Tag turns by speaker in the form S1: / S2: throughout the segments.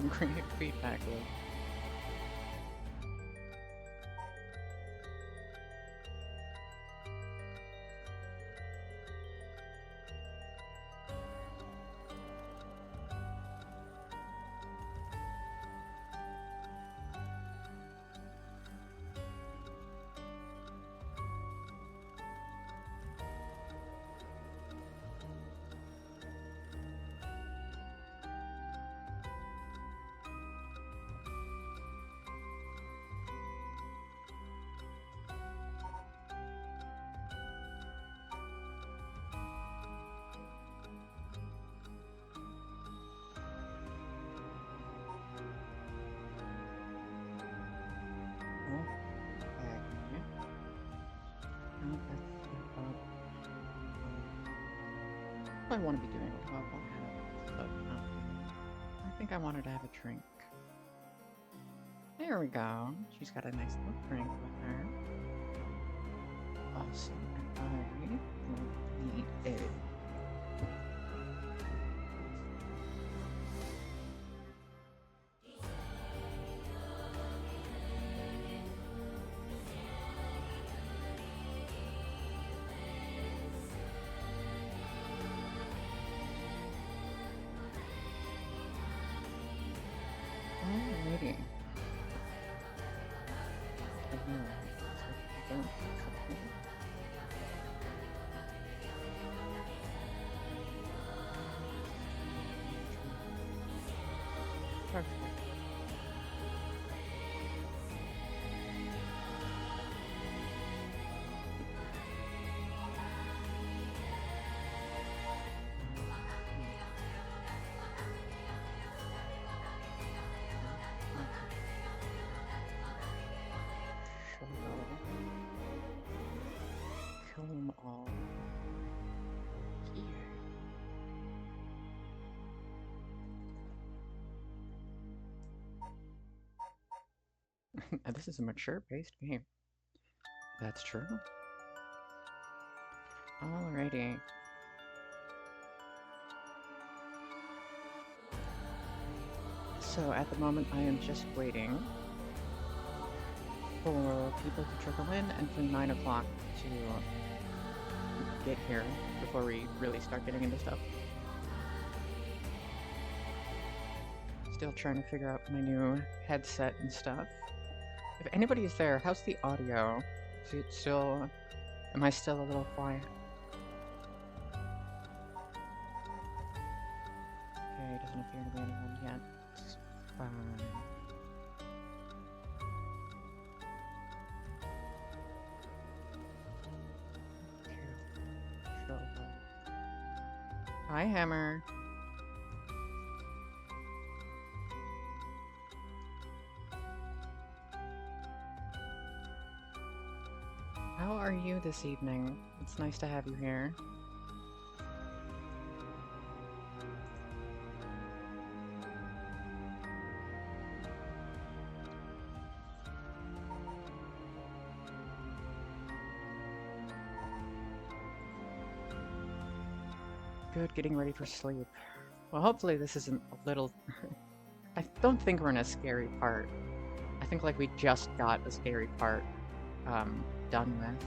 S1: great feedback loop. I want to be doing a couple habits, but I think I wanted to have a drink. There we go. She's got a nice little drink with her. Awesome. And I will eat it. Alrighty. Perfect. Kill them all here. This is a mature-paced game. That's true. Alrighty. So at the moment I am just waiting for people to trickle in and for 9 o'clock to get here before we really start getting into stuff. Still trying to figure out my new headset and stuff. If anybody's there, how's the audio? Is it still... Am I still a little quiet? Okay, doesn't appear to be anyone yet. It's fine. Hi, Hammer. How are you this evening? It's nice to have you here. Good, getting ready for sleep. Well, hopefully this isn't a little... I don't think we're in a scary part. I think like we just got a scary part done with.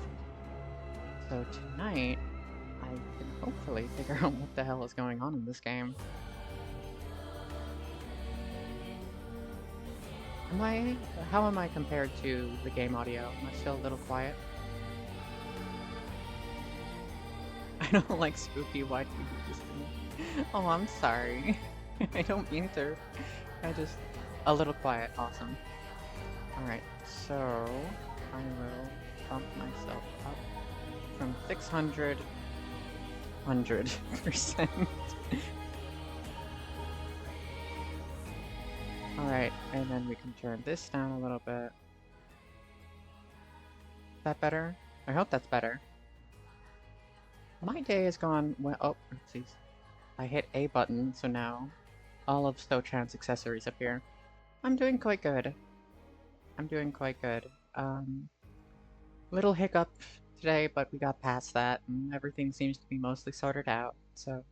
S1: So tonight, I can hopefully figure out what the hell is going on in this game. How am I compared to the game audio? Am I still a little quiet? I don't like spooky, why do you do this to me? Oh, I'm sorry. I don't mean to. A little quiet, awesome. Alright, so I will bump myself up from 600, 100%. Alright, and then we can turn this down a little bit. Is that better? I hope that's better. My day has gone well. Oh, oopsies. I hit A button, so now all of Stochan's accessories appear. I'm doing quite good. I'm doing quite good. Little hiccup today, but we got past that, and everything seems to be mostly sorted out, so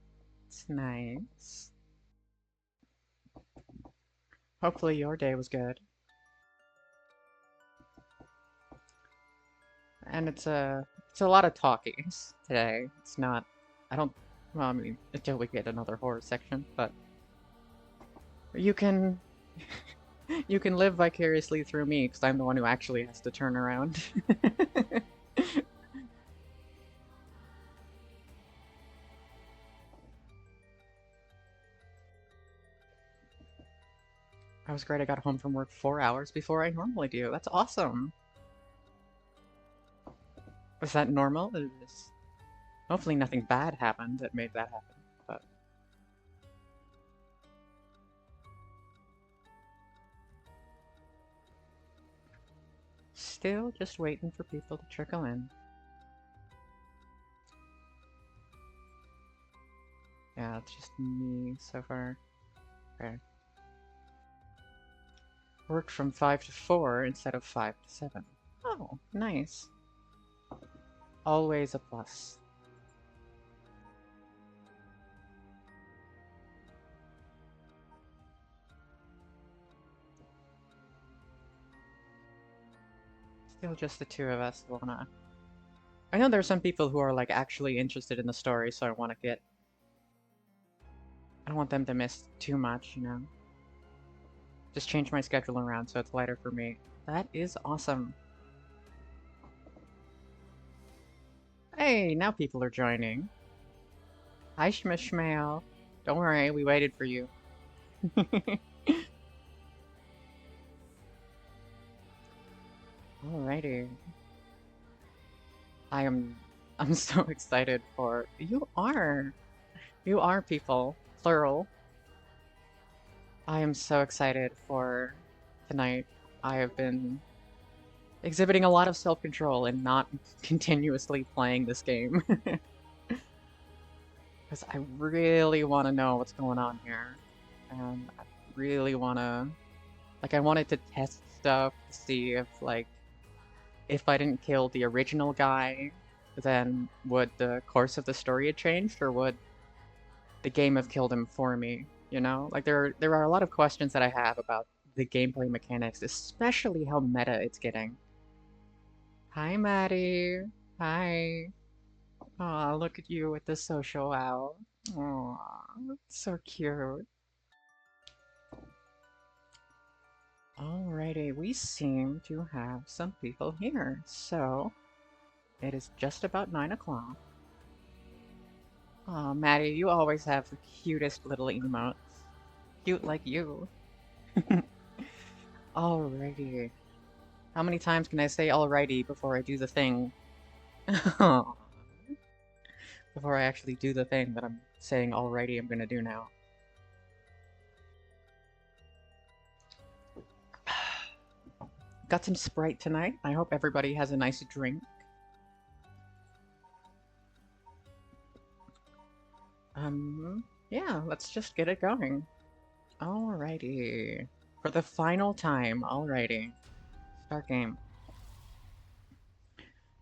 S1: it's nice. Hopefully your day was good. And it's a lot of talkies today. It's not I don't well, I mean, until we get another horror section, but you can you can live vicariously through me because I'm the one who actually has to turn around. I was great. I got home from work 4 hours before I normally do. That's awesome. Was that normal? Hopefully nothing bad happened that made that happen. But still just waiting for people to trickle in. Yeah, it's just me so far. Okay. Worked from 5 to 4 instead of 5 to 7. Oh, nice. Always a plus. Still just the two of us, wanna... I know there's some people who are like actually interested in the story, so I wanna get... I don't want them to miss too much, you know? Just change my schedule around so it's lighter for me. That is awesome. Hey, now people are joining. Hi, Shmishmail. Don't worry, we waited for you. Alrighty. I'm so excited for you are. You are people, plural. I am so excited for tonight. I have been exhibiting a lot of self-control and not continuously playing this game. Because I really want to know what's going on here. And I really want to... Like, I wanted to test stuff to see if, like, if I didn't kill the original guy, then would the course of the story have changed, or would the game have killed him for me? You know? Like, there are a lot of questions that I have about the gameplay mechanics, especially how meta it's getting. Hi, Maddie. Hi. Aw, look at you with the social owl. Aw, so cute. Alrighty, we seem to have some people here, so it is just about 9 o'clock. Aw, Maddie, you always have the cutest little emotes. Cute like you. Alrighty. How many times can I say alrighty before I do the thing? Before I actually do the thing that I'm saying alrighty I'm gonna do now. Got some Sprite tonight. I hope everybody has a nice drink. Yeah, let's just get it going. Alrighty. For the final time, alrighty. Start game.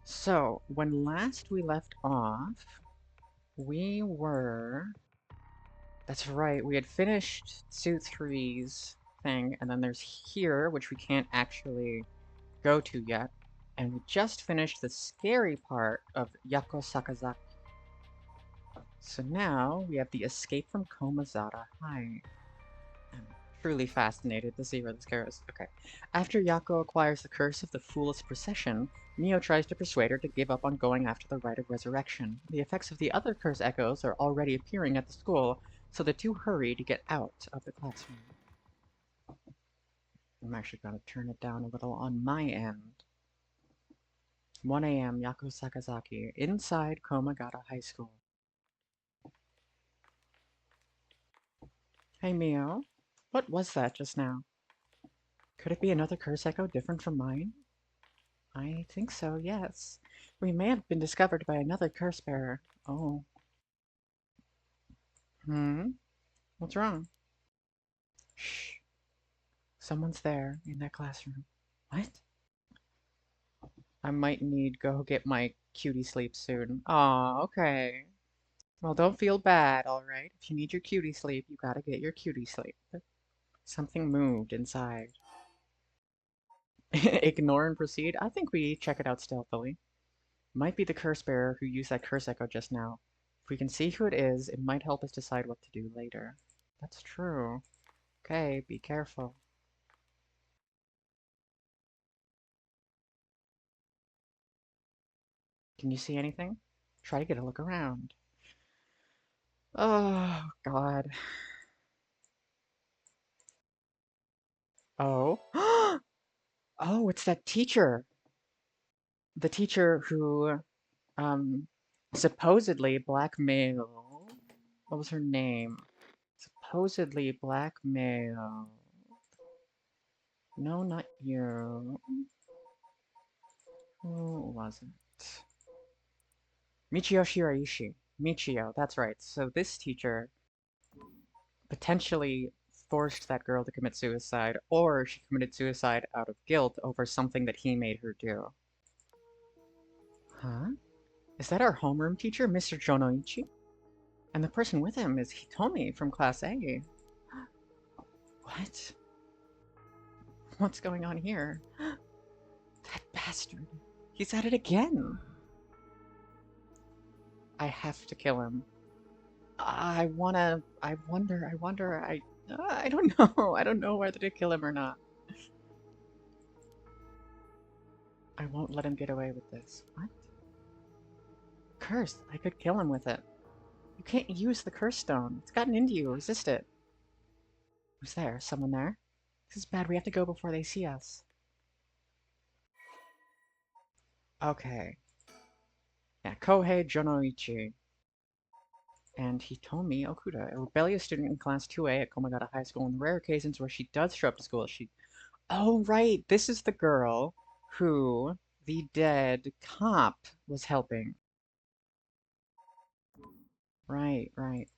S1: So, when last we left off, we were... That's right, we had finished Suit 3's thing, and then there's here, which we can't actually go to yet. And we just finished the scary part of Yako Sakazaki. So now we have the escape from Komazata High. I'm truly fascinated to see where this goes. Okay. After Yako acquires the curse of the Fool's Procession, Mio tries to persuade her to give up on going after the Rite of Resurrection. The effects of the other curse echoes are already appearing at the school, so the two hurry to get out of the classroom. I'm actually going to turn it down a little on my end. 1 a.m. Yako Sakazaki, inside Komagata High School. Hey Mio, what was that just now? Could it be another curse echo different from mine? I think so, yes. We may have been discovered by another curse bearer. Oh. Hmm? What's wrong? Shh. Someone's there in that classroom. What? I might need go get my cutie sleep soon. Aw, okay. Well, don't feel bad, alright? If you need your cutie sleep, you gotta get your cutie sleep. Something moved inside. Ignore and proceed? I think we check it out stealthily. Might be the curse bearer who used that curse echo just now. If we can see who it is, it might help us decide what to do later. That's true. Okay, be careful. Can you see anything? Try to get a look around. Oh, God. Oh. Oh, it's that teacher. The teacher who, um, supposedly blackmailed. What was her name? Supposedly blackmailed. No, not you. Who was it? Michio Shiraishi. Michio, that's right. So this teacher potentially forced that girl to commit suicide, or she committed suicide out of guilt over something that he made her do. Huh? Is that our homeroom teacher, Mr. Jonoichi? And the person with him is Hitomi from Class A. What? What's going on here? That bastard. He's at it again. I have to kill him. I don't know. I don't know whether to kill him or not. I won't let him get away with this. What? Curse. I could kill him with it. You can't use the curse stone. It's gotten into you. Resist it. Who's there? Someone there? This is bad. We have to go before they see us. Okay. Yeah, Kohei Jonoichi. And Hitomi Okuda, a rebellious student in Class 2A at Komagata High School. On the rare occasions where she does show up to school, she... Oh, right! This is the girl who the dead cop was helping. Right, right.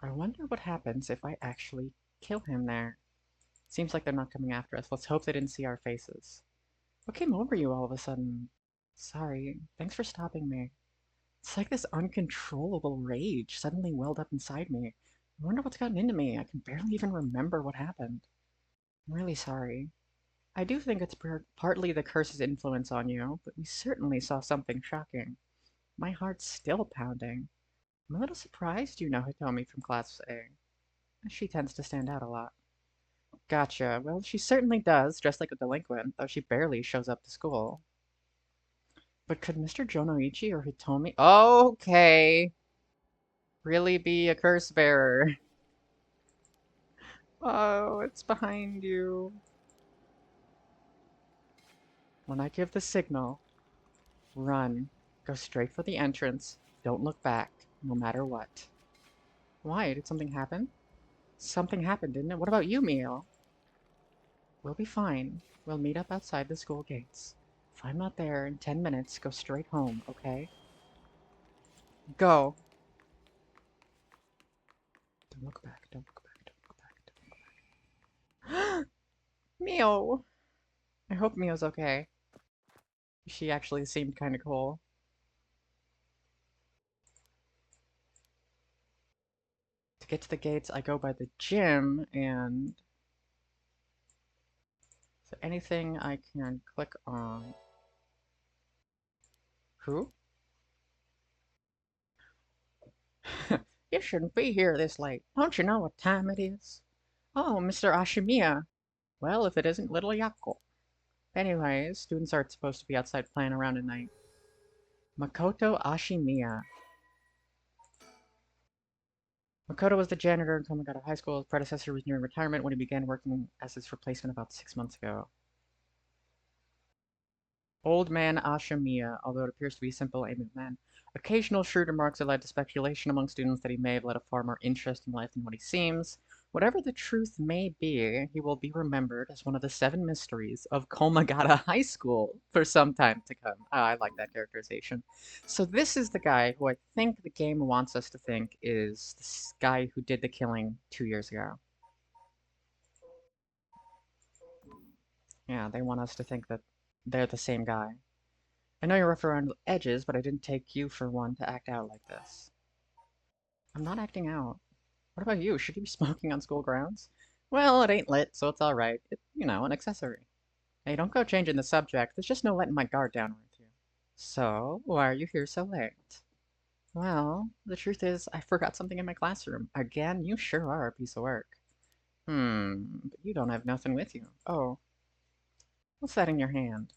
S1: I wonder what happens if I actually kill him there. Seems like they're not coming after us. Let's hope they didn't see our faces. What came over you all of a sudden? Sorry. Thanks for stopping me. It's like this uncontrollable rage suddenly welled up inside me. I wonder what's gotten into me. I can barely even remember what happened. I'm really sorry. I do think it's partly the curse's influence on you, but we certainly saw something shocking. My heart's still pounding. I'm a little surprised you know Hitomi from Class A. She tends to stand out a lot. Gotcha. Well, she certainly does, dressed like a delinquent, though she barely shows up to school. But could Mr. Jonoichi or Hitomi... Okay! Really be a curse bearer. Oh, it's behind you. When I give the signal, run. Go straight for the entrance. Don't look back, no matter what. Why? Did something happen? Something happened, didn't it? What about you, Mio? We'll be fine. We'll meet up outside the school gates. If I'm not there in 10 minutes, go straight home, okay? Go. Don't look back, don't look back, don't look back, don't look back. Mio! I hope Mio's okay. She actually seemed kind of cool. To get to the gates, I go by the gym, and... Is there anything I can click on? Who? You shouldn't be here this late. Don't you know what time it is? Oh, Mr. Ashimiya. Well, if it isn't little Yako. Anyways, students aren't supposed to be outside playing around at night. Makoto Ashimiya. Makoto was the janitor in Komagata High School. His predecessor was nearing retirement when he began working as his replacement about 6 months ago. Old Man Ashimiya, although it appears to be a simple aiming man. Occasional shrewd remarks have led to speculation among students that he may have led a far more interesting life than what he seems. Whatever the truth may be, he will be remembered as one of the 7 mysteries of Komagata High School for some time to come. Oh, I like that characterization. So this is the guy who I think the game wants us to think is this guy who did the killing 2 years ago. Yeah, they want us to think that they're the same guy. I know you're rough around the edges, but I didn't take you for one to act out like this. I'm not acting out. What about you? Should you be smoking on school grounds? Well, it ain't lit, so it's alright. An accessory. Hey, don't go changing the subject. There's just no letting my guard down with you. So, why are you here so late? Well, the truth is, I forgot something in my classroom. Again, you sure are a piece of work. But you don't have nothing with you. Oh, what's that in your hand?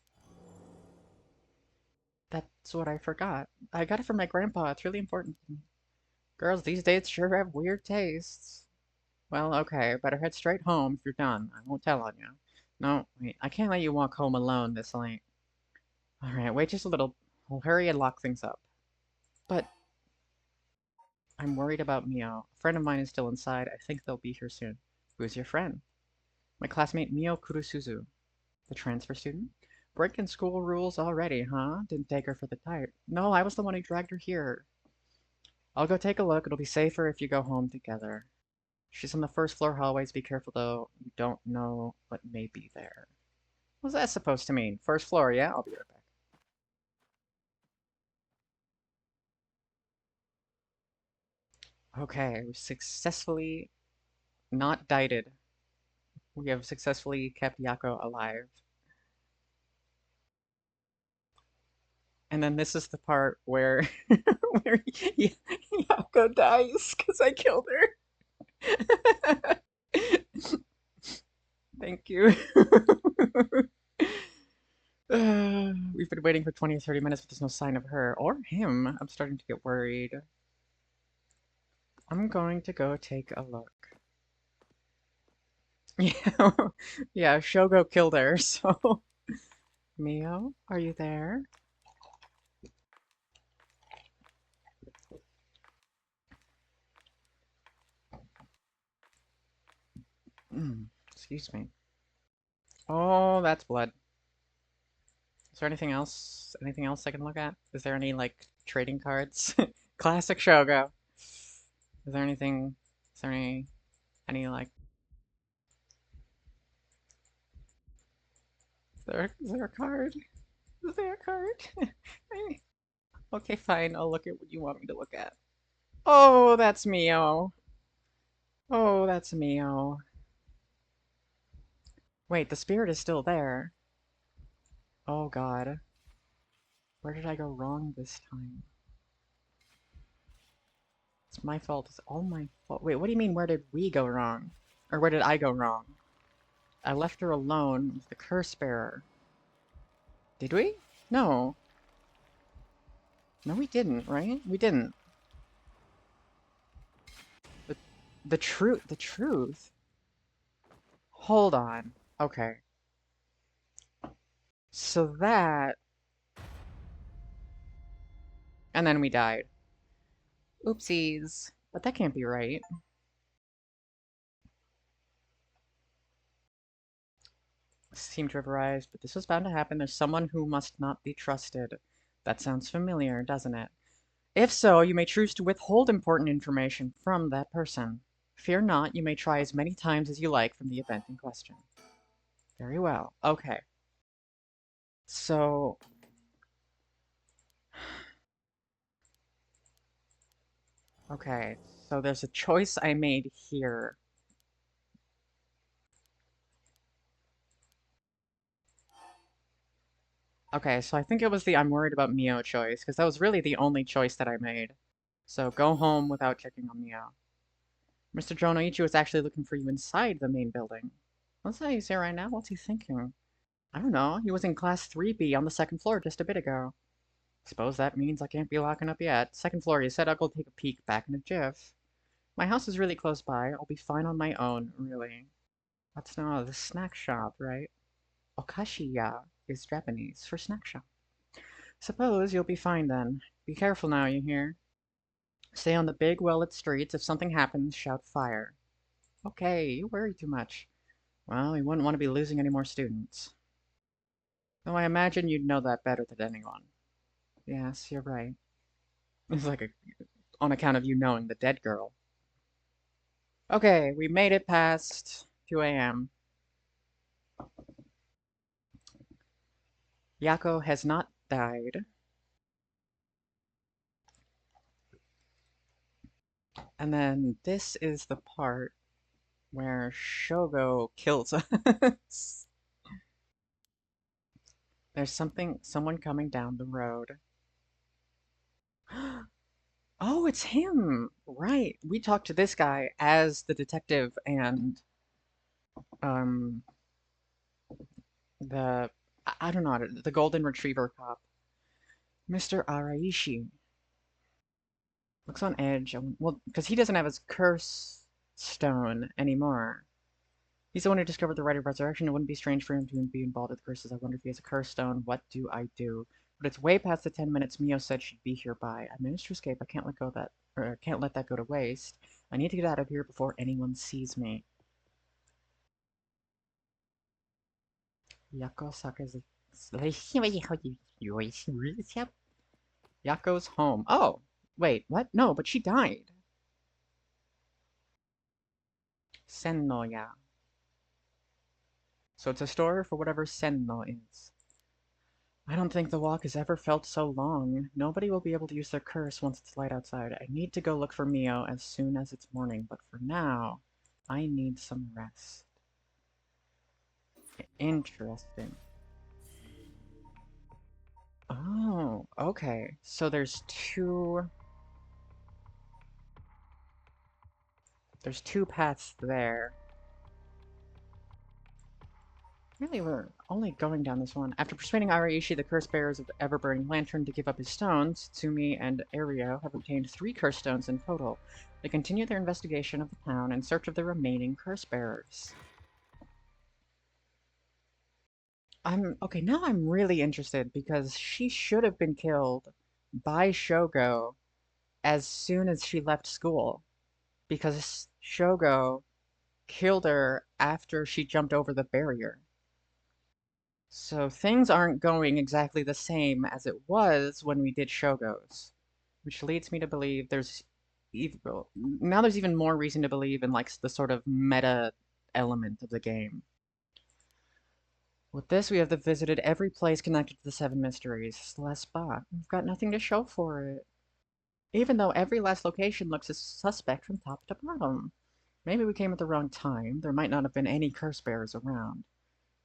S1: That's what I forgot. I got it from my grandpa. It's really important. Girls these days sure have weird tastes. Well, okay, better head straight home if you're done. I won't tell on you. No, wait, I can't let you walk home alone this late. Alright, wait just a little. I'll hurry and lock things up. But I'm worried about Mio. A friend of mine is still inside. I think they'll be here soon. Who's your friend? My classmate Mio Kurusuzu. The transfer student? Breaking school rules already, huh? Didn't take her for the type. No, I was the one who dragged her here. I'll go take a look. It'll be safer if you go home together. She's on the first floor hallways. Be careful though. You don't know what may be there. What's that supposed to mean? First floor, yeah? I'll be right back. Okay, we've successfully not dieted. We have successfully kept Yako alive. And then this is the part where where Yako dies because I killed her. Thank you. We've been waiting for 20 or 30 minutes, but there's no sign of her or him. I'm starting to get worried. I'm going to go take a look. Yeah, yeah, Shogo killed her, so... Mio, are you there? Excuse me. Oh, that's blood. Is there anything else? Anything else I can look at? Is there any, like, trading cards? Classic Shogo. Is there anything... Is there any, like... Is there a card? Is there a card? Okay, fine. I'll look at what you want me to look at. Oh, that's Mio. Oh, that's Mio. Wait, the spirit is still there. Oh god. Where did I go wrong this time? It's my fault. It's all my fault. Wait, what do you mean, where did we go wrong? Or where did I go wrong? I left her alone with the curse bearer. Did we? No. No, we didn't, right? We didn't. The, the truth? Hold on. Okay. So that... And then we died. Oopsies. But that can't be right. Seem to have arrived, but this was bound to happen. There's someone who must not be trusted. That sounds familiar, doesn't it? If so, you may choose to withhold important information from that person. Fear not, you may try as many times as you like from the event in question. Very well. Okay. So... Okay, so there's a choice I made here. Okay, so I think it was the I'm worried about Mio choice, because that was really the only choice that I made. So go home without checking on Mio. Mr. Jonoichi was actually looking for you inside the main building. What's that he's here right now? What's he thinking? I don't know. He was in class 3B on the second floor just a bit ago. Suppose that means I can't be locking up yet. Second floor, you said I'll go take a peek back in a jiff. My house is really close by. I'll be fine on my own, really. What's now the snack shop, right? Okashiya is Japanese for snack shop. Suppose you'll be fine then. Be careful now, you hear? Stay on the big, well-lit streets. If something happens, shout fire. Okay, you worry too much. Well, we wouldn't want to be losing any more students. Though I imagine you'd know that better than anyone. Yes, you're right. It's like on account of you knowing the dead girl. Okay, we made it past 2 a.m. Yako has not died. And then this is the part where Shogo kills us. There's someone coming down the road. Oh, it's him! Right. We talked to this guy as the detective and um the I don't know, the golden retriever cop. Mr. Araishi looks on edge. Well, because he doesn't have his curse stone anymore. He's the one who discovered the rite of resurrection. It wouldn't be strange for him to be involved with curses. I wonder if he has a curse stone. What do I do? But it's way past the 10 minutes Mio said she'd be here by. I managed to escape. I can't let go that, or can't let that go to waste. I need to get out of here before anyone sees me. Yako Saka's. Yako's home. Oh, wait, what? No, but she died. Sennoya. So it's a store for whatever Senno is. I don't think the walk has ever felt so long. Nobody will be able to use their curse once it's light outside. I need to go look for Mio as soon as it's morning, but for now, I need some rest. Interesting. Oh, okay. So there's two paths there. Really, we're only going down this one. After persuading Araishi, the curse bearers of the ever-burning lantern, to give up his stones, Tsumi and Ario have obtained 3 curse stones in total. They continue their investigation of the town in search of the remaining curse bearers. Okay, now I'm really interested because she should have been killed by Shogo as soon as she left school. Because Shogo killed her after she jumped over the barrier. So things aren't going exactly the same as it was when we did Shogo's, which leads me to believe now there's even more reason to believe in like the sort of meta element of the game. With this, we have visited every place connected to the Seven Mysteries. It's the last spot. We've got nothing to show for it. Even though every last location looks as suspect from top to bottom. Maybe we came at the wrong time. There might not have been any curse bearers around.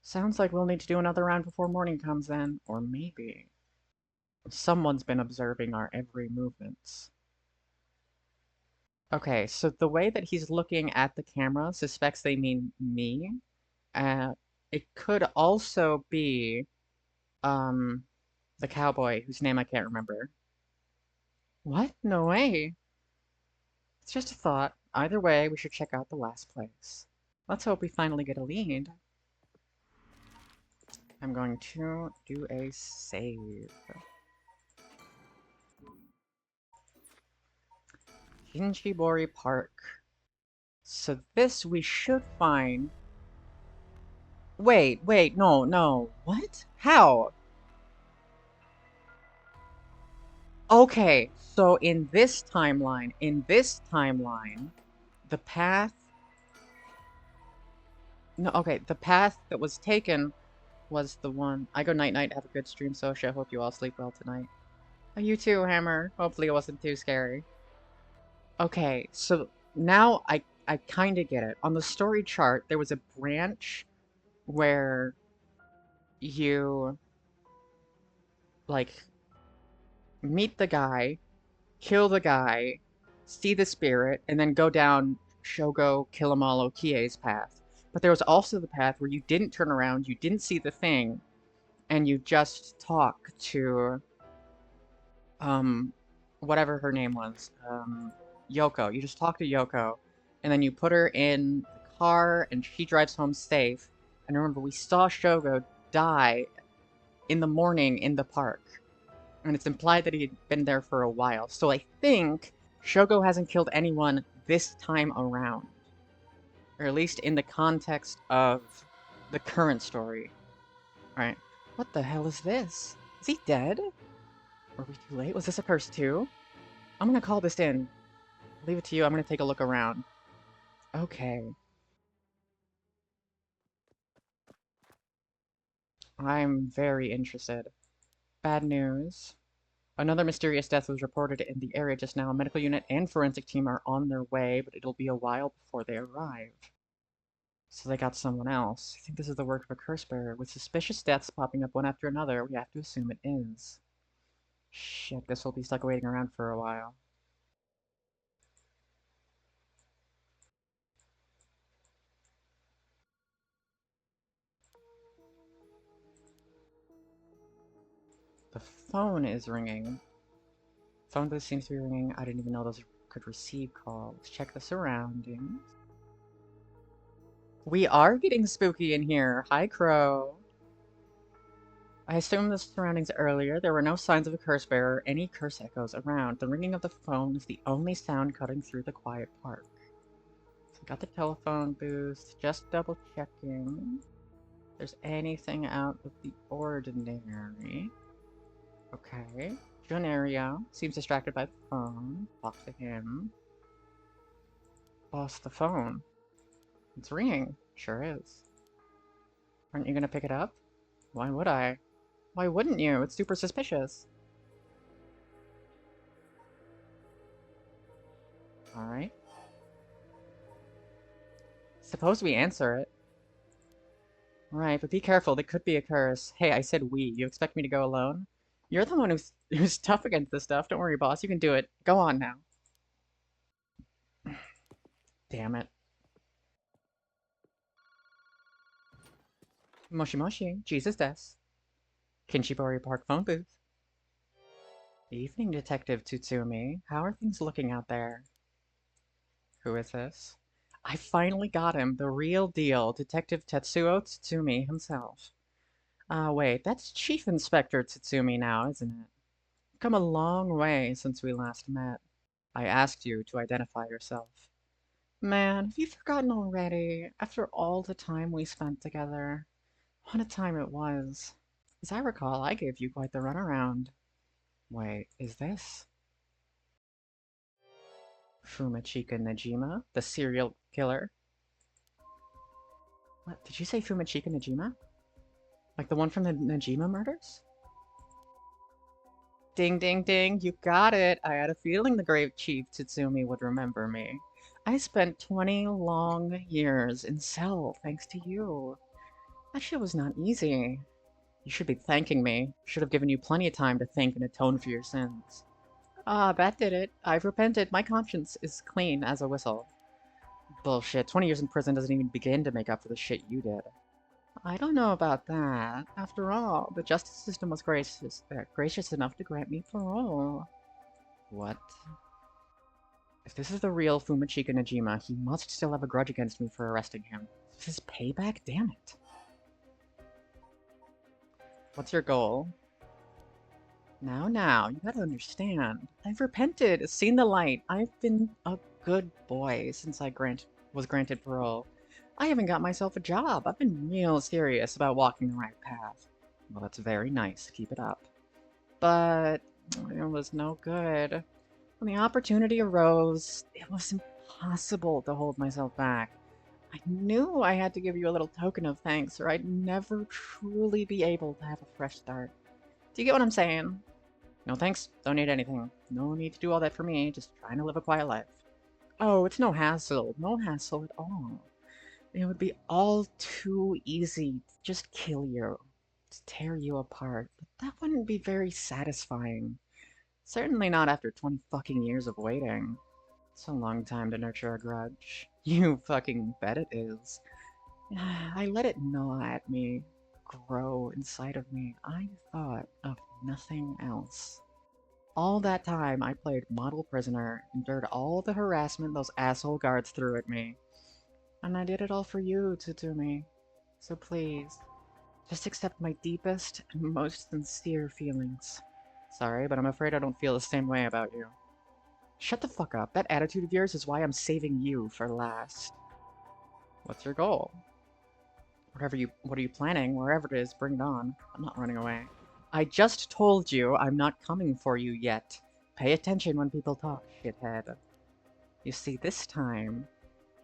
S1: Sounds like we'll need to do another round before morning comes then. Or maybe someone's been observing our every movements. Okay, so the way that he's looking at the camera suspects they mean me. Uh, it could also be, um, the cowboy, whose name I can't remember. What? No way. It's just a thought. Either way, we should check out the last place. Let's hope we finally get a lead. I'm going to do a save. Kinshibori Park. So this we should find... Wait, no. What? How? Okay, so in this timeline, the path... No, okay, the path that was taken was the one... I go night-night, have a good stream, Socia. Hope you all sleep well tonight. Oh, you too, Hammer. Hopefully it wasn't too scary. Okay, so now I kind of get it. On the story chart, there was a branch where you, like, meet the guy, kill the guy, see the spirit, and then go down Shogo Kilamalo Kie's path. But there was also the path where you didn't turn around, you didn't see the thing, and you just talk to, um, whatever her name was, Yoko. You just talk to Yoko, and then you put her in the car, and she drives home safe. And remember, we saw Shogo die in the morning in the park. And it's implied that he'd been there for a while. So I think Shogo hasn't killed anyone this time around. Or at least in the context of the current story. Alright. What the hell is this? Is he dead? Were we too late? Was this a curse too? I'm gonna call this in. Leave it to you. I'm gonna take a look around. Okay. I'm very interested. Bad news. Another mysterious death was reported in the area just now. A medical unit and forensic team are on their way, but it'll be a while before they arrive. So they got someone else. I think this is the work of a curse bearer. With suspicious deaths popping up one after another, we have to assume it is. Shit, guess we'll be stuck waiting around for a while. The phone is ringing. Phone booth seems to be ringing. I didn't even know those could receive calls. Check the surroundings. We are getting spooky in here. Hi, Crow. I assumed the surroundings earlier. There were no signs of a curse bearer or any curse echoes around. The ringing of the phone is the only sound cutting through the quiet park. So got the telephone booth. Just double checking. If there's anything out of the ordinary. Okay. Junario seems distracted by the phone. Talk to him. Lost the phone. It's ringing. Sure is. Aren't you gonna pick it up? Why would I? Why wouldn't you? It's super suspicious. Alright. Suppose we answer it. Right, but be careful. There could be a curse. Hey, I said we. You expect me to go alone? You're the one who's tough against this stuff. Don't worry, boss. You can do it. Go on now. Damn it. Moshi Moshi. Jesus des. Kinshibori Park phone booth. Evening, Detective Tsutsumi. How are things looking out there? Who is this? I finally got him. The real deal. Detective Tetsuo Tsutsumi himself. Wait. That's Chief Inspector Tsutsumi now, isn't it? Come a long way since we last met. I asked you to identify yourself. Man, have you forgotten already? After all the time we spent together. What a time it was. As I recall, I gave you quite the runaround. Wait, is this Fumachika Najima, the serial killer? What, did you say Fumachika Najima? Like the one from the Najima murders? Ding ding ding, you got it! I had a feeling the great Chief Tsutsumi would remember me. I spent 20 long years in cell thanks to you. That shit was not easy. You should be thanking me. Should have given you plenty of time to think and atone for your sins. Ah, that did it. I've repented. My conscience is clean as a whistle. Bullshit. 20 years in prison doesn't even begin to make up for the shit you did. I don't know about that. After all, the justice system was gracious enough to grant me parole. What? If this is the real Fumachika Najima, he must still have a grudge against me for arresting him. Is this payback? Damn it. What's your goal? Now, you gotta understand. I've repented, seen the light. I've been a good boy since I was granted parole. I haven't got myself a job. I've been real serious about walking the right path. Well, that's very nice. Keep it up. But it was no good. When the opportunity arose, it was impossible to hold myself back. I knew I had to give you a little token of thanks, or I'd never truly be able to have a fresh start. Do you get what I'm saying? No thanks, don't need anything. No need to do all that for me, just trying to live a quiet life. Oh, it's no hassle at all. It would be all too easy to just kill you, to tear you apart, but that wouldn't be very satisfying. Certainly not after 20 fucking years of waiting. It's a long time to nurture a grudge. You fucking bet it is. I let it gnaw at me, grow inside of me. I thought of nothing else. All that time, I played model prisoner, endured all the harassment those asshole guards threw at me. And I did it all for you, Tsutsumi. So please, just accept my deepest and most sincere feelings. Sorry, but I'm afraid I don't feel the same way about you. Shut the fuck up. That attitude of yours is why I'm saving you for last. What's your goal? What are you planning? Wherever it is, bring it on. I'm not running away. I just told you I'm not coming for you yet. Pay attention when people talk, shithead. You see, this time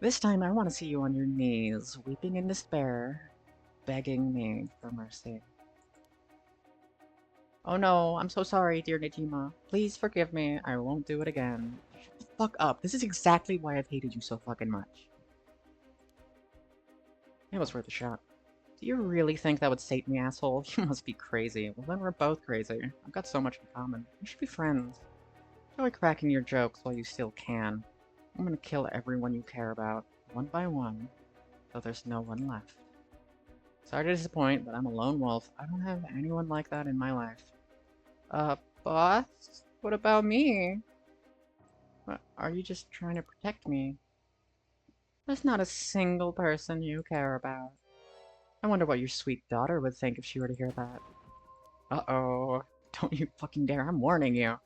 S1: I want to see you on your knees, weeping in despair, begging me for mercy. Oh no, I'm so sorry, dear Najima. Please forgive me. I won't do it again. Shut the fuck up. This is exactly why I've hated you so fucking much. It was worth a shot. Do you really think that would sate me, asshole? You must be crazy. Well, then we're both crazy. I've got so much in common. We should be friends. Enjoy cracking your jokes while you still can. I'm gonna kill everyone you care about, one by one, so there's no one left. Sorry to disappoint, but I'm a lone wolf. I don't have anyone like that in my life. Boss? What about me? What, are you just trying to protect me? There's not a single person you care about. I wonder what your sweet daughter would think if she were to hear that. Uh-oh. Don't you fucking dare, I'm warning you.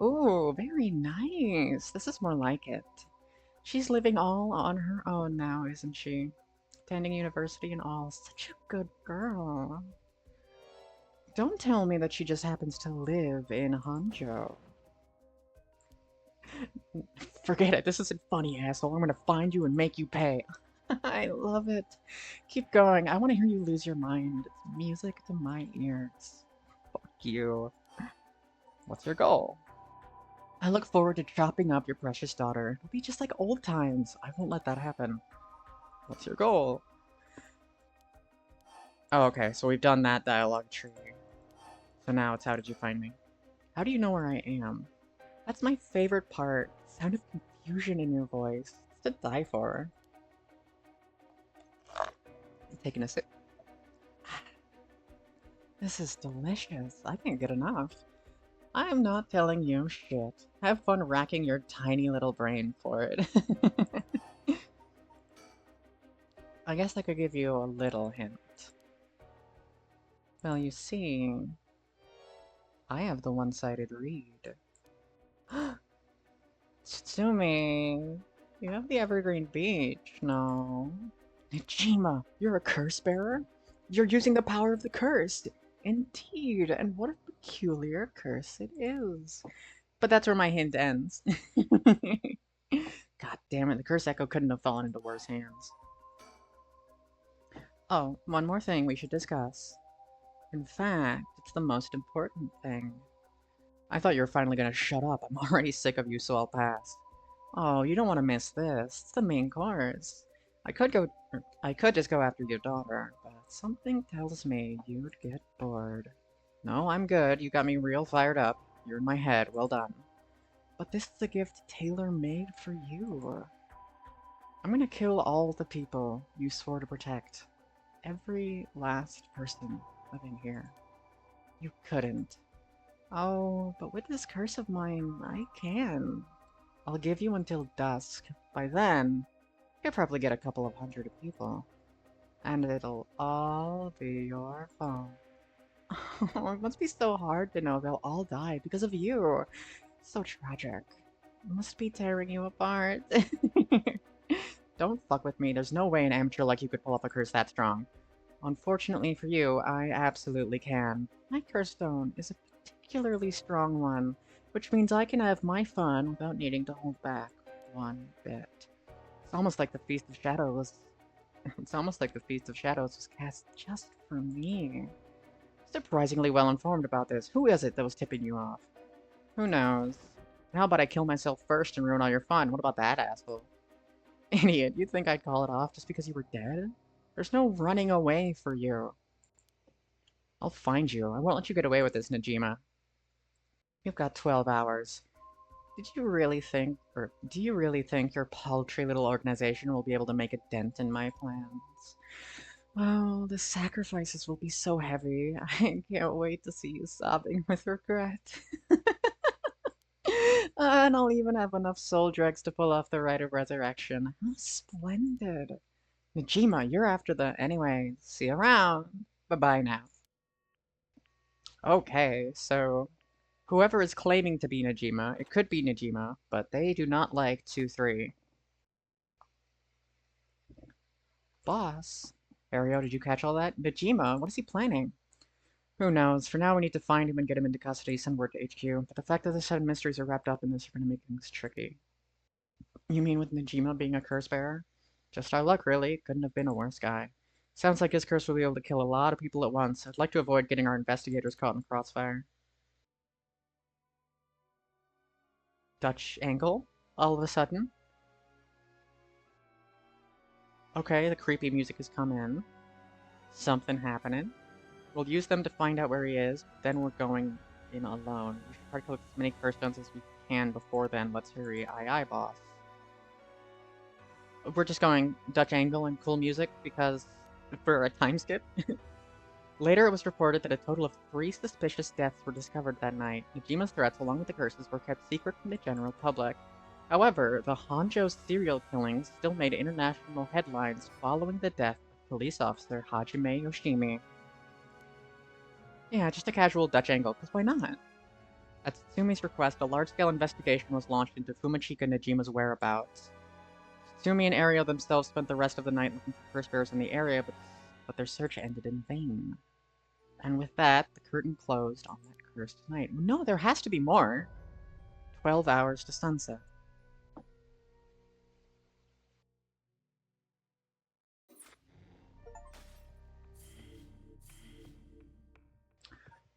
S1: Ooh, very nice. This is more like it. She's living all on her own now, isn't she? Attending university and all. Such a good girl. Don't tell me that she just happens to live in Honjo. Forget it. This isn't funny, asshole. I'm gonna find you and make you pay. I love it. Keep going. I want to hear you lose your mind. It's music to my ears. Fuck you. What's your goal? I look forward to chopping up your precious daughter. It'll be just like old times. I won't let that happen. What's your goal? Oh, okay, so we've done that dialogue tree. So now it's how did you find me? How do you know where I am? That's my favorite part. Sound of confusion in your voice. It's to die for. I'm taking a sip. This is delicious. I can't get enough. I'm not telling you shit. Have fun racking your tiny little brain for it. I guess I could give you a little hint. Well, you see, I have the one-sided read. Tsumi, you have the Evergreen Beach, no? Nijima, you're a curse bearer? You're using the power of the curse! Indeed, and what a peculiar curse it is. But that's where my hint ends. God damn it, the curse echo couldn't have fallen into worse hands. Oh, one more thing we should discuss. In fact, it's the most important thing. I thought you were finally gonna shut up. I'm already sick of you, so I'll pass. Oh, you don't want to miss this. It's the main course. I could just go after your daughter, but something tells me you'd get bored. No, I'm good. You got me real fired up. You're in my head. Well done. But this is a gift tailor-made for you. I'm gonna kill all the people you swore to protect. Every last person living here. You couldn't. Oh, but with this curse of mine, I can. I'll give you until dusk. By then, you'll probably get a couple of hundred people. And it'll all be your fault. Oh, it must be so hard to know they'll all die because of you. So tragic. It must be tearing you apart. Don't fuck with me. There's no way an amateur like you could pull off a curse that strong. Unfortunately for you, I absolutely can. My curse stone is a particularly strong one, which means I can have my fun without needing to hold back one bit. It's almost like the Feast of Shadows. It's almost like the Feast of Shadows was cast just for me. Surprisingly well informed about this. Who is it that was tipping you off? Who knows? How about I kill myself first and ruin all your fun? What about that, asshole? Idiot, you'd think I'd call it off just because you were dead? There's no running away for you. I'll find you. I won't let you get away with this, Najima. You've got 12 hours. Do you really think your paltry little organization will be able to make a dent in my plans? Oh, the sacrifices will be so heavy. I can't wait to see you sobbing with regret. And I'll even have enough soul dregs to pull off the rite of resurrection. How splendid. Najima, you're after the... Anyway, see you around. Bye-bye now. Okay, so... Whoever is claiming to be Najima, it could be Najima, but they do not like 2-3. Boss? Ario, did you catch all that? Najima, what is he planning? Who knows? For now, we need to find him and get him into custody, send word to HQ. But the fact that the 7 mysteries are wrapped up in this are going to make things tricky. You mean with Najima being a curse bearer? Just our luck, really. Couldn't have been a worse guy. Sounds like his curse will be able to kill a lot of people at once. I'd like to avoid getting our investigators caught in crossfire. Dutch angle, all of a sudden. Okay, the creepy music has come in. Something happening. We'll use them to find out where he is, then we're going in alone. We should try to collect as many curse stones as we can before then. Let's hurry. Aye aye, boss. We're just going Dutch angle and cool music because for a time skip. Later, it was reported that a total of 3 suspicious deaths were discovered that night. Najima's threats, along with the curses, were kept secret from the general public. However, the Honjo serial killings still made international headlines following the death of police officer Hajime Yoshimi. Yeah, just a casual Dutch angle, because why not? At Tsumi's request, a large-scale investigation was launched into Fumachika Najima's whereabouts. Tsumi and Ariel themselves spent the rest of the night looking for curse bearers in the area, but their search ended in vain. And with that, the curtain closed on that cursed night. No, there has to be more. 12 hours to sunset.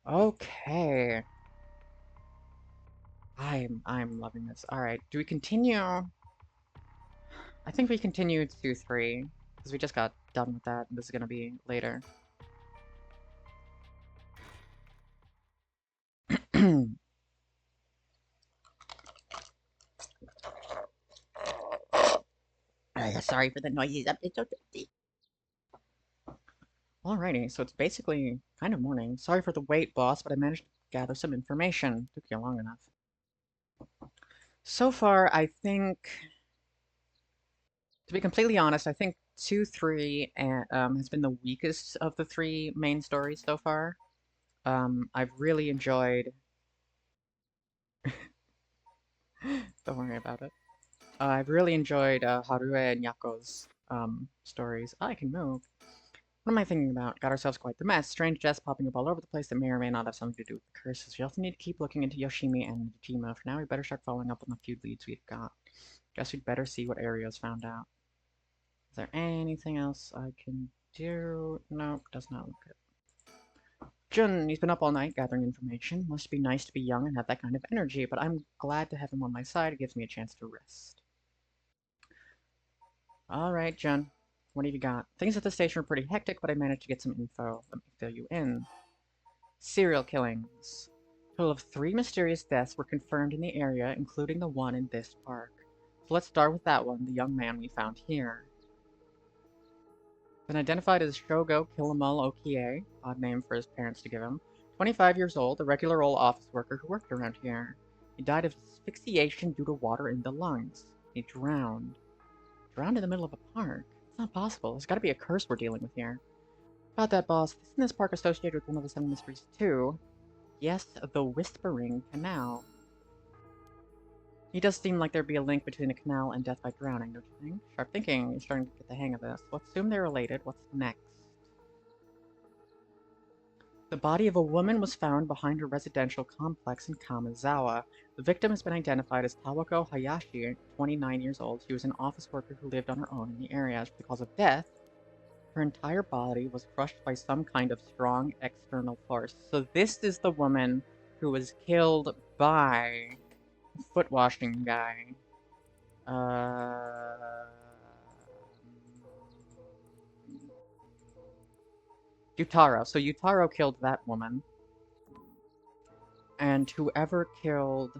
S1: Okay. I'm loving this. Alright, do we continue? I think we continue to 3, because we just got done with that, and this is gonna be later. Sorry for the noises. It's okay. Alrighty, so it's basically kind of morning. Sorry for the wait, boss, but I managed to gather some information. Took you long enough. So far, I think, to be completely honest, I think 2, 3 has been the weakest of the 3 main stories so far. I've really enjoyed... Don't worry about it. I've really enjoyed Harue and Yako's stories. I can move. What am I thinking about? Got ourselves quite the mess. Strange deaths popping up all over the place that may or may not have something to do with the curses. We also need to keep looking into Yoshimi and Najima. For now, we better start following up on the few leads we've got. Guess we'd better see what areas found out. Is there anything else I can do? Nope, does not look good. Jun, he's been up all night gathering information. Must be nice to be young and have that kind of energy, but I'm glad to have him on my side. It gives me a chance to rest. Alright, Jun. What have you got? Things at the station are pretty hectic, but I managed to get some info. Let me fill you in. Serial killings. A total of 3 mysterious deaths were confirmed in the area, including the one in this park. So let's start with that one, the young man we found here. Been identified as Shogo Killamal Okie, odd name for his parents to give him. 25 years old, a regular old office worker who worked around here. He died of asphyxiation due to water in the lungs. He drowned. Drowned in the middle of a park? It's not possible. There's gotta be a curse we're dealing with here. About that, boss. Isn't this park associated with one of the 7 mysteries, too? Yes, the Whispering Canal. He does seem like there'd be a link between a canal and death by drowning, don't you think? Sharp thinking. You're starting to get the hang of this. Let's assume they're related. What's next? The body of a woman was found behind a residential complex in Kamizawa. The victim has been identified as Tawako Hayashi, 29 years old. She was an office worker who lived on her own in the area. For the cause of death, her entire body was crushed by some kind of strong external force. So this is the woman who was killed by the foot washing guy. Yutaro. So Yutaro killed that woman. And whoever killed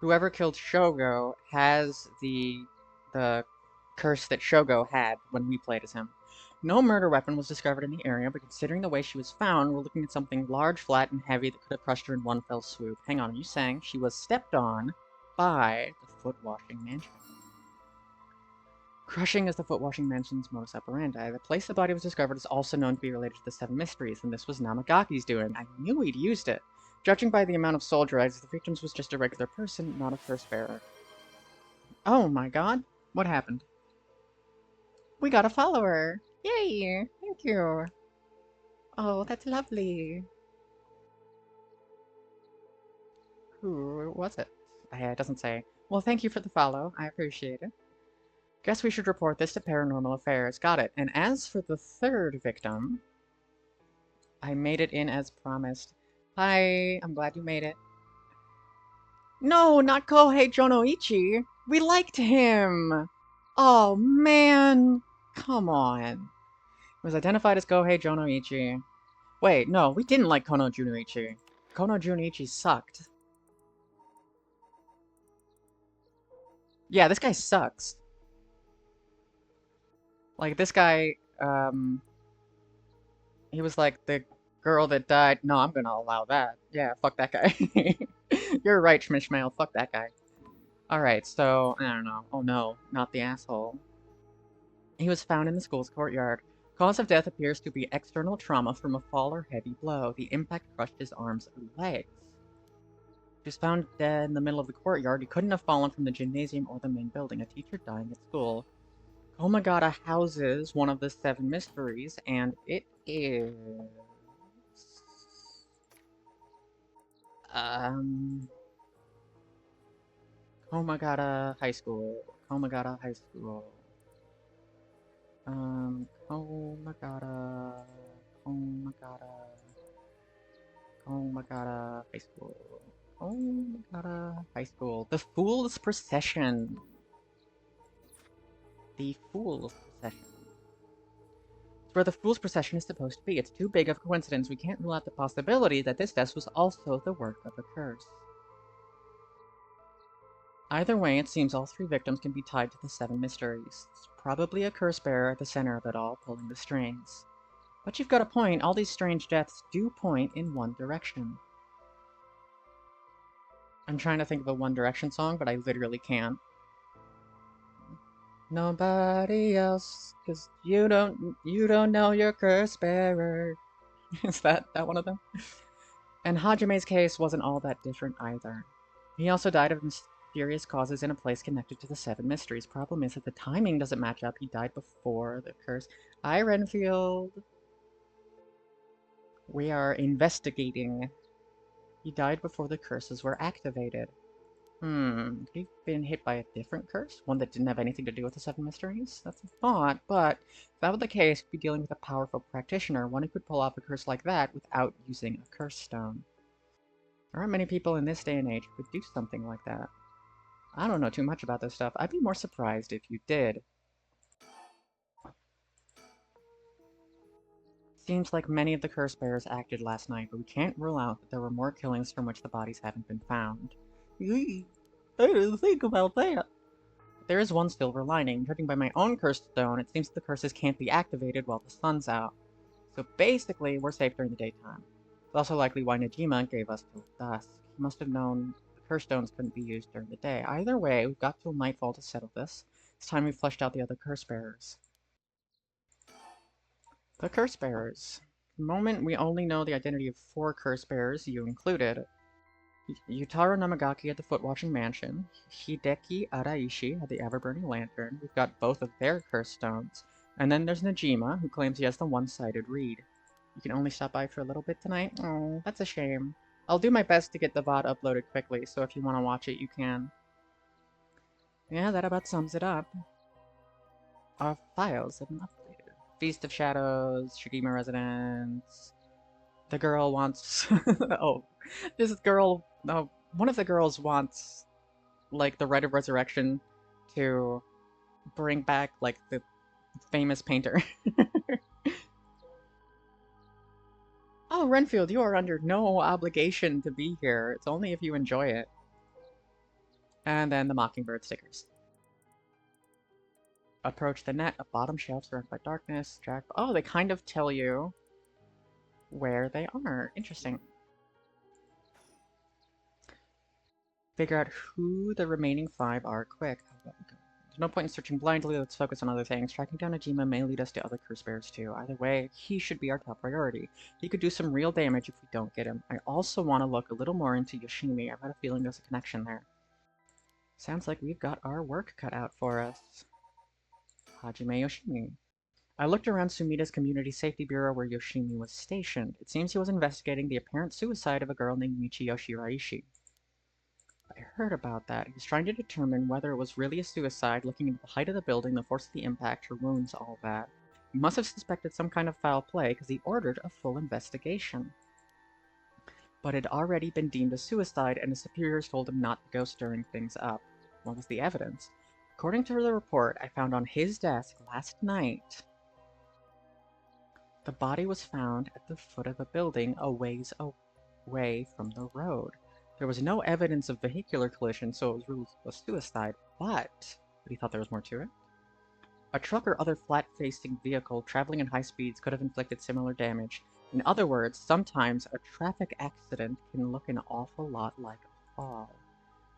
S1: Shogo has the curse that Shogo had when we played as him. No murder weapon was discovered in the area, but considering the way she was found, we're looking at something large, flat, and heavy that could have crushed her in one fell swoop. Hang on, are you saying she was stepped on by the foot-washing mansion? Crushing is the foot-washing mansion's modus operandi. The place the body was discovered is also known to be related to the 7 mysteries, and this was Namagaki's doing. I knew he'd used it. Judging by the amount of soldier eggs, the victim was just a regular person, not a curse bearer. Oh my god, what happened? We got a follower! Yay! Thank you! Oh, that's lovely. Who was it? It doesn't say. Well, thank you for the follow. I appreciate it. Guess we should report this to Paranormal Affairs. Got it. And as for the 3rd victim, I made it in as promised. Hi, I'm glad you made it. No, not Kohei Jonoichi! We liked him! Oh, man! Come on. It was identified as Kohei Jonoichi. Wait, no, we didn't like Kono Junichi. Kono Junichi sucked. Yeah, this guy sucks. Like, this guy, he was like the girl that died. No, I'm gonna allow that. Yeah, fuck that guy. You're right, Schmishmail. Fuck that guy. Alright, so, I don't know. Oh no, not the asshole. He was found in the school's courtyard. Cause of death appears to be external trauma from a fall or heavy blow. The impact crushed his arms and legs. He was found dead in the middle of the courtyard. He couldn't have fallen from the gymnasium or the main building. A teacher dying at school. Komagata houses one of the 7 mysteries, and it is... Komagata High School. Komagata High School. Komagata... Komagata... Komagata High School. Komagata High School. The Fool's Procession. The Fool's Procession. It's where the Fool's Procession is supposed to be. It's too big of a coincidence. We can't rule out the possibility that this death was also the work of a curse. Either way, it seems all 3 victims can be tied to the 7 mysteries. It's probably a curse bearer at the center of it all, pulling the strings. But you've got a point. All these strange deaths do point in one direction. I'm trying to think of a One Direction song, but I literally can't. Nobody else, 'cause you don't know your curse bearer. Is that one of them? And Hajime's case wasn't all that different either. He also died of mysterious causes in a place connected to the 7 mysteries. Problem is that the timing doesn't match up. He died before the curse. Hi, Renfield. We are investigating. He died before the curses were activated. Could he have been hit by a different curse? One that didn't have anything to do with the 7 mysteries? That's a thought, but if that were the case, we'd be dealing with a powerful practitioner, one who could pull off a curse like that without using a curse stone. There aren't many people in this day and age who could do something like that. I don't know too much about this stuff. I'd be more surprised if you did. Seems like many of the curse bearers acted last night, but we can't rule out that there were more killings from which the bodies haven't been found. I didn't think about that. There is one silver lining. Judging by my own cursed stone, it seems the curses can't be activated while the sun's out. So basically, we're safe during the daytime. It's also likely why Najima gave us till dusk. He must have known the curse stones couldn't be used during the day. Either way, we've got till nightfall to settle this. It's time we fleshed out the other curse bearers. The curse bearers. At the moment, we only know the identity of 4 curse bearers, you included. Yutaro Namagaki at the Foot-Washing Mansion, Hideki Araishi at the Ever-Burning Lantern, we've got both of their curse stones, and then there's Najima, who claims he has the one-sided read. You can only stop by for a little bit tonight? Oh, that's a shame. I'll do my best to get the VOD uploaded quickly, so if you want to watch it, you can. Yeah, that about sums it up. Our files have been updated. Feast of Shadows, Shigima Residence... The girl wants... oh, this girl... No, one of the girls wants, like, the Rite of Resurrection to bring back, like, the famous painter. Oh, Renfield, you are under no obligation to be here. It's only if you enjoy it. And then the Mockingbird stickers. Approach the net, a bottom shelf surrounded by darkness. Jack... Oh, they kind of tell you where they are. Interesting. Figure out who the remaining 5 are quick. There's no point in searching blindly, let's focus on other things. Tracking down Najima may lead us to other curse bearers too. Either way, he should be our top priority. He could do some real damage if we don't get him. I also want to look a little more into Yoshimi. I've got a feeling there's a connection there. Sounds like we've got our work cut out for us. Hajime Yoshimi. I looked around Sumida's Community Safety Bureau where Yoshimi was stationed. It seems he was investigating the apparent suicide of a girl named Michiyoshi Raishi. I heard about that. He was trying to determine whether it was really a suicide, looking into the height of the building, the force of the impact, her wounds, all that. He must have suspected some kind of foul play, because he ordered a full investigation. but had already been deemed a suicide and his superiors told him not to go stirring things up. What was the evidence? According to the report I found on his desk last night, the body was found at the foot of a building a ways away from the road. There was no evidence of vehicular collision, so it was ruled a suicide, but he thought there was more to it. A truck or other flat-facing vehicle traveling at high speeds could have inflicted similar damage. In other words, sometimes a traffic accident can look an awful lot like a fall.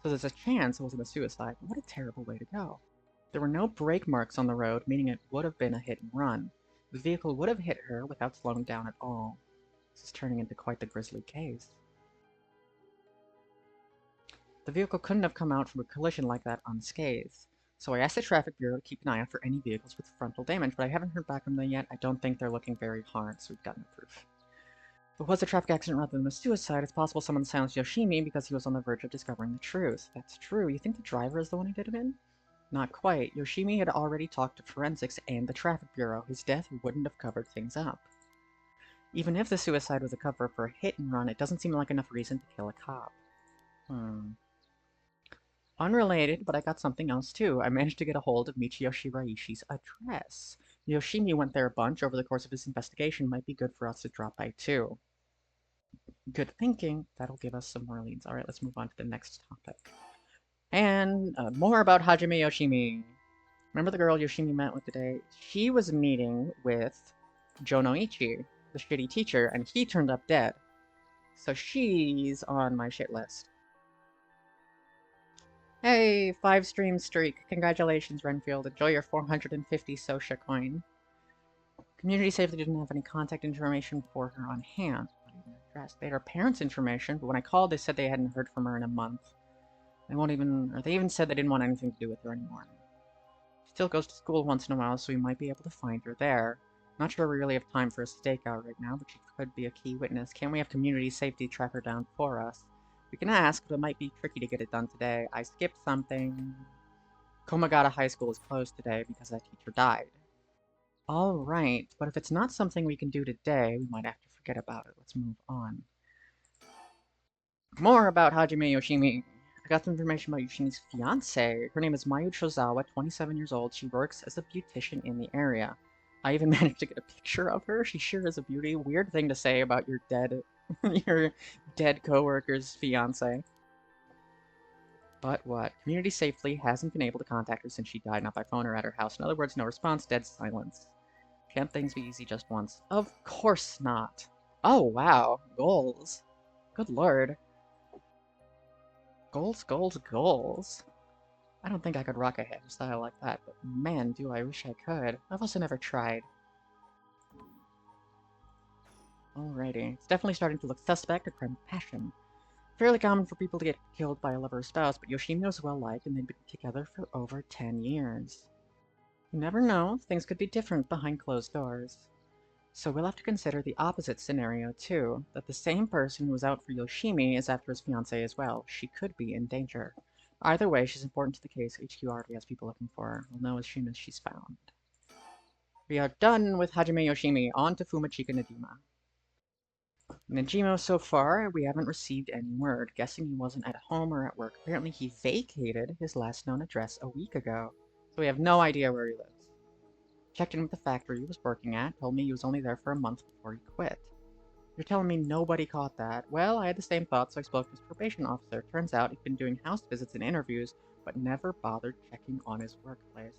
S1: So there's a chance it wasn't a suicide. What a terrible way to go. There were no brake marks on the road, meaning it would have been a hit and run. The vehicle would have hit her without slowing down at all. This is turning into quite the grisly case. The vehicle couldn't have come out from a collision like that unscathed. So I asked the traffic bureau to keep an eye out for any vehicles with frontal damage, but I haven't heard back from them yet. I don't think they're looking very hard, so we've got no proof. If it was a traffic accident rather than a suicide, it's possible someone silenced Yoshimi because he was on the verge of discovering the truth. That's true. You think the driver is the one who did it in? Not quite. Yoshimi had already talked to forensics and the traffic bureau. His death wouldn't have covered things up. Even if the suicide was a cover for a hit and run, it doesn't seem like enough reason to kill a cop. Unrelated, but I got something else too. I managed to get a hold of Michio Shiraishi's address. Yoshimi went there a bunch over the course of his investigation. Might be good for us to drop by too. Good thinking. That'll give us some more leads. Alright, let's move on to the next topic. And more about Hajime Yoshimi. Remember the girl Yoshimi met with today? She was meeting with Jonoichi, the shitty teacher, and he turned up dead. So she's on my shit list. Hey, 5-stream streak. Congratulations, Renfield. Enjoy your 450 Sotia coin. Community safely didn't have any contact information for her on hand. Not even her address. They had her parents' information, but when I called, they said they hadn't heard from her in a month. They even said they didn't want anything to do with her anymore. She still goes to school once in a while, so we might be able to find her there. Not sure we really have time for a stakeout right now, but she could be a key witness. Can't we have community safety track her down for us? We can ask, but it might be tricky to get it done today. I skipped something. Komagata High School is closed today because that teacher died. Alright, but if it's not something we can do today, we might have to forget about it. Let's move on. More about Hajime Yoshimi. I got some information about Yoshimi's fiancée. Her name is Mayu Chozawa, 27 years old. She works as a beautician in the area. I even managed to get a picture of her. She sure is a beauty. Weird thing to say about your dead coworker's fiancé. But what? Community Safely hasn't been able to contact her since she died, not by phone or at her house. In other words, no response, dead silence. Can't things be easy just once? Of course not. Oh, wow. Goals. Good lord. Goals, goals, goals. I don't think I could rock a hairstyle like that, but man, do I wish I could. I've also never tried. Alrighty. It's definitely starting to look suspect, a crime of passion. Fairly common for people to get killed by a lover or spouse, but Yoshimi was well-liked and they'd been together for over 10 years. You never know, things could be different behind closed doors. So we'll have to consider the opposite scenario too, that the same person who was out for Yoshimi is after his fiancée as well. She could be in danger. Either way, she's important to the case. HQ already has people looking for her. We'll know as soon as she's found. We are done with Hajime Yoshimi. On to Fumachika Najima. Najima, so far, we haven't received any word. Guessing he wasn't at home or at work. Apparently he vacated his last known address a week ago. So we have no idea where he lives. Checked in with the factory he was working at, told me he was only there for a month before he quit. You're telling me nobody caught that? Well, I had the same thought, so I spoke to his probation officer. Turns out he'd been doing house visits and interviews, but never bothered checking on his workplace.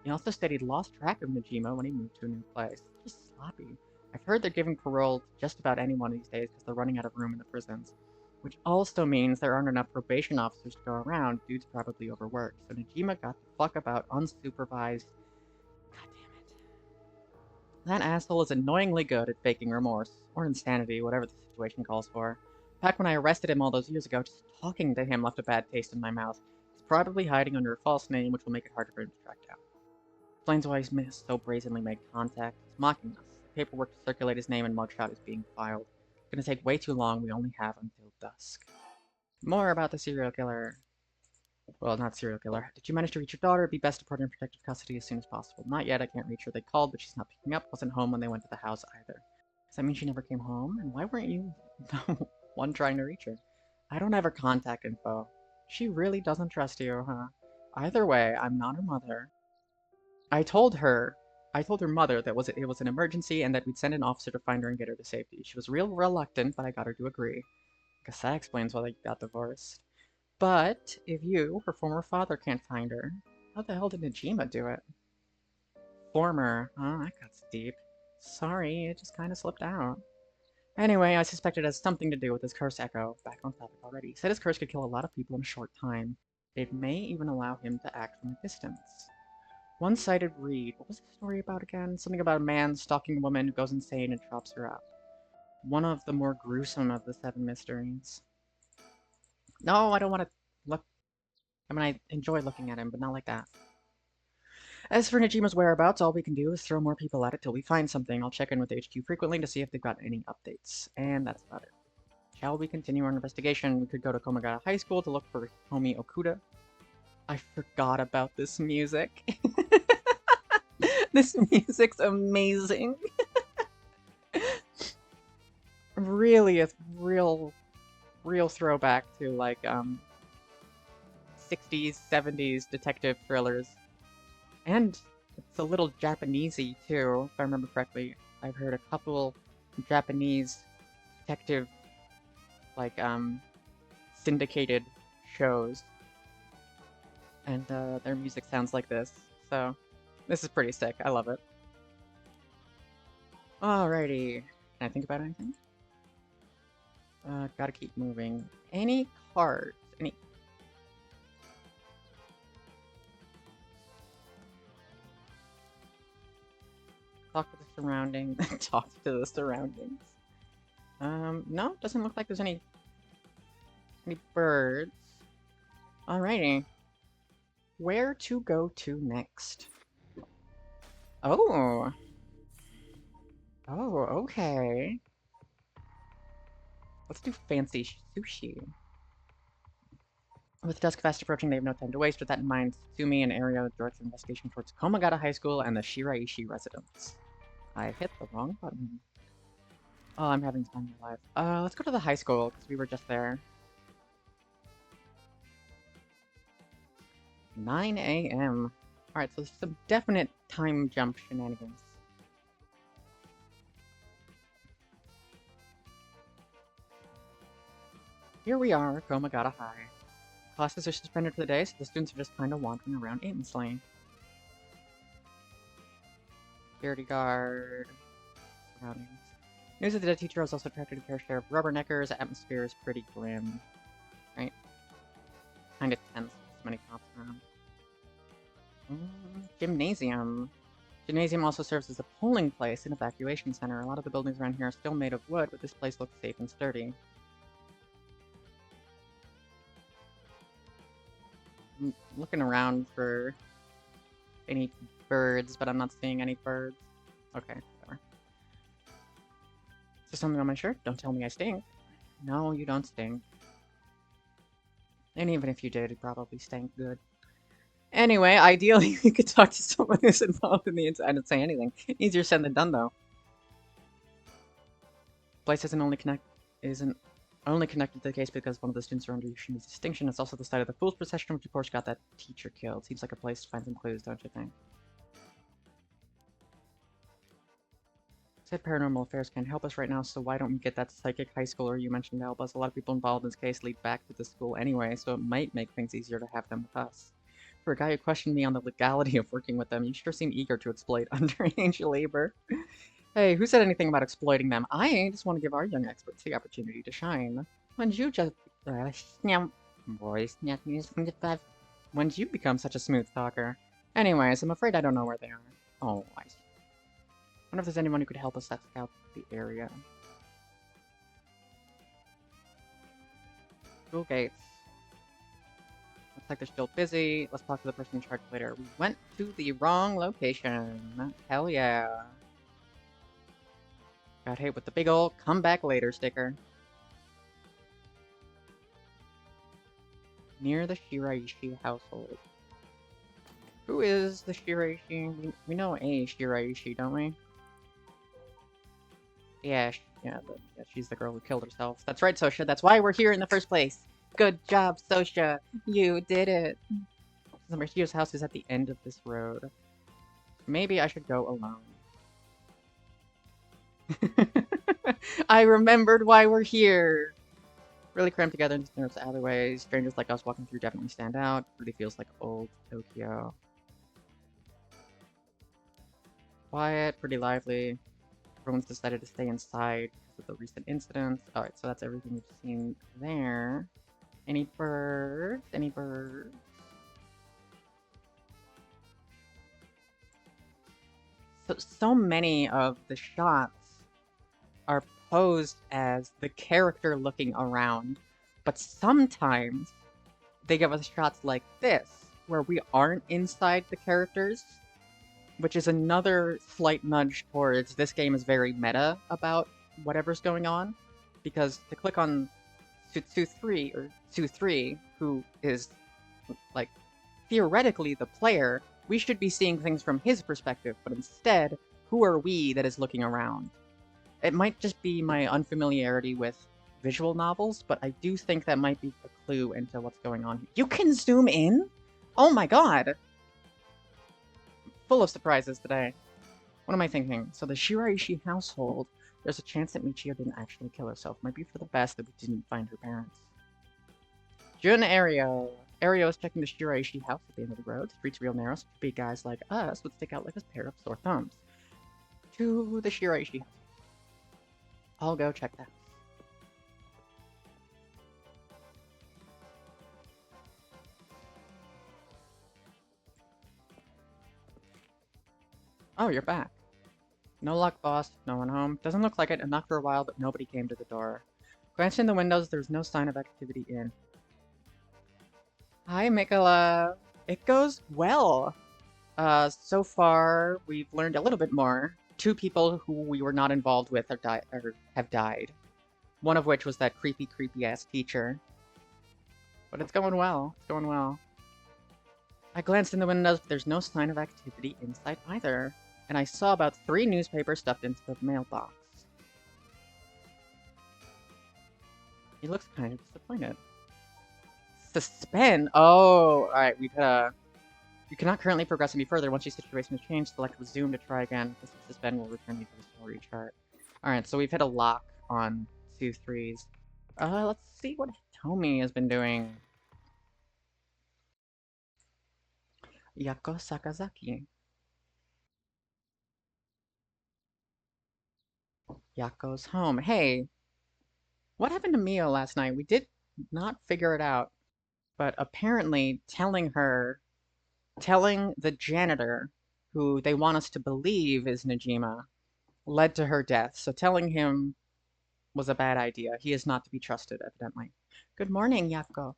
S1: He also said he'd lost track of Najima when he moved to a new place. Just sloppy. I've heard they're giving parole to just about anyone these days because they're running out of room in the prisons. Which also means there aren't enough probation officers to go around. Dude's probably overworked. So Najima got the fuck about unsupervised. God damn it. That asshole is annoyingly good at faking remorse, or insanity, whatever the situation calls for. Back when I arrested him all those years ago, just talking to him left a bad taste in my mouth. He's probably hiding under a false name, which will make it harder for him to track down. Explains why he's missed so brazenly made contact. He's mocking us. The paperwork to circulate his name and mugshot is being filed. It's gonna take way too long. We only have until dusk. More about the serial killer. Well, not serial killer. Did you manage to reach your daughter? It'd be best to put her in protective custody as soon as possible. Not yet, I can't reach her. They called, but she's not picking up. Wasn't home when they went to the house either. Does that mean she never came home? And why weren't you... One trying to reach her. I don't have her contact info. She really doesn't trust you, huh? Either way, I'm not her mother. I told her, I told her mother that it was an emergency and that we'd send an officer to find her and get her to safety. She was real reluctant, but I got her to agree. Guess that explains why they got divorced. But if you, her former father, can't find her, how the hell did Najima do it? Former. Oh, that got deep. Sorry, it just kind of slipped out. Anyway, I suspect it has something to do with his curse echo. Back on topic already. He said his curse could kill a lot of people in a short time. It may even allow him to act from a distance. One-sided read. What was the story about again? Something about a man stalking a woman who goes insane and chops her up. One of the more gruesome of the 7 mysteries. No, I don't want to look. I mean, I enjoy looking at him, but not like that. As for Najima's whereabouts, all we can do is throw more people at it till we find something. I'll check in with HQ frequently to see if they've got any updates. And that's about it. Shall we continue our investigation? We could go to Komagata High School to look for Homie Okuda. I forgot about this music. This music's amazing. Really a real throwback to like 60s, 70s detective thrillers. And it's a little Japanesey too, if I remember correctly. I've heard a couple Japanese detective like syndicated shows. And their music sounds like this. So this is pretty sick. I love it. Alrighty. Can I think about anything? Gotta keep moving. Any cards? Any... Talk to the surroundings. Talk to the surroundings. No, doesn't look like there's any birds. Alrighty. Where to go to next? Oh. Oh, okay. Let's do fancy sushi. With dusk fast approaching, they have no time to waste. With that in mind, Tsumi and Area directs an investigation towards Komagata High School and the Shiraishi residence. I hit the wrong button. Oh, I'm having time in my life. Let's go to the high school, because we were just there. 9 a.m. Alright, so there's some definite time jump shenanigans. Here we are, Komagata High. Classes are suspended for the day, so the students are just kind of wandering around aimlessly. Security guard. Surroundings. News of the dead teacher has also attracted a fair share of rubberneckers. The atmosphere is pretty grim. Right? Kinda tense with so many cops around. Gymnasium. Gymnasium also serves as a polling place and evacuation center. A lot of the buildings around here are still made of wood, but this place looks safe and sturdy. I'm looking around for any birds, but I'm not seeing any birds. Okay, whatever. Is there something on my shirt? Don't tell me I stink. No, you don't stink. And even if you did, it probably stank good. Anyway, ideally, you could talk to someone who's involved in the inside. I didn't say anything. Easier said than done, though. Place isn't only connected to the case because one of the students are under Yoshimitsu's distinction. It's also the site of the Fool's Procession, which of course got that teacher killed. Seems like a place to find some clues, don't you think? Said Paranormal Affairs can't help us right now, so why don't we get that psychic high schooler you mentioned to help us? A lot of people involved in this case lead back to the school anyway, so it might make things easier to have them with us. For a guy who questioned me on the legality of working with them, you sure seem eager to exploit underage labor. Hey, who said anything about exploiting them? I just want to give our young experts the opportunity to shine. When did you become such a smooth talker? Anyways, I'm afraid I don't know where they are. Oh, I see. Wonder if there's anyone who could help us scout the area. School gates. Looks like they're still busy. Let's talk to the person in charge later. We went to the wrong location. Hell yeah. Got hit with the big ol' come back later sticker. Near the Shiraishi household. Who is the Shiraishi? We know a Shiraishi, don't we? Yeah, yeah, she's the girl who killed herself. That's right, Sotia. That's why we're here in the first place. Good job, Sotia. You did it. The Mercio's house is at the end of this road. Maybe I should go alone. I remembered why we're here. Really crammed together in these narrow alleyways. Strangers like us walking through definitely stand out. Really feels like old Tokyo. Quiet, pretty lively. Everyone's decided to stay inside because of the recent incidents. Alright, so that's everything we've seen there. Any birds? Any birds? So many of the shots are posed as the character looking around, but sometimes they give us shots like this, where we aren't inside the characters, which is another slight nudge towards this game is very meta about whatever's going on, because to click on Su3, who is, like, theoretically the player, we should be seeing things from his perspective, but instead, who are we that is looking around? It might just be my unfamiliarity with visual novels, but I do think that might be a clue into what's going on. You can zoom in? Oh my god! Full of surprises today. What am I thinking? So the Shiraishi household, there's a chance that Michio didn't actually kill herself. Might be for the best that we didn't find her parents. Jun Ario. Ario is checking the Shiraishi house at the end of the road. Streets real narrow, so big guys like us would stick out like a pair of sore thumbs. To the Shiraishi house. I'll go check that. Oh, you're back. No luck, boss. No one home. Doesn't look like it. I knocked for a while, but nobody came to the door. Glanced in the windows, there's no sign of activity in. Hi, Mikola. It goes well. So far, we've learned a little bit more. Two people who we were not involved with have died. One of which was that creepy-ass teacher. But it's going well. It's going well. I glanced in the windows, but there's no sign of activity inside either. And I saw about 3 newspapers stuffed into the mailbox. He looks kind of disappointed. Suspend? Oh, alright, you cannot currently progress any further. Once your situation has changed, select resume to try again. This suspend will return you to the story chart. Alright, so we've hit a lock on 2-3s. Let's see what Hitomi has been doing. Yako Sakazaki. Yako's home. Hey, what happened to Mio last night? We did not figure it out. But apparently telling the janitor, who they want us to believe is Najima, led to her death. So telling him was a bad idea. He is not to be trusted, evidently. Good morning, Yako.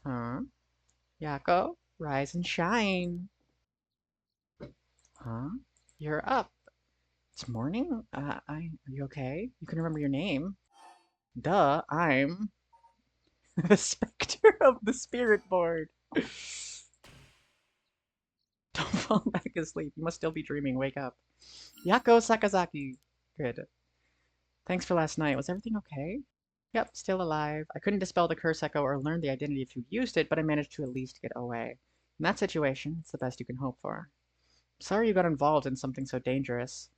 S1: Huh? Yako, rise and shine. Huh? You're up. It's morning? Are you okay? You can remember your name. Duh, I'm the specter of the spirit board. Don't fall back asleep. You must still be dreaming. Wake up. Yako Sakazaki. Good. Thanks for last night. Was everything okay? Yep, still alive. I couldn't dispel the curse echo or learn the identity of who used it, but I managed to at least get away. In that situation, it's the best you can hope for. Sorry you got involved in something so dangerous.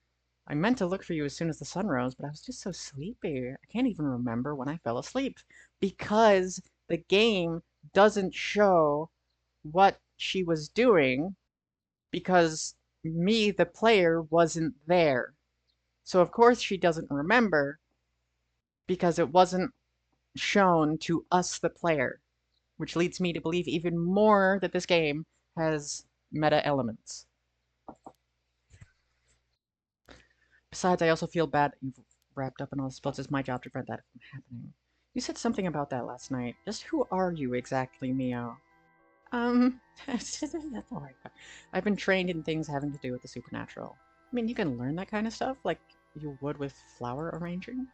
S1: I meant to look for you as soon as the sun rose, but I was just so sleepy. I can't even remember when I fell asleep. Because the game doesn't show what she was doing, because me, the player, wasn't there. So of course she doesn't remember, because it wasn't shown to us, the player, which leads me to believe even more that this game has meta elements. Besides, I also feel bad that you've wrapped up in all this, but it's my job to prevent that from happening. You said something about that last night. Just who are you exactly, Mio? That's alright. I've been trained in things having to do with the supernatural. I mean, you can learn that kind of stuff, like you would with flower arranging.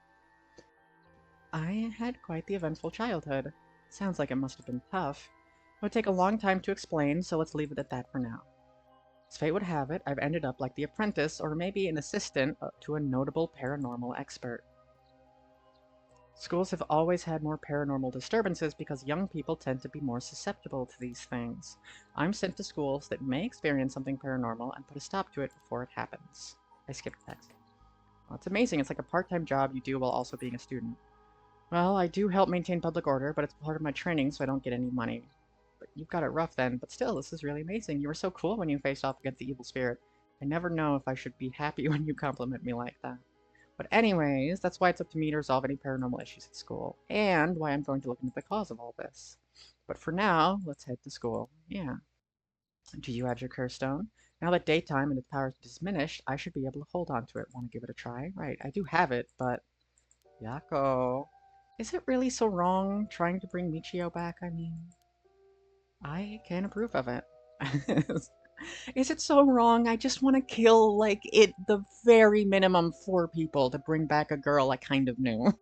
S1: I had quite the eventful childhood. Sounds like it must have been tough. It would take a long time to explain, so let's leave it at that for now. As fate would have it, I've ended up like the apprentice, or maybe an assistant to a notable paranormal expert. Schools have always had more paranormal disturbances because young people tend to be more susceptible to these things. I'm sent to schools that may experience something paranormal and put a stop to it before it happens. I skipped text. Well, it's amazing. It's like a part-time job you do while also being a student. Well, I do help maintain public order, but it's part of my training, so I don't get any money. But you've got it rough then, but still, this is really amazing. You were so cool when you faced off against the evil spirit. I never know if I should be happy when you compliment me like that. But anyways, that's why it's up to me to resolve any paranormal issues at school, and why I'm going to look into the cause of all this. But for now, let's head to school. Yeah. Do you have your curse stone? Now that daytime and its powers diminished, I should be able to hold on to it. Want to give it a try? Right, I do have it, but... Yako. Is it really so wrong trying to bring Michio back, I mean? I can't approve of it. Is it so wrong? I just want to kill, like, the very minimum 4 people to bring back a girl I kind of knew.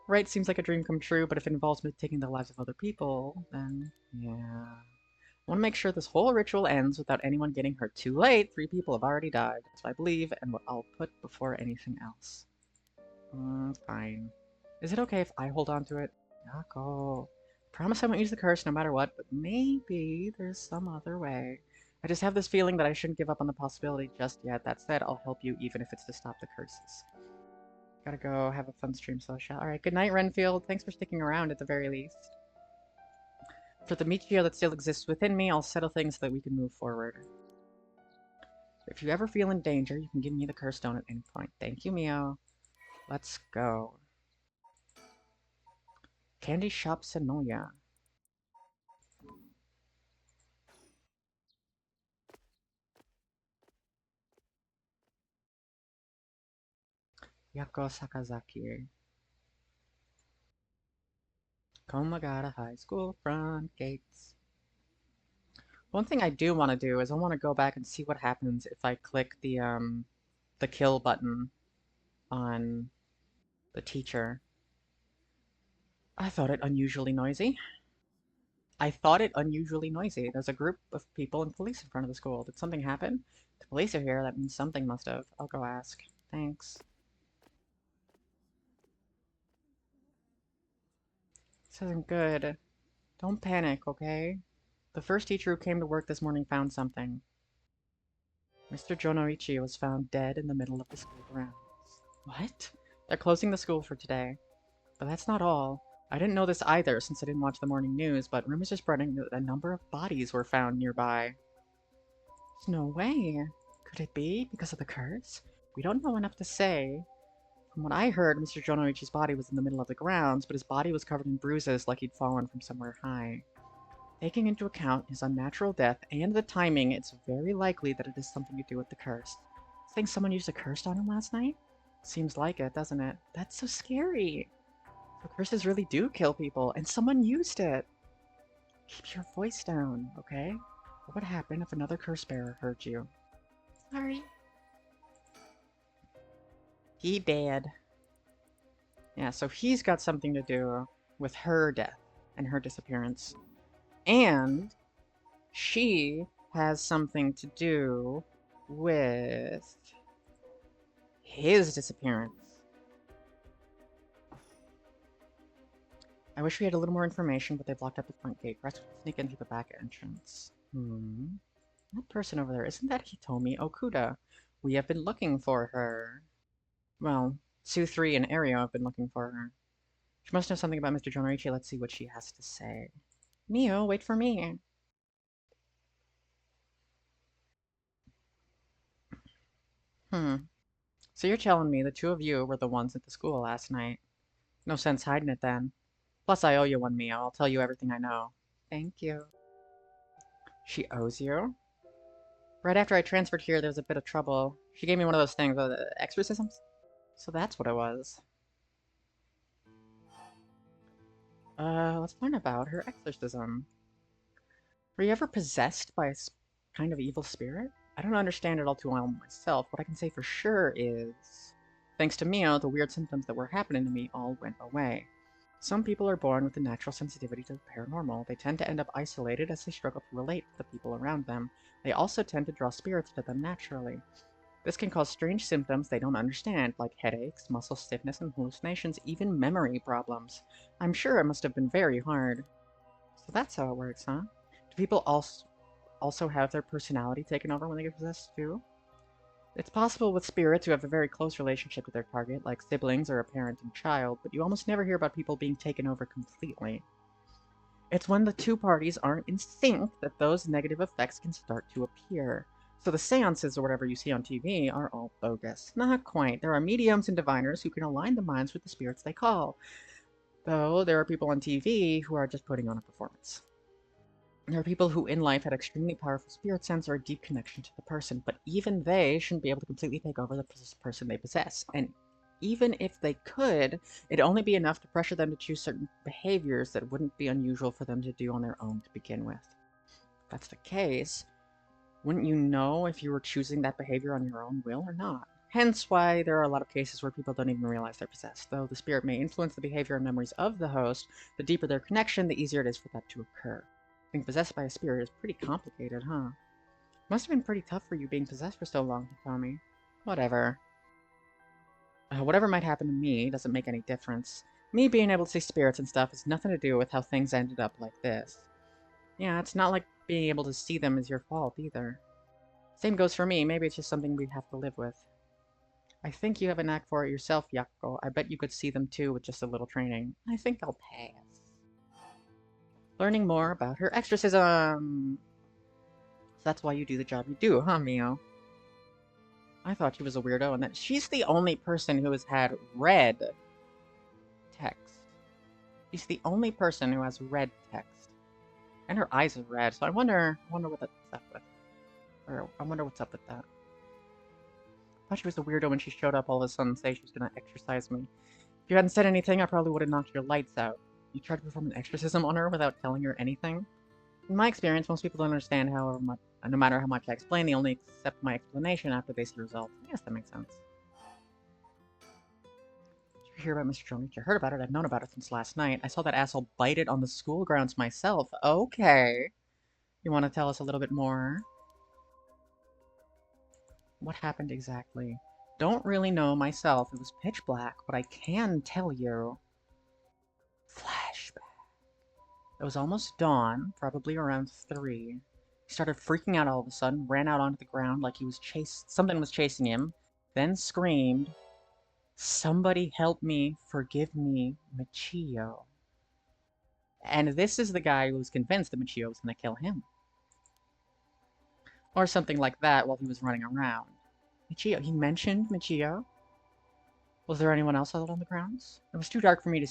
S1: Right, seems like a dream come true, but if it involves me taking the lives of other people, then yeah. I want to make sure this whole ritual ends without anyone getting hurt too late. 3 people have already died. That's what I believe, and what I'll put before anything else. Fine. Is it okay if I hold on to it? Yako. Promise I won't use the curse no matter what, but maybe there's some other way. I just have this feeling that I shouldn't give up on the possibility just yet. That said, I'll help you even if it's to stop the curses. Gotta go have a fun stream, Sotia. Alright, good night, Renfield. Thanks for sticking around at the very least. For the Michio that still exists within me, I'll settle things so that we can move forward. If you ever feel in danger, you can give me the curse stone at any point. Thank you, Mio. Let's go. Candy Shop Senoya. Yako Sakazaki. Komagata High School front gates. One thing I do want to do is I want to go back and see what happens if I click the kill button on the teacher. I thought it unusually noisy. There's a group of people and police in front of the school. Did something happen? The police are here. That means something must have. I'll go ask. Thanks. This isn't good. Don't panic, okay? The first teacher who came to work this morning found something. Mr. Jonoichi was found dead in the middle of the school grounds. What? They're closing the school for today. But that's not all. I didn't know this either since I didn't watch the morning news, but rumors are spreading that a number of bodies were found nearby. There's no way. Could it be because of the curse? We don't know enough to say. From what I heard, Mr. Jonoichi's body was in the middle of the grounds, but his body was covered in bruises like he'd fallen from somewhere high. Taking into account his unnatural death and the timing, it's very likely that it has something to do with the curse. Think someone used a curse on him last night? Seems like it, doesn't it? That's so scary. The curses really do kill people, and someone used it. Keep your voice down, okay? What would happen if another curse bearer heard you? Sorry. He dead. Yeah, so he's got something to do with her death and her disappearance. And she has something to do with his disappearance. I wish we had a little more information, but they've locked up the front gate. Perhaps we can sneak in through the back entrance. That person over there, isn't that Hitomi Okuda? We have been looking for her. Well, Su3 and Ario have been looking for her. She must know something about Mr. Jonoichi. Let's see what she has to say. Mio, wait for me. So you're telling me the 2 of you were the ones at the school last night. No sense hiding it then. Plus, I owe you one, Mio. I'll tell you everything I know. Thank you. She owes you? Right after I transferred here, there was a bit of trouble. She gave me one of those things, exorcisms? So that's what it was. Let's learn about her exorcism. Were you ever possessed by a kind of evil spirit? I don't understand it all too well myself. What I can say for sure is, thanks to Mio, the weird symptoms that were happening to me all went away. Some people are born with a natural sensitivity to the paranormal. They tend to end up isolated as they struggle to relate to the people around them. They also tend to draw spirits to them naturally. This can cause strange symptoms they don't understand, like headaches, muscle stiffness, and hallucinations, even memory problems. I'm sure it must have been very hard. So that's how it works, huh? Do people also have their personality taken over when they get possessed too? It's possible with spirits who have a very close relationship with their target, like siblings or a parent and child, but you almost never hear about people being taken over completely. It's when the two parties aren't in sync that those negative effects can start to appear. So the seances or whatever you see on TV are all bogus. Not quite. There are mediums and diviners who can align the minds with the spirits they call. Though there are people on TV who are just putting on a performance. There are people who in life had extremely powerful spirit sense or a deep connection to the person, but even they shouldn't be able to completely take over the person they possess. And even if they could, it'd only be enough to pressure them to choose certain behaviors that wouldn't be unusual for them to do on their own to begin with. If that's the case, wouldn't you know if you were choosing that behavior on your own will or not? Hence why there are a lot of cases where people don't even realize they're possessed. Though the spirit may influence the behavior and memories of the host, the deeper their connection, the easier it is for that to occur. Being possessed by a spirit is pretty complicated, huh? Must have been pretty tough for you being possessed for so long, Tommy. Whatever. Whatever might happen to me doesn't make any difference. Me being able to see spirits and stuff has nothing to do with how things ended up like this. Yeah, it's not like being able to see them is your fault, either. Same goes for me, maybe it's just something we'd have to live with. I think you have a knack for it yourself, Yako. I bet you could see them too with just a little training. I think I'll pass. Learning more about her exorcism! So that's why you do the job you do, huh, Mio? I thought she was a weirdo and that she's the only person who has had red text. She's the only person who has red text. And her eyes are red, so I wonder what that's up with. Or I wonder what's up with that. I thought she was a weirdo when she showed up all of a sudden and say she was gonna exorcise me. If you hadn't said anything, I probably would have knocked your lights out. You tried to perform an exorcism on her without telling her anything? In my experience, most people don't understand no matter how much I explain, they only accept my explanation after they see results. Yes, that makes sense. Did you hear about Mr. Jones? I heard about it. I've known about it since last night. I saw that asshole bite it on the school grounds myself. Okay. You want to tell us a little bit more? What happened exactly? Don't really know myself. It was pitch black, but I can tell you. Flashback. It was almost dawn, probably around 3. He started freaking out all of a sudden, ran out onto the ground like he was something was chasing him, then screamed, "Somebody help me, forgive me, Michio." And this is the guy who was convinced that Michio was going to kill him. Or something like that while he was running around. Michio, he mentioned Michio? Was there anyone else out on the grounds? It was too dark for me to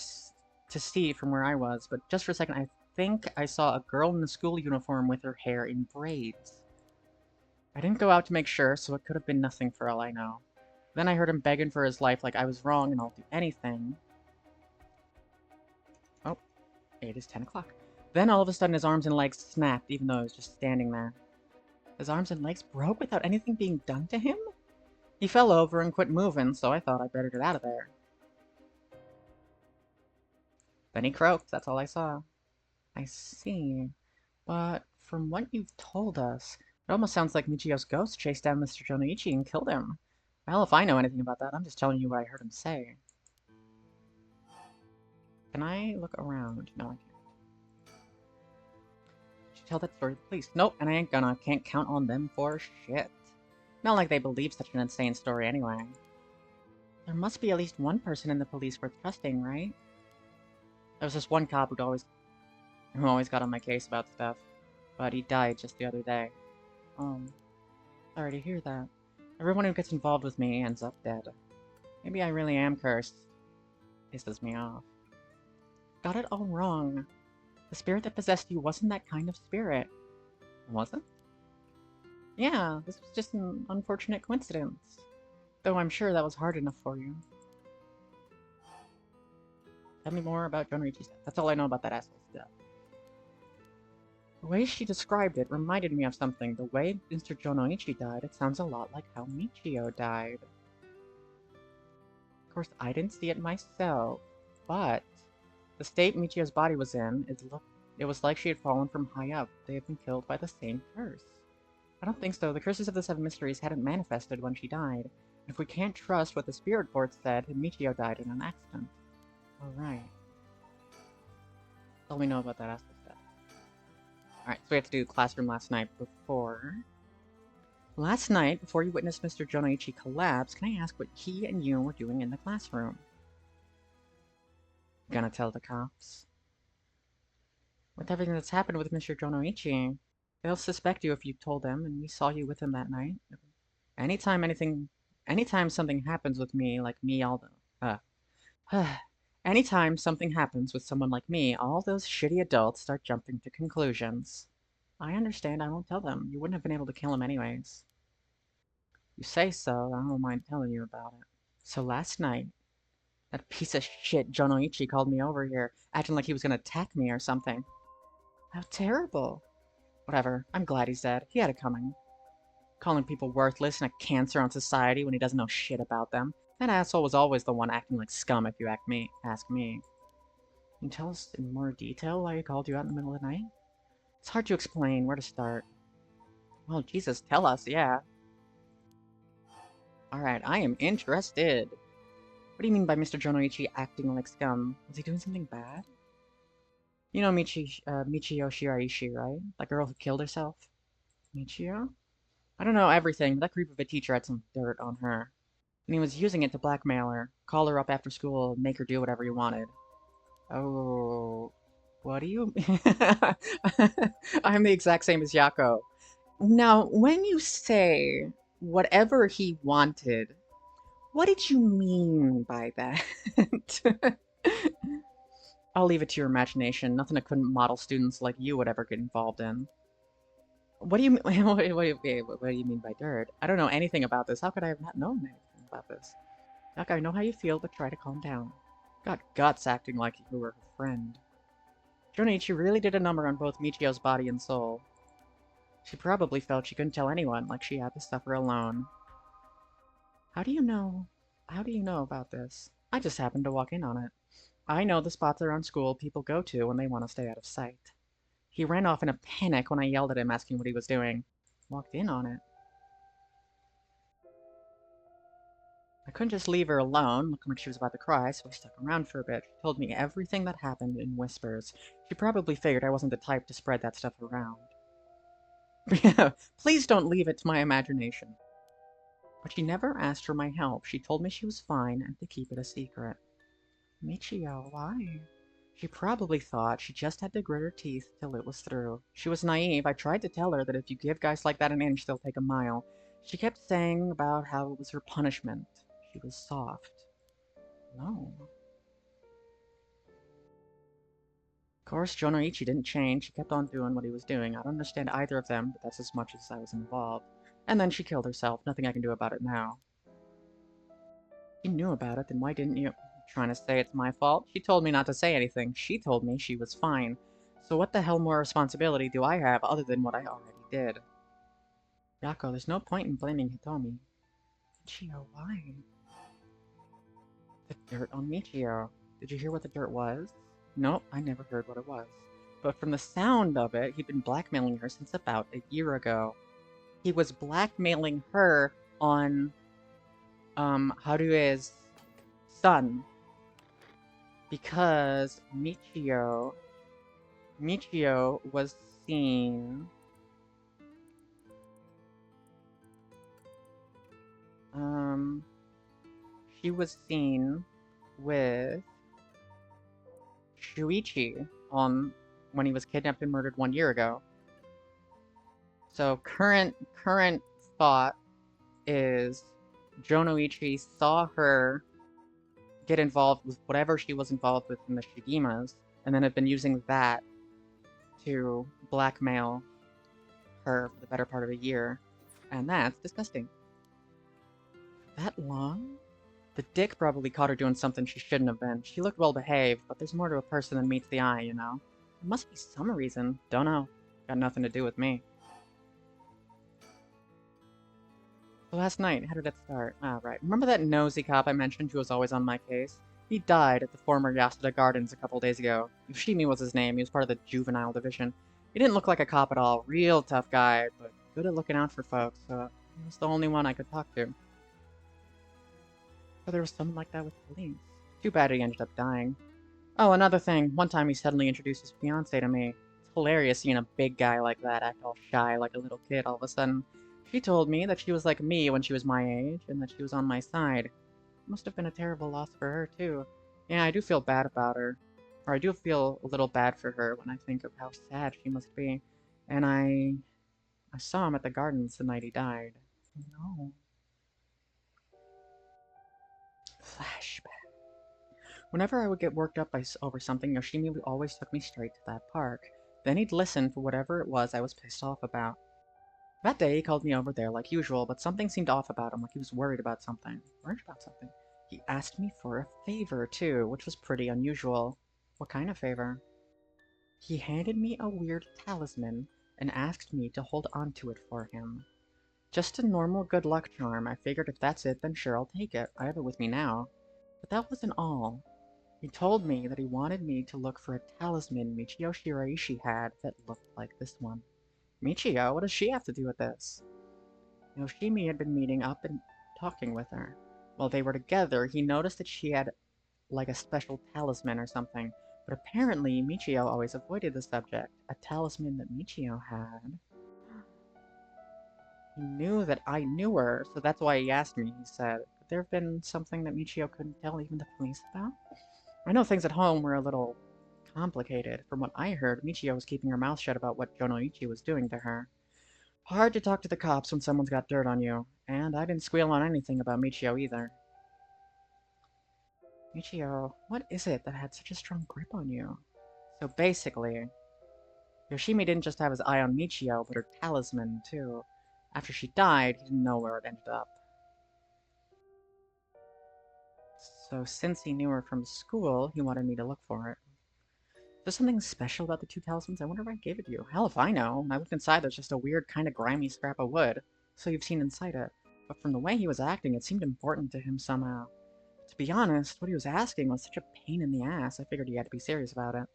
S1: see from where I was, but just for a second I think I saw a girl in a school uniform with her hair in braids. I didn't go out to make sure, so it could have been nothing for all I know. Then I heard him begging for his life like I was wrong and I'll do anything. Oh, it is 10 o'clock. Then all of a sudden his arms and legs snapped, even though I was just standing there. His arms and legs broke without anything being done to him? He fell over and quit moving, so I thought I'd better get out of there. Then he croaked, that's all I saw. I see. But from what you've told us, it almost sounds like Michio's ghost chased down Mr. Jonoichi and killed him. Well, if I know anything about that, I'm just telling you what I heard him say. Can I look around? No, I can't. Did you tell that story to the police? Nope, and I ain't gonna. Can't count on them for shit. Not like they believe such an insane story anyway. There must be at least one person in the police worth trusting, right? There was this one cop who always got on my case about stuff, but he died just the other day. Oh, sorry to hear that. Everyone who gets involved with me ends up dead. Maybe I really am cursed. Pisses me off. Got it all wrong. The spirit that possessed you wasn't that kind of spirit. Wasn't? Yeah, this was just an unfortunate coincidence. Though I'm sure that was hard enough for you. Tell me more about Jonoichi's death. That's all I know about that asshole's death. The way she described it reminded me of something. The way Mr. Jonoichi died, it sounds a lot like how Michio died. Of course, I didn't see it myself, but The state Michio's body was in, it was like she had fallen from high up. They had been killed by the same curse. I don't think so. The curses of the Seven Mysteries hadn't manifested when she died. And if we can't trust what the spirit board said, Michio died in an accident. Alright. All we know about that aspect of that. Alright, so we have to do classroom last night before... Last night, before you witnessed Mr. Jonoichi collapse, can I ask what he and you were doing in the classroom? Gonna tell the cops? With everything that's happened with Mr. Jonoichi, they'll suspect you if you told them, and we saw you with him that night. Anytime something happens with me, like me, anytime something happens with someone like me, all those shitty adults start jumping to conclusions. I understand, I won't tell them. You wouldn't have been able to kill him anyways. You say so, I don't mind telling you about it. So last night, that piece of shit Jonoichi called me over here, acting like he was gonna attack me or something. How terrible. Whatever, I'm glad he's dead. He had it coming. Calling people worthless and a cancer on society when he doesn't know shit about them. That asshole was always the one acting like scum if you ask me. Can you tell us in more detail why he called you out in the middle of the night? It's hard to explain. Where to start? Well, Jesus, tell us, yeah. Alright, I am interested. What do you mean by Mr. Jonoichi acting like scum? Was he doing something bad? You know Michio Shiraishi, right? That girl who killed herself? Michio? I don't know everything, but that creep of a teacher had some dirt on her. And he was using it to blackmail her, call her up after school, make her do whatever he wanted. Oh... What do you... I'm the exact same as Yako. Now, when you say whatever he wanted, what did you mean by that? I'll leave it to your imagination. Nothing I couldn't model students like you would ever get involved in. What do you what do you mean by dirt? I don't know anything about this. How could I have not known anything about this? Look, I know how you feel, but try to calm down. Got guts acting like you were her friend. Jonichi really did a number on both Michio's body and soul. She probably felt she couldn't tell anyone, like she had to suffer alone. How do you know about this? I just happened to walk in on it. I know the spots around school people go to when they want to stay out of sight. He ran off in a panic when I yelled at him asking what he was doing. Walked in on it. I couldn't just leave her alone, looking like she was about to cry, so I stuck around for a bit. She told me everything that happened in whispers. She probably figured I wasn't the type to spread that stuff around. Please don't leave it to my imagination. But she never asked for my help. She told me she was fine and to keep it a secret. Michio, why? She probably thought she just had to grit her teeth till it was through. She was naive. I tried to tell her that if you give guys like that an inch, they'll take a mile. She kept saying about how it was her punishment. She was soft. No. Of course, Jonoichi didn't change. She kept on doing what he was doing. I don't understand either of them, but that's as much as I was involved. And then she killed herself. Nothing I can do about it now. You knew about it, then why didn't you? Trying to say it's my fault? She told me not to say anything. She told me she was fine. So what the hell more responsibility do I have other than what I already did? Yako, there's no point in blaming Hitomi. Michio, why? The dirt on Michio. Did you hear what the dirt was? Nope, I never heard what it was. But from the sound of it, he'd been blackmailing her since about a year ago. He was blackmailing her on, Harue's son. Because Michio was seen... she was seen with Shuichi when he was kidnapped and murdered 1 year ago. So current thought is Jonoichi saw her get involved with whatever she was involved with in the Shigimas, and then had been using that to blackmail her for the better part of a year. And that's disgusting. That long? The dick probably caught her doing something she shouldn't have been. She looked well behaved, but there's more to a person than meets the eye, you know? There must be some reason. Don't know. Got nothing to do with me. So last night, how did it start? Ah, right. Remember that nosy cop I mentioned who was always on my case? He died at the former Yasuda Gardens a couple days ago. Yoshimi was his name. He was part of the juvenile division. He didn't look like a cop at all. Real tough guy, but good at looking out for folks, so he was the only one I could talk to. But there was someone like that with police. Too bad he ended up dying. Oh, another thing. One time he suddenly introduced his fiancée to me. It's hilarious seeing a big guy like that act all shy like a little kid all of a sudden. She told me that she was like me when she was my age, and that she was on my side. It must have been a terrible loss for her, too. Yeah, I do feel bad about her. Or I do feel a little bad for her when I think of how sad she must be. And I saw him at the gardens the night he died. No. Flashback. Whenever I would get worked up over something, Yoshimi always took me straight to that park. Then he'd listen for whatever it was I was pissed off about. That day, he called me over there like usual, but something seemed off about him, like he was worried about something. Worried about something? He asked me for a favor, too, which was pretty unusual. What kind of favor? He handed me a weird talisman and asked me to hold on to it for him. Just a normal good luck charm. I figured if that's it, then sure, I'll take it. I have it with me now. But that wasn't all. He told me that he wanted me to look for a talisman Michio Shiraishi had that looked like this one. Michio? What does she have to do with this? Yoshimi had been meeting up and talking with her. While they were together, he noticed that she had, like, a special talisman or something. But apparently, Michio always avoided the subject. A talisman that Michio had. He knew that I knew her, so that's why he asked me, he said. Could there have been something that Michio couldn't tell even the police about? I know things at home were a little complicated. From what I heard, Michio was keeping her mouth shut about what Jonoichi was doing to her. Hard to talk to the cops when someone's got dirt on you, and I didn't squeal on anything about Michio either. Michio, what is it that had such a strong grip on you? So basically, Yoshimi didn't just have his eye on Michio, but her talisman, too. After she died, he didn't know where it ended up. So since he knew her from school, he wanted me to look for it. There's something special about the two talismans? I wonder if I gave it to you. Hell if I know. When I looked inside, there's just a weird kind of grimy scrap of wood. So you've seen inside it. But from the way he was acting, it seemed important to him somehow. To be honest, what he was asking was such a pain in the ass, I figured he had to be serious about it.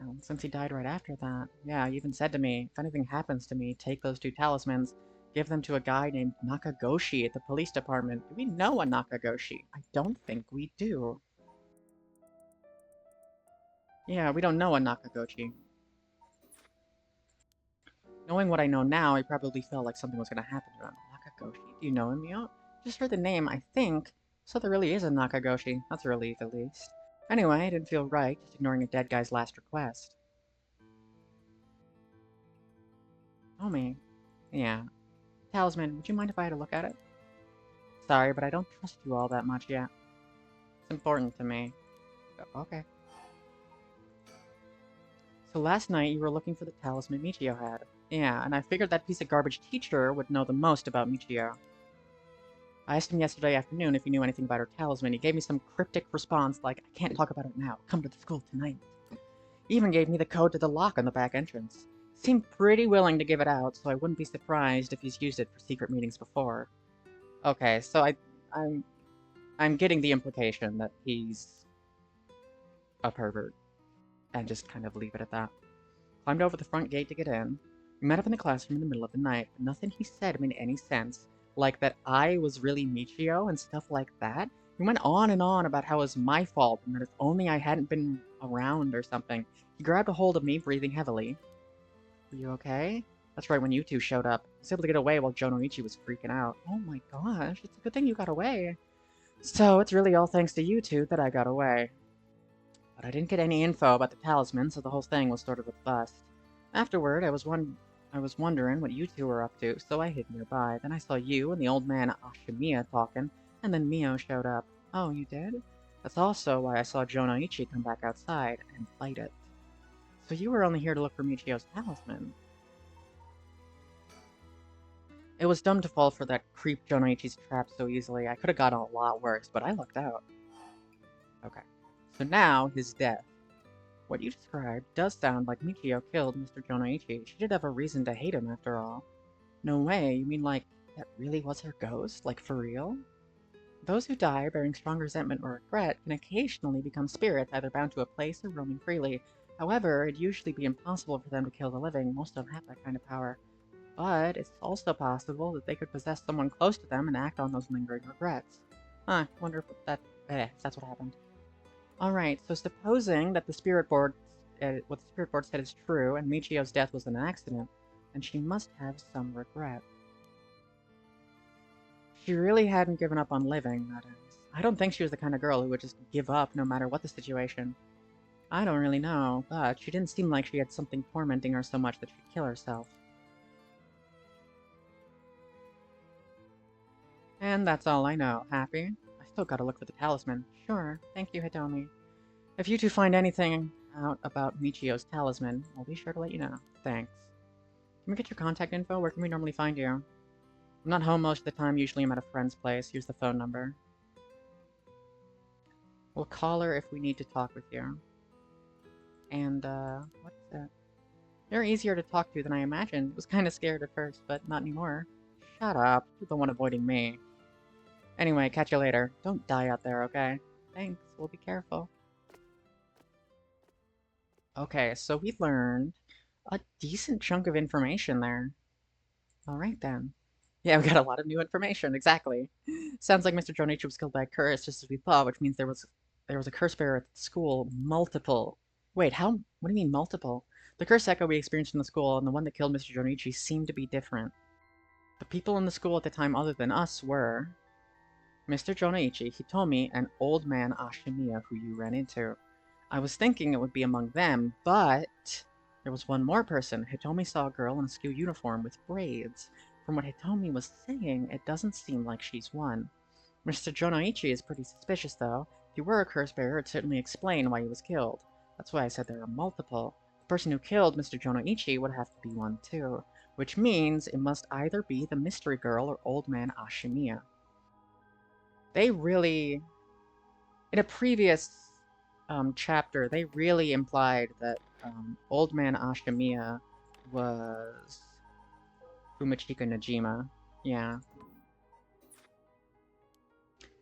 S1: And since he died right after that, yeah, he even said to me, if anything happens to me, take those two talismans, give them to a guy named Nakagoshi at the police department. Do we know a Nakagoshi? I don't think we do. Yeah, we don't know a Nakagoshi. Knowing what I know now, I probably felt like something was going to happen to him. Nakagoshi? Do you know him, Mio? Just heard the name, I think. So there really is a Nakagoshi. That's a relief, at least. Anyway, I didn't feel right, just ignoring a dead guy's last request. Oh, me. Yeah. Talisman, would you mind if I had a look at it? Sorry, but I don't trust you all that much yet. It's important to me. Okay. So last night you were looking for the talisman Michio had. Yeah, and I figured that piece of garbage teacher would know the most about Michio. I asked him yesterday afternoon if he knew anything about her talisman. He gave me some cryptic response like, I can't talk about it now. Come to the school tonight. He even gave me the code to the lock on the back entrance. Seemed pretty willing to give it out, so I wouldn't be surprised if he's used it for secret meetings before. Okay, so I'm getting the implication that he's a pervert. And just kind of leave it at that. Climbed over the front gate to get in. We met up in the classroom in the middle of the night, but nothing he said made any sense. Like that I was really Michio and stuff like that. He went on and on about how it was my fault and that if only I hadn't been around or something. He grabbed a hold of me, breathing heavily. Are you okay? That's right when you two showed up. I was able to get away while Jonoichi was freaking out. Oh my gosh, it's a good thing you got away. So it's really all thanks to you two that I got away. But I didn't get any info about the talisman, so the whole thing was sort of a bust. Afterward, I was wondering what you two were up to, so I hid nearby. Then I saw you and the old man Ashimiya talking, and then Mio showed up. Oh, you did? That's also why I saw Jonoichi come back outside and fight it. So you were only here to look for Michio's talisman. It was dumb to fall for that creep Jonoichi's trap so easily. I could have gotten a lot worse, but I lucked out. Okay. So now, his death. What you described does sound like Michio killed Mr. Jonoichi. She did have a reason to hate him, after all. No way, you mean like, that really was her ghost? Like, for real? Those who die bearing strong resentment or regret can occasionally become spirits, either bound to a place or roaming freely. However, it'd usually be impossible for them to kill the living. Most don't have that kind of power. But it's also possible that they could possess someone close to them and act on those lingering regrets. Huh, wonder if that's what happened. Alright, so supposing that what the spirit board said is true, and Michio's death was an accident, then she must have some regret. She really hadn't given up on living, that is. I don't think she was the kind of girl who would just give up no matter what the situation. I don't really know, but she didn't seem like she had something tormenting her so much that she'd kill herself. And that's all I know. Happy? I still gotta look for the talisman. Sure, thank you, Hitomi. If you two find anything out about Michio's talisman, I'll be sure to let you know. Thanks. Can we get your contact info? Where can we normally find you? I'm not home most of the time, usually I'm at a friend's place. Here's the phone number. We'll call her if we need to talk with you. And, what's that? You're easier to talk to than I imagined. I was kinda scared at first, but not anymore. Shut up. You're the one avoiding me. Anyway, catch you later. Don't die out there, okay? Thanks, we'll be careful. Okay, so we learned a decent chunk of information there. Alright then. Yeah, we got a lot of new information, exactly. Sounds like Mr. Jonichi was killed by a curse, just as we thought, which means there was a curse bearer at the school. Multiple. Wait, what do you mean multiple? The curse echo we experienced in the school and the one that killed Mr. Jonichi seemed to be different. The people in the school at the time other than us were Mr. Jonichi, Hitomi, and Old Man Ashimiya, who you ran into. I was thinking it would be among them, but there was one more person. Hitomi saw a girl in a school uniform with braids. From what Hitomi was saying, it doesn't seem like she's one. Mr. Jonichi is pretty suspicious, though. If he were a curse bearer, it'd certainly explain why he was killed. That's why I said there are multiple. The person who killed Mr. Jonichi would have to be one, too. Which means it must either be the mystery girl or Old Man Ashimiya. They really... In a previous chapter, they really implied that Old Man Ashimiya was Fumachika Najima. Yeah.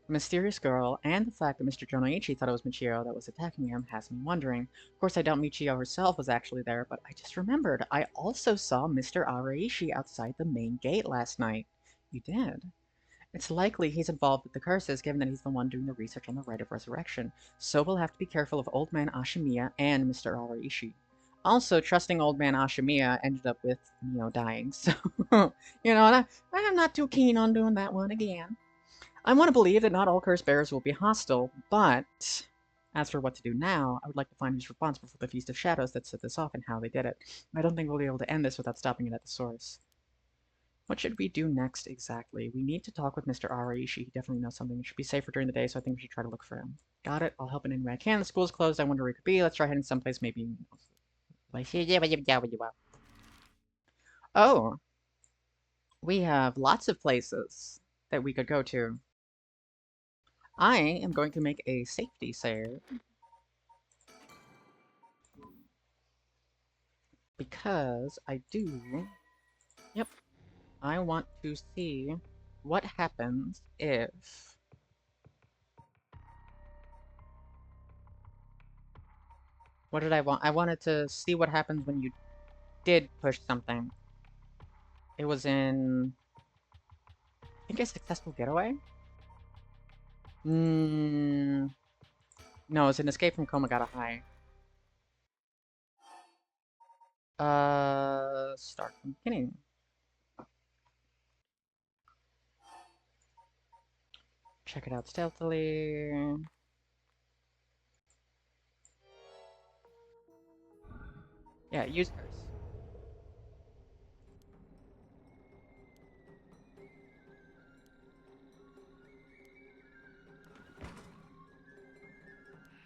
S1: The mysterious girl, and the fact that Mr. Jonoichi thought it was Michio that was attacking him has me wondering. Of course, I doubt Michio herself was actually there, but I just remembered. I also saw Mr. Araishi outside the main gate last night. You did? It's likely he's involved with the curses, given that he's the one doing the research on the Rite of Resurrection. So we'll have to be careful of Old Man Ashimiya and Mr. Araishi. Also, trusting Old Man Ashimiya ended up with Neo dying, so, you know, and I'm not too keen on doing that one again. I want to believe that not all curse bearers will be hostile, but as for what to do now, I would like to find who's responsible for the Feast of Shadows that set this off and how they did it. I don't think we'll be able to end this without stopping it at the source. What should we do next, exactly? We need to talk with Mr. Araishi. He definitely knows something. It should be safer during the day, so I think we should try to look for him. Got it. I'll help in any way I can. The school's closed. I wonder where he could be. Let's try heading someplace maybe... Oh! We have lots of places that we could go to. I am going to make a safety save. Because I do... Yep. I want to see what happens if... What did I want? I wanted to see what happens when you did push something. It was in... I think a successful getaway? No, it's an escape from Komagata High. Start from beginning. Check it out stealthily. Yeah, use curse.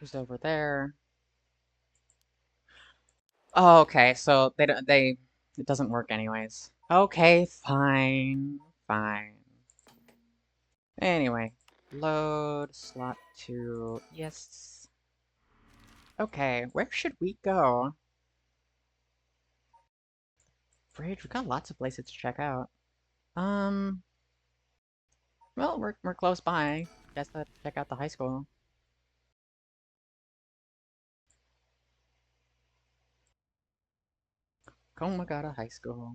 S1: Who's over there? Oh, okay, so it doesn't work anyways. Okay, fine, fine. Anyway, load, slot 2, yes. Okay, where should we go? Bridge, we've got lots of places to check out. Well, we're close by. guess let's check out the high school. Komagata High School.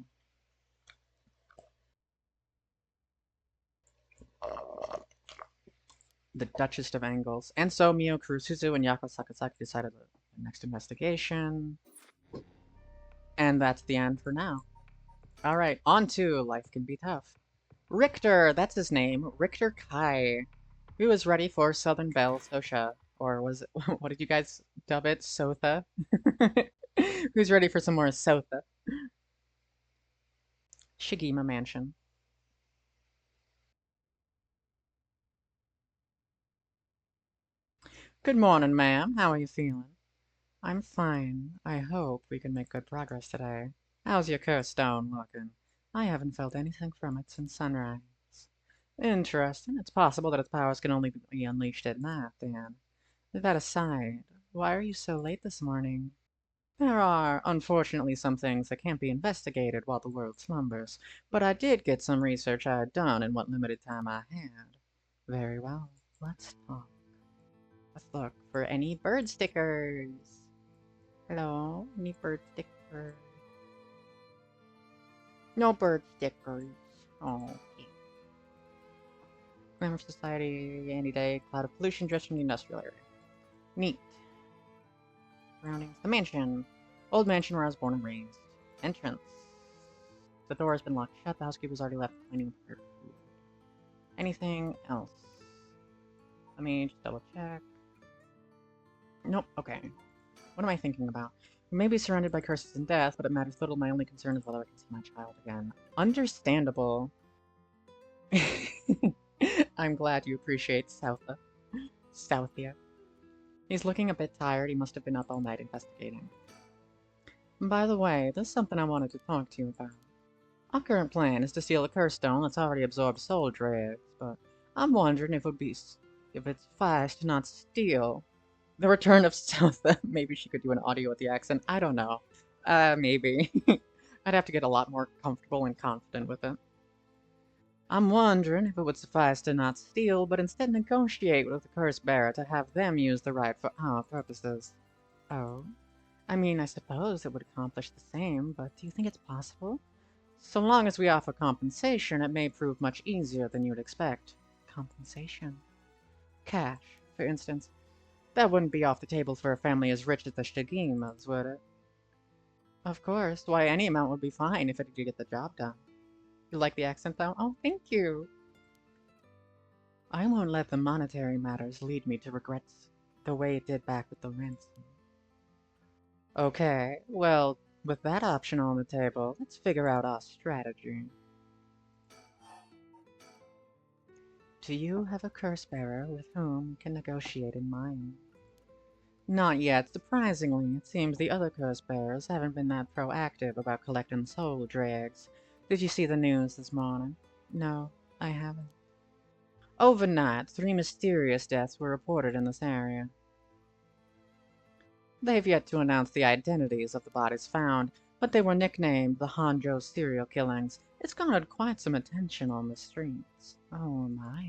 S1: The Duchess of Angles. And so Mio Kurusuzu and Yako Sakazaki decided the next investigation. And that's the end for now. Alright, on to Life Can Be Tough. Richter, that's his name. Richter Kai. He was ready for Southern Belle Sosha. Or was it, what did you guys dub it? Sotha? Who's ready for some more Sotha? Shigima Mansion. Good morning, ma'am. How are you feeling? I'm fine. I hope we can make good progress today. How's your curse stone looking? I haven't felt anything from it since sunrise. Interesting. It's possible that its powers can only be unleashed at night, then. That aside, why are you so late this morning? There are, unfortunately, some things that can't be investigated while the world slumbers, but I did get some research I had done in what limited time I had. Very well. Let's talk. Let's look for any bird stickers. Hello? Any bird stickers? No bird stickers. Oh, okay. Glamour Society, any day. Cloud of pollution just from the industrial area. Neat. Surroundings. The mansion. Old mansion where I was born and raised. Entrance. The door has been locked shut. The housekeeper's already left cleaning and prepared food. Anything else? Let me just double check. Nope. Okay. What am I thinking about? We may be surrounded by curses and death, but it matters little. My only concern is whether I can see my child again. Understandable. I'm glad you appreciate Southa. Southia. He's looking a bit tired. He must have been up all night investigating. By the way, there's something I wanted to talk to you about. Our current plan is to steal a curse stone that's already absorbed soul dregs, but I'm wondering if it's wise to not steal. The return of Southa. Maybe she could do an audio with the accent. I don't know. Maybe. I'd have to get a lot more comfortable and confident with it. I'm wondering if it would suffice to not steal, but instead negotiate with the curse bearer to have them use the right for our purposes. Oh? I mean, I suppose it would accomplish the same, but do you think it's possible? So long as we offer compensation, it may prove much easier than you'd expect. Compensation? Cash, for instance. That wouldn't be off the table for a family as rich as the Shigimas, would it? Of course. Why, any amount would be fine if it could get the job done. You like the accent, though? Oh, thank you! I won't let the monetary matters lead me to regrets the way it did back with the ransom. Okay, well, with that option on the table, let's figure out our strategy. Do you have a curse bearer with whom you can negotiate in mind? Not yet. Surprisingly, it seems the other curse bearers haven't been that proactive about collecting soul dregs. Did you see the news this morning? No, I haven't. Overnight, 3 mysterious deaths were reported in this area. They've yet to announce the identities of the bodies found, but they were nicknamed the Honjo serial killings. It's garnered quite some attention on the streets. Oh my.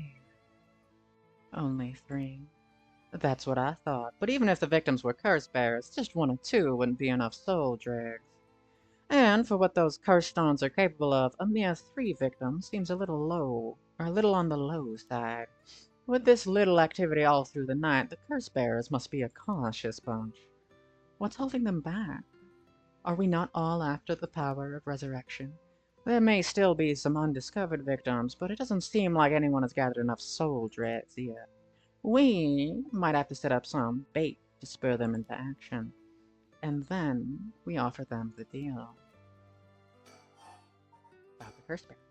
S1: Only 3. That's what I thought, but even if the victims were curse bearers, just 1 or 2 wouldn't be enough soul dregs. And for what those curse stones are capable of, a mere 3 victims seems a little low, or a little on the low side. With this little activity all through the night, the curse bearers must be a cautious bunch. What's holding them back? Are we not all after the power of resurrection? There may still be some undiscovered victims, but it doesn't seem like anyone has gathered enough soul dregs yet. We might have to set up some bait to spur them into action. And then we offer them the deal. About the curse bearers.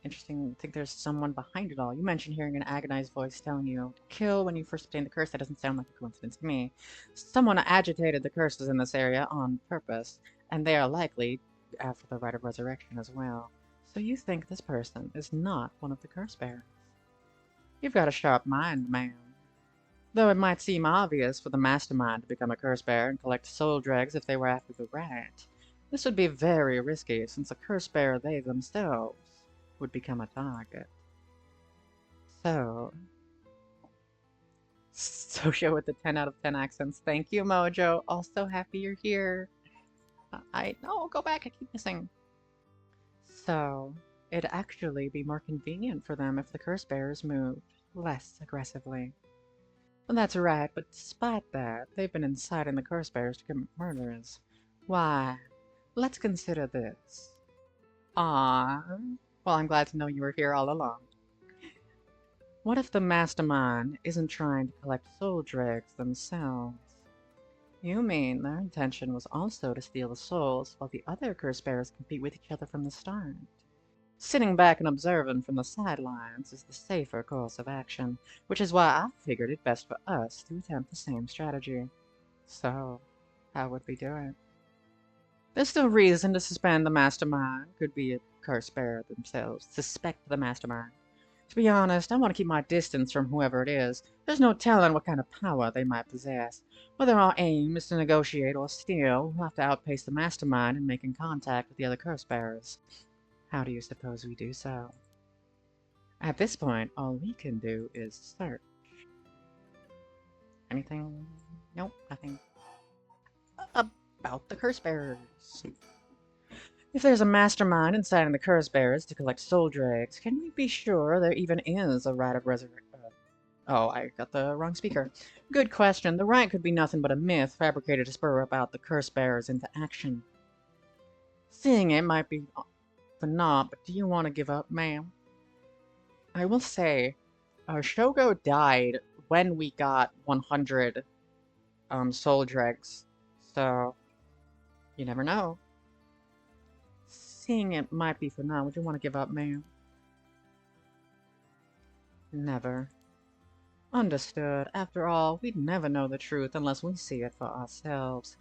S1: Interesting. I think there's someone behind it all. You mentioned hearing an agonized voice telling you to kill when you first obtained the curse. That doesn't sound like a coincidence to me. Someone agitated the curses in this area on purpose, and they are likely after the rite of resurrection as well. So you think this person is not one of the curse bearers? You've got a sharp mind, ma'am. Though it might seem obvious for the mastermind to become a curse bearer and collect soul dregs if they were after the rat, this would be very risky, since a curse bearer they themselves would become a target. So, Sotia with the 10 out of 10 accents. Thank you, Mojo. Also happy you're here. No, go back. I keep missing. So, it'd actually be more convenient for them if the curse bearers moved less aggressively. Well, that's right, but despite that, they've been inciting the curse bearers to commit murders. Why, let's consider this. Ah, well, I'm glad to know you were here all along. What if the mastermind isn't trying to collect soul dregs themselves? You mean their intention was also to steal the souls while the other curse bearers compete with each other from the start? Sitting back and observing from the sidelines is the safer course of action, which is why I figured it best for us to attempt the same strategy. So, how would we do it? There's no reason to suspend the mastermind. Could be a curse bearer themselves. Suspect the mastermind. To be honest, I want to keep my distance from whoever it is. There's no telling what kind of power they might possess. Whether our aim is to negotiate or steal, we'll have to outpace the mastermind in making contact with the other curse bearers. How do you suppose we do so? At this point, all we can do is search. Anything? Nope, nothing. About the curse bearers. If there's a mastermind inciting the curse bearers to collect soul dregs, can we be sure there even is a rite of resurrection? Oh, I got the wrong speaker. Good question. The rite could be nothing but a myth fabricated to spur about the curse bearers into action. Seeing it might be for naught, but do you want to give up, ma'am? I will say, Shogo died when we got 100 soul dregs, so you never know. Seeing it might be for now, would you want to give up, ma'am? Never. Understood. After all, we'd never know the truth unless we see it for ourselves.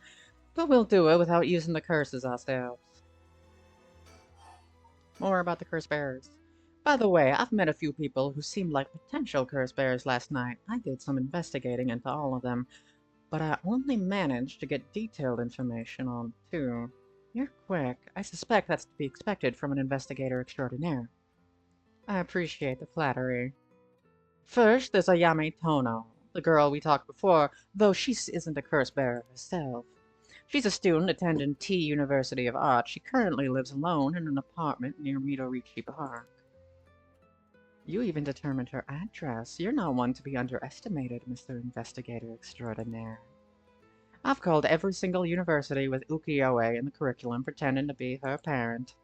S1: But we'll do it without using the curses ourselves. More about the curse bearers. By the way, I've met a few people who seemed like potential curse bearers last night. I did some investigating into all of them, but I only managed to get detailed information on 2. You're quick. I suspect that's to be expected from an investigator extraordinaire. I appreciate the flattery. First, there's Ayame Tono, the girl we talked before, though she isn't a curse bearer herself. She's a student attending T University of Art. She currently lives alone in an apartment near Midorichi Park. You even determined her address. You're not one to be underestimated, Mr. Investigator Extraordinaire. I've called every single university with ukiyo-e in the curriculum pretending to be her parent.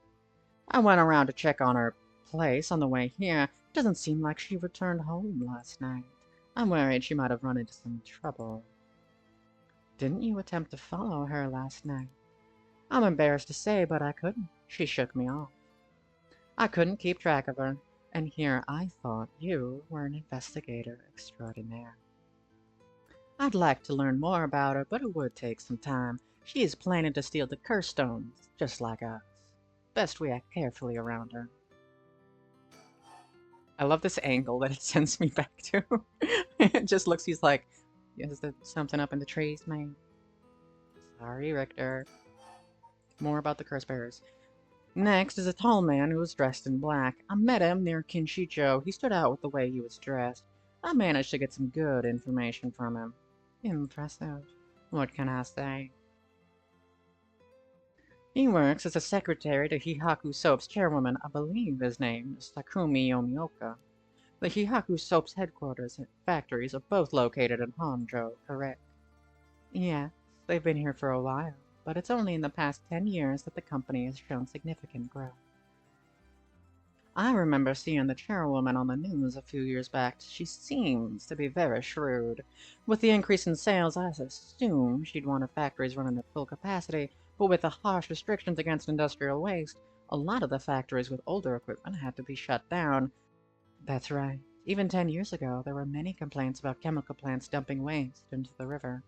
S1: I went around to check on her place on the way here. It doesn't seem like she returned home last night. I'm worried she might have run into some trouble. Didn't you attempt to follow her last night? I'm embarrassed to say, but I couldn't. She shook me off. I couldn't keep track of her, and here I thought you were an investigator extraordinaire. I'd like to learn more about her, but it would take some time. She is planning to steal the curse stones, just like us. Best we act carefully around her. I love this angle that it sends me back to. It just looks, he's like, is there something up in the trees, man? Sorry, Richter. More about the curse bearers. Next is a tall man who was dressed in black. I met him near Kinshicho. He stood out with the way he was dressed. I managed to get some good information from him. Impressive. What can I say? He works as a secretary to Hihaku Soap's chairwoman. I believe his name is Takumi Yomioka. The Hihaku Soap's headquarters and factories are both located in Honjo, correct? Yes, they've been here for a while, but it's only in the past 10 years that the company has shown significant growth. I remember seeing the chairwoman on the news a few years back. She seems to be very shrewd. With the increase in sales, I assume she'd want her factories running at full capacity, but with the harsh restrictions against industrial waste, a lot of the factories with older equipment had to be shut down. That's right. Even 10 years ago, there were many complaints about chemical plants dumping waste into the river.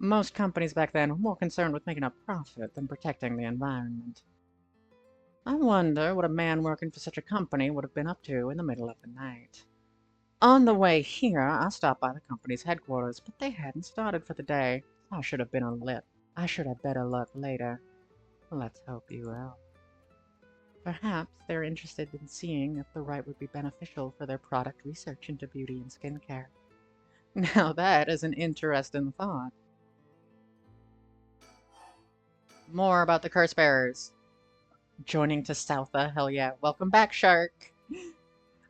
S1: Most companies back then were more concerned with making a profit than protecting the environment. I wonder what a man working for such a company would have been up to in the middle of the night. On the way here, I stopped by the company's headquarters, but they hadn't started for the day. I should have been on lit. I should have better luck later. Let's hope you will. Perhaps they're interested in seeing if the rite would be beneficial for their product research into beauty and skincare. Now that is an interesting thought. More about the curse bearers. Joining to Southa, hell yeah. Welcome back, Shark.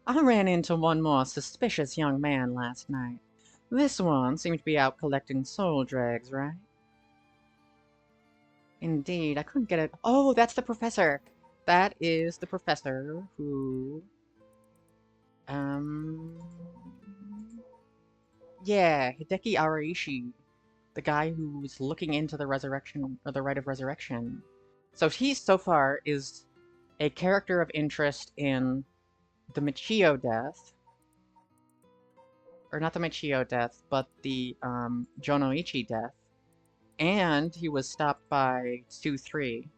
S1: I ran into one more suspicious young man last night. This one seemed to be out collecting soul dregs, right? Indeed, I couldn't get it. Oh, that's the professor. That is the professor who... Um... Yeah, Hideki Araishi. The guy who's looking into the resurrection, or the rite of resurrection. So he, so far, is a character of interest in the Michio death, or not the Michio death, but the Jonoichi death, and he was stopped by 2-3,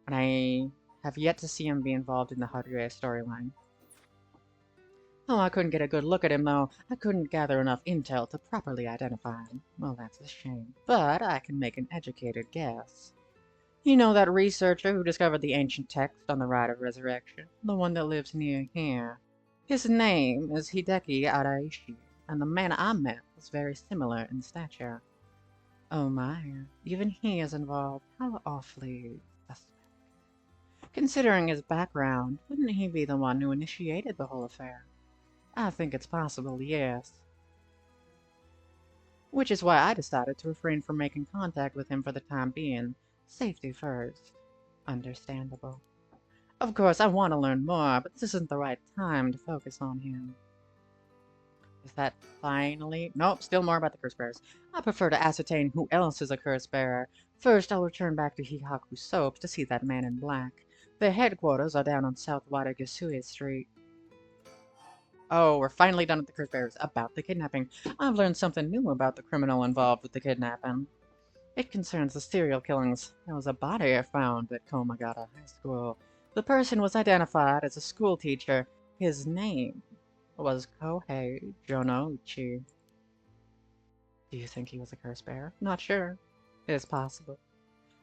S1: and I have yet to see him be involved in the Haruya storyline. Oh, I couldn't get a good look at him, though. I couldn't gather enough intel to properly identify him. Well, that's a shame. But I can make an educated guess. You know that researcher who discovered the ancient text on the rite of resurrection? The one that lives near here. His name is Hideki Araishi, and the man I met was very similar in stature. Oh my, even he is involved. How awfully suspect. Considering his background, wouldn't he be the one who initiated the whole affair? I think it's possible, yes. Which is why I decided to refrain from making contact with him for the time being. Safety first. Understandable. Of course, I want to learn more, but this isn't the right time to focus on him. Is that finally? Nope, still more about the curse bearers. I prefer to ascertain who else is a curse bearer. First, I'll return back to Hihaku Soaps to see that man in black. Their headquarters are down on South Wadagasui Street. Oh, we're finally done with the curse bearers. About the kidnapping. I've learned something new about the criminal involved with the kidnapping. It concerns the serial killings. There was a body found at Komagata High School. The person was identified as a school teacher. His name was Kohei Jonouchi. Do you think he was a curse bearer? Not sure. It is possible.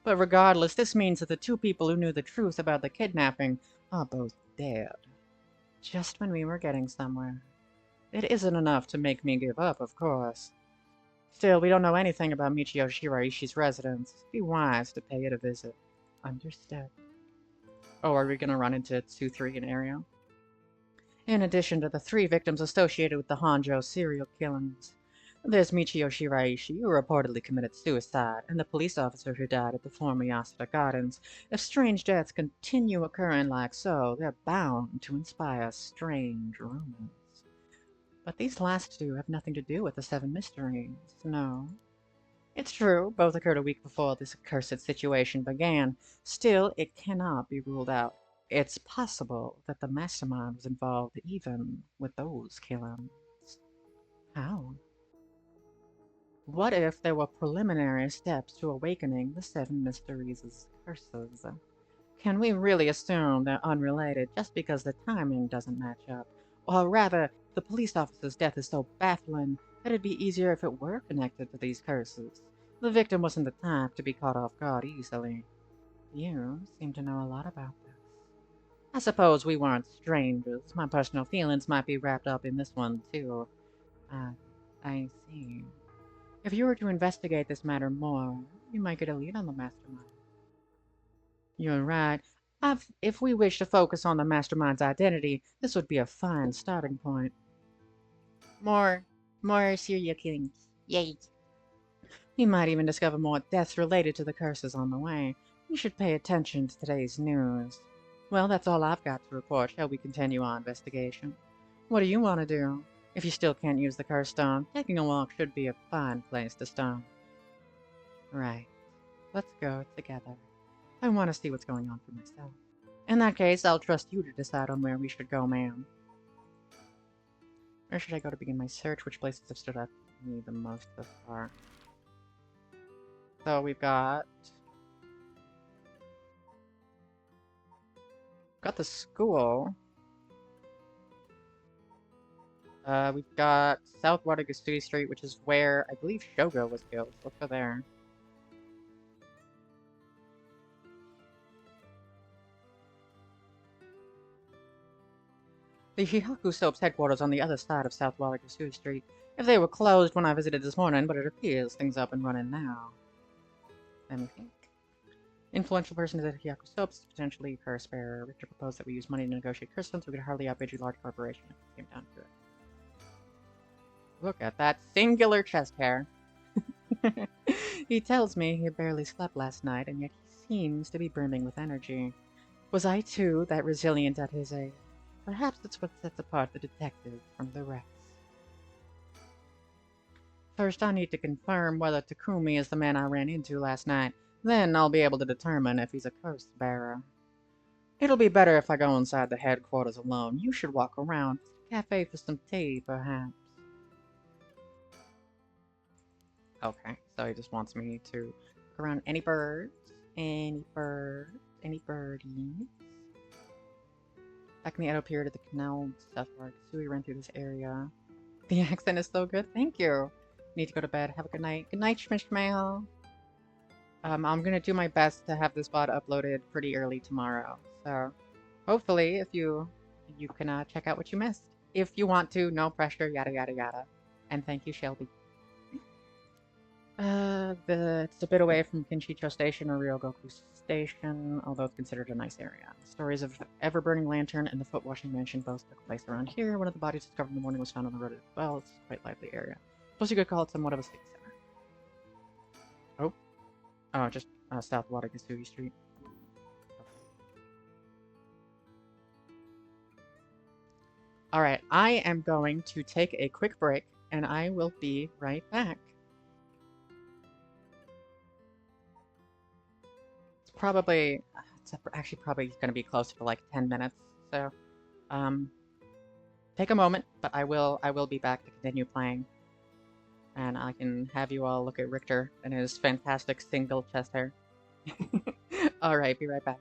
S1: But regardless, this means that the two people who knew the truth about the kidnapping are both dead. Just when we were getting somewhere. It isn't enough to make me give up, of course. Still, we don't know anything about Michio Shiraishi's residence. Be wise to pay it a visit. Understood. Oh, are we gonna run into 2-3 in area? In addition to the 3 victims associated with the Honjo serial killings, there's Michio Shiraishi, who reportedly committed suicide, and the police officer who died at the former Yasuda Gardens. If strange deaths continue occurring like so, they're bound to inspire strange rumors. But these last 2 have nothing to do with the 7 mysteries, no. It's true, both occurred a week before this accursed situation began. Still, it cannot be ruled out. It's possible that the mastermind was involved even with those killings. How? What if there were preliminary steps to awakening the 7 mysteries' curses? Can we really assume they're unrelated just because the timing doesn't match up? Or rather, the police officer's death is so baffling that it'd be easier if it were connected to these curses. The victim wasn't the type to be caught off guard easily. You seem to know a lot about this. I suppose we weren't strangers. My personal feelings might be wrapped up in this one, too. I see. If you were to investigate this matter more, you might get a lead on the mastermind. You're right. If we wish to focus on the mastermind's identity, this would be a fine starting point. More serial killings. Yay! We might even discover more deaths related to the curses on the way. We should pay attention to today's news. Well, that's all I've got to report. Shall we continue our investigation? What do you want to do? If you still can't use the curse stone, taking a walk should be a fine place to start. Right. Let's go together. I want to see what's going on for myself. In that case, I'll trust you to decide on where we should go, ma'am. Where should I go to begin my search? Which places have stood out to me the most thus far? So we've got the school. We've got South Wadagasui Street, which is where I believe Shogo was killed. Let's go there. The Shihaku Soap's headquarters on the other side of South Wallagusui Street. If they were closed when I visited this morning, but it appears things are up and running now. Let me think. Influential person is at Hiyaku Soaps, potentially Paris Bearer. Richter proposed that we use money to negotiate crystals, so we could hardly outbid a large corporation if it came down to it. Look at that singular chest hair. He tells me he barely slept last night, and yet he seems to be brimming with energy. Was I, too, that resilient at his age? Perhaps that's what sets apart the detective from the rest. First, I need to confirm whether Takumi is the man I ran into last night. Then I'll be able to determine if he's a curse bearer. It'll be better if I go inside the headquarters alone. You should walk around to the cafe for some tea, perhaps. Okay, so he just wants me to look around any birds, any birdies. Back in the Edo period at the canal stuff where Sui ran through this area. The accent is so good, thank you. Need to go to bed. Have a good night. Good night, Schmishmail. I'm gonna do my best to have this VOD uploaded pretty early tomorrow. So hopefully if you can check out what you missed. If you want to, no pressure, yada yada yada. And thank you, Shelby. It's a bit away from Kinchicho Station or Ryogoku Station, although it's considered a nice area. The stories of Ever-Burning Lantern and the Foot-Washing Mansion both took place around here. One of the bodies discovered in the morning was found on the road as well. It's a quite lively area. Plus you could call it somewhat of a city center. Oh, just south Watagasui Street. Alright, I am going to take a quick break, and I will be right back. It's actually probably going to be close to like 10 minutes, so, take a moment, but I will be back to continue playing. And I can have you all look at Richter and his fantastic single chest hair. Alright, be right back.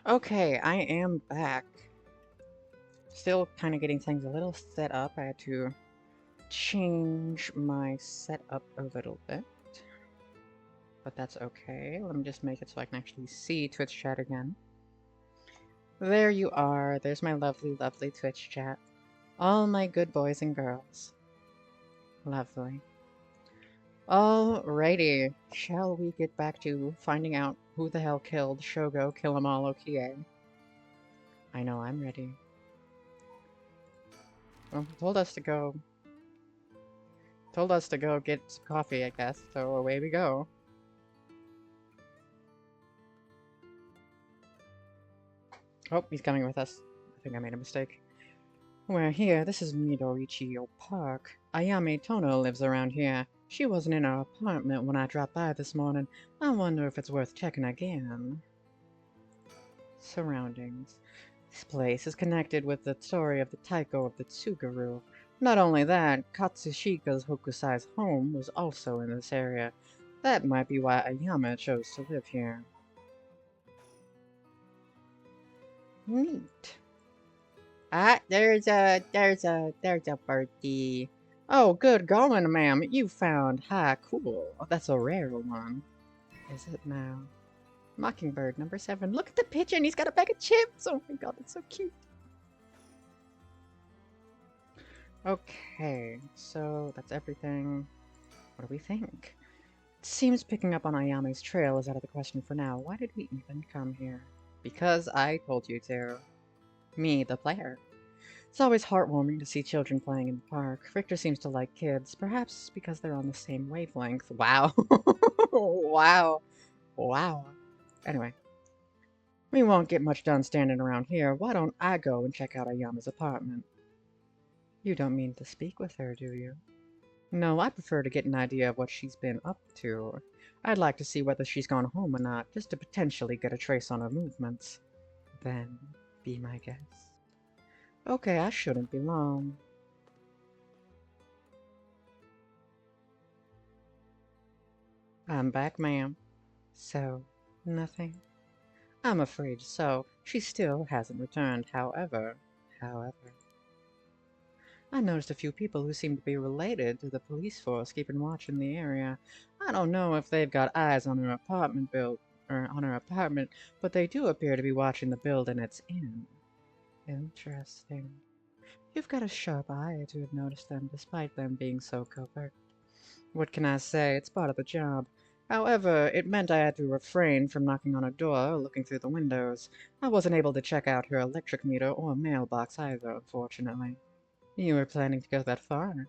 S1: Okay, I am back. Still kind of getting things a little set up. I had to change my setup a little bit, but that's okay. Let me just make it so I can actually see Twitch chat again. There you are. There's my lovely, lovely Twitch chat. All my good boys and girls. Lovely. Alrighty, shall we get back to finding out who the hell killed Shogo Kill 'Em All Okie? I know I'm ready. Well, told us to go get some coffee, I guess, so away we go. Oh, he's coming with us. I think I made a mistake. We're here. This is Midorichi Park. Ayame Tono lives around here. She wasn't in her apartment when I dropped by this morning. I wonder if it's worth checking again. Surroundings. This place is connected with the story of the Taiko of the Tsugaru. Not only that, Katsushika's Hokusai's home was also in this area. That might be why Ayame chose to live here. Neat. Ah, there's a birdie. Oh, good going, ma'am. You found high cool. That's a rare one. Is it now? Mockingbird, number 7. Look at the pigeon. He's got a bag of chips. Oh my god, that's so cute. Okay, so that's everything. What do we think? It seems picking up on Ayame's trail is out of the question for now. Why did we even come here? Because I told you to. Me, the player. It's always heartwarming to see children playing in the park. Victor seems to like kids, perhaps because they're on the same wavelength. Wow. Wow. Wow. Anyway, we won't get much done standing around here. Why don't I go and check out Ayama's apartment? You don't mean to speak with her, do you? No, I prefer to get an idea of what she's been up to. I'd like to see whether she's gone home or not, just to potentially get a trace on her movements. Then, be my guest. Okay, I shouldn't be long. I'm back, ma'am. So, nothing? I'm afraid so. She still hasn't returned, however. I noticed a few people who seem to be related to the police force keeping watch in the area. I don't know if they've got eyes on her apartment but they do appear to be watching the building it's in. Interesting. You've got a sharp eye to have noticed them despite them being so covert. What can I say? It's part of the job. However, it meant I had to refrain from knocking on her door or looking through the windows. I wasn't able to check out her electric meter or mailbox either, unfortunately. You were planning to go that far?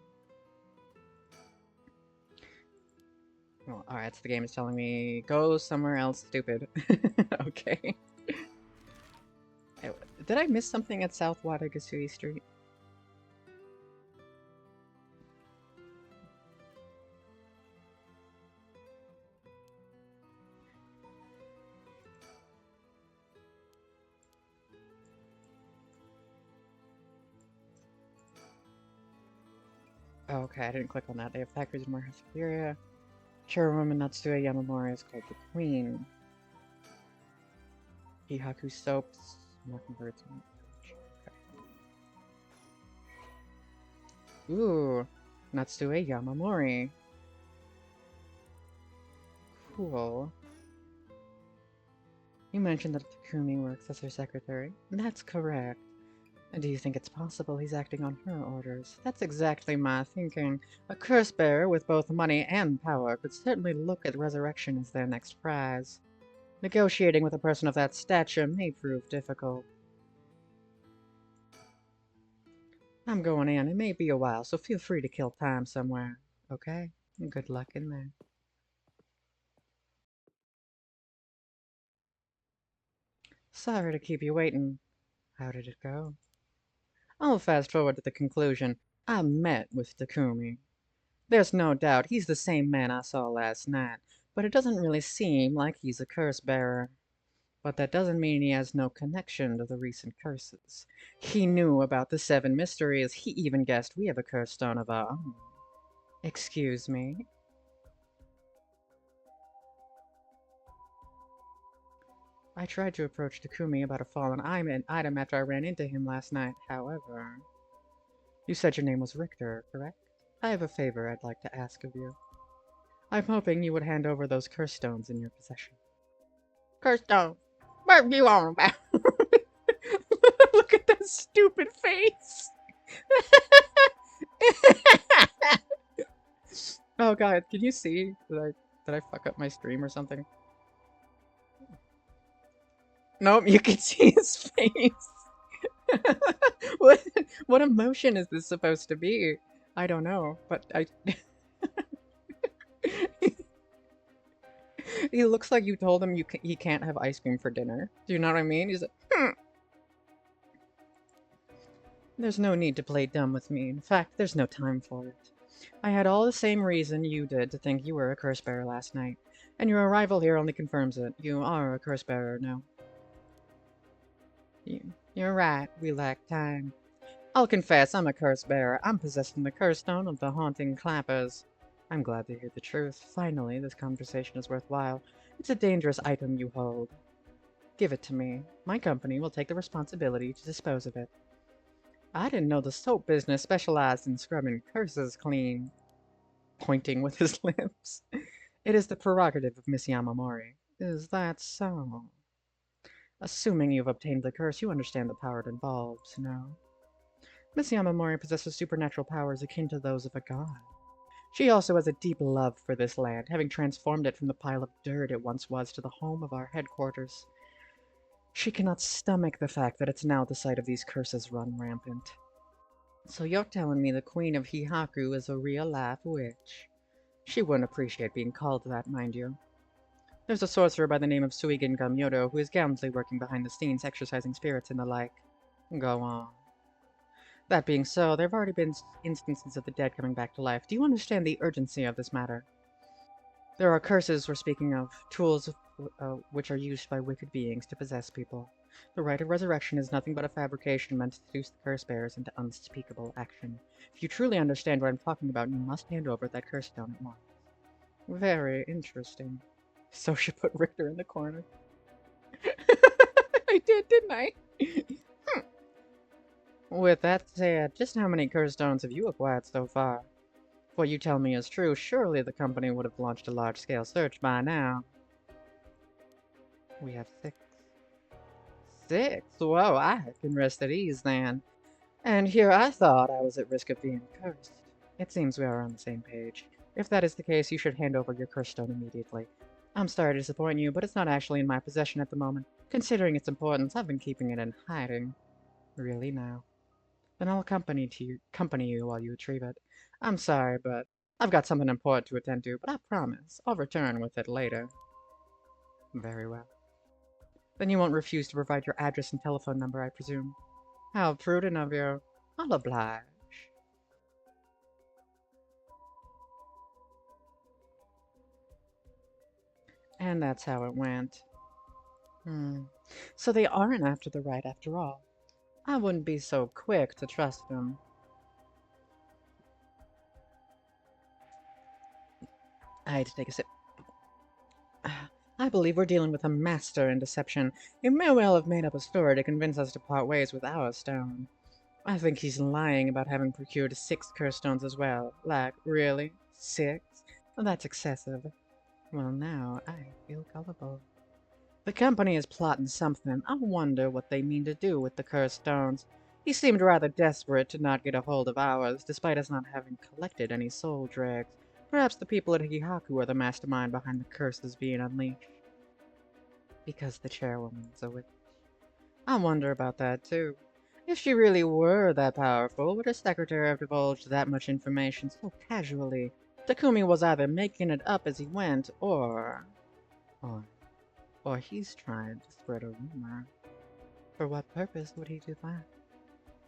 S1: Well, alright, so the game is telling me, go somewhere else, stupid. Okay. Did I miss something at South Watagasui Street? Oh, okay, I didn't click on that. They have factories in Warehouse Siberia. Chairwoman Natsuya Yamamori is called the Queen. Hihaku soaps, mockingbirds. Okay. Ooh, Natsuya Yamamori. Cool. You mentioned that Takumi works as her secretary. That's correct. Do you think it's possible he's acting on her orders? That's exactly my thinking. A curse bearer with both money and power could certainly look at resurrection as their next prize. Negotiating with a person of that stature may prove difficult. I'm going in. It may be a while, so feel free to kill time somewhere. Okay? Good luck in there. Sorry to keep you waiting. How did it go? I'll fast forward to the conclusion. I met with Takumi. There's no doubt he's the same man I saw last night, but it doesn't really seem like he's a curse bearer. But that doesn't mean he has no connection to the recent curses. He knew about the 7 mysteries. He even guessed we have a curse stone of our own. Excuse me? I tried to approach Takumi about a fallen item after I ran into him last night. However, you said your name was Richter, correct? I have a favor I'd like to ask of you. I'm hoping you would hand over those curse stones in your possession. Curse stone? What are you on about? Look at that stupid face! Oh god, can you see? Did I fuck up my stream or something? Nope, you can see his face. what what emotion is this supposed to be? I don't know, but he looks like you told him he can't have ice cream for dinner. Do you know what I mean? He's like, There's no need to play dumb with me. In fact, there's no time for it. I had all the same reason you did to think you were a curse bearer last night, and your arrival here only confirms it. You are a curse bearer now. You're right, we lack time. I'll confess, I'm a curse bearer. I'm possessing the curse stone of the haunting clappers. I'm glad to hear the truth. Finally, this conversation is worthwhile. It's a dangerous item you hold. Give it to me. My company will take the responsibility to dispose of it. I didn't know the soap business specialized in scrubbing curses clean. Pointing with his lips. It is the prerogative of Miss Yamamori. Is that so? Assuming you've obtained the curse, you understand the power it involves, no? Miss Yamamori possesses supernatural powers akin to those of a god. She also has a deep love for this land, having transformed it from the pile of dirt it once was to the home of our headquarters. She cannot stomach the fact that it's now the site of these curses run rampant. So you're telling me the Queen of Hihaku is a real-life witch? She wouldn't appreciate being called that, mind you. There's a sorcerer by the name of Suigen Gamyodo who is gallantly working behind the scenes, exorcising spirits and the like. Go on. That being so, there have already been instances of the dead coming back to life. Do you understand the urgency of this matter? There are curses we're speaking of, tools which are used by wicked beings to possess people. The rite of resurrection is nothing but a fabrication meant to seduce the curse bearers into unspeakable action. If you truly understand what I'm talking about, you must hand over that curse stone at once. Very interesting. So she put Richter in the corner. I did, didn't I? With that said, just how many curse stones have you acquired so far? If what you tell me is true, surely the company would have launched a large-scale search by now. We have 6. 6? Whoa, I can rest at ease then. And here I thought I was at risk of being cursed. It seems we are on the same page. If that is the case, you should hand over your curse stone immediately. I'm sorry to disappoint you, but it's not actually in my possession at the moment. Considering its importance, I've been keeping it in hiding. Really now? Then I'll accompany you while you retrieve it. I'm sorry, but I've got something important to attend to, but I promise I'll return with it later. Very well. Then you won't refuse to provide your address and telephone number, I presume. How prudent of you. I'll oblige. And that's how it went. So they aren't after the right after all. I wouldn't be so quick to trust them. I had to take a sip. I believe we're dealing with a master in deception. He may well have made up a story to convince us to part ways with our stone. I think he's lying about having procured 6 curse stones as well. Like, really? 6? Well, that's excessive. Well, now I feel gullible. The company is plotting something. I wonder what they mean to do with the cursed stones. He seemed rather desperate to not get a hold of ours, despite us not having collected any soul dregs. Perhaps the people at Hihaku are the mastermind behind the curses being unleashed. Because the chairwoman's a witch. I wonder about that, too. If she really were that powerful, would her secretary have divulged that much information so casually? Takumi was either making it up as he went, or he's trying to spread a rumor. For what purpose would he do that?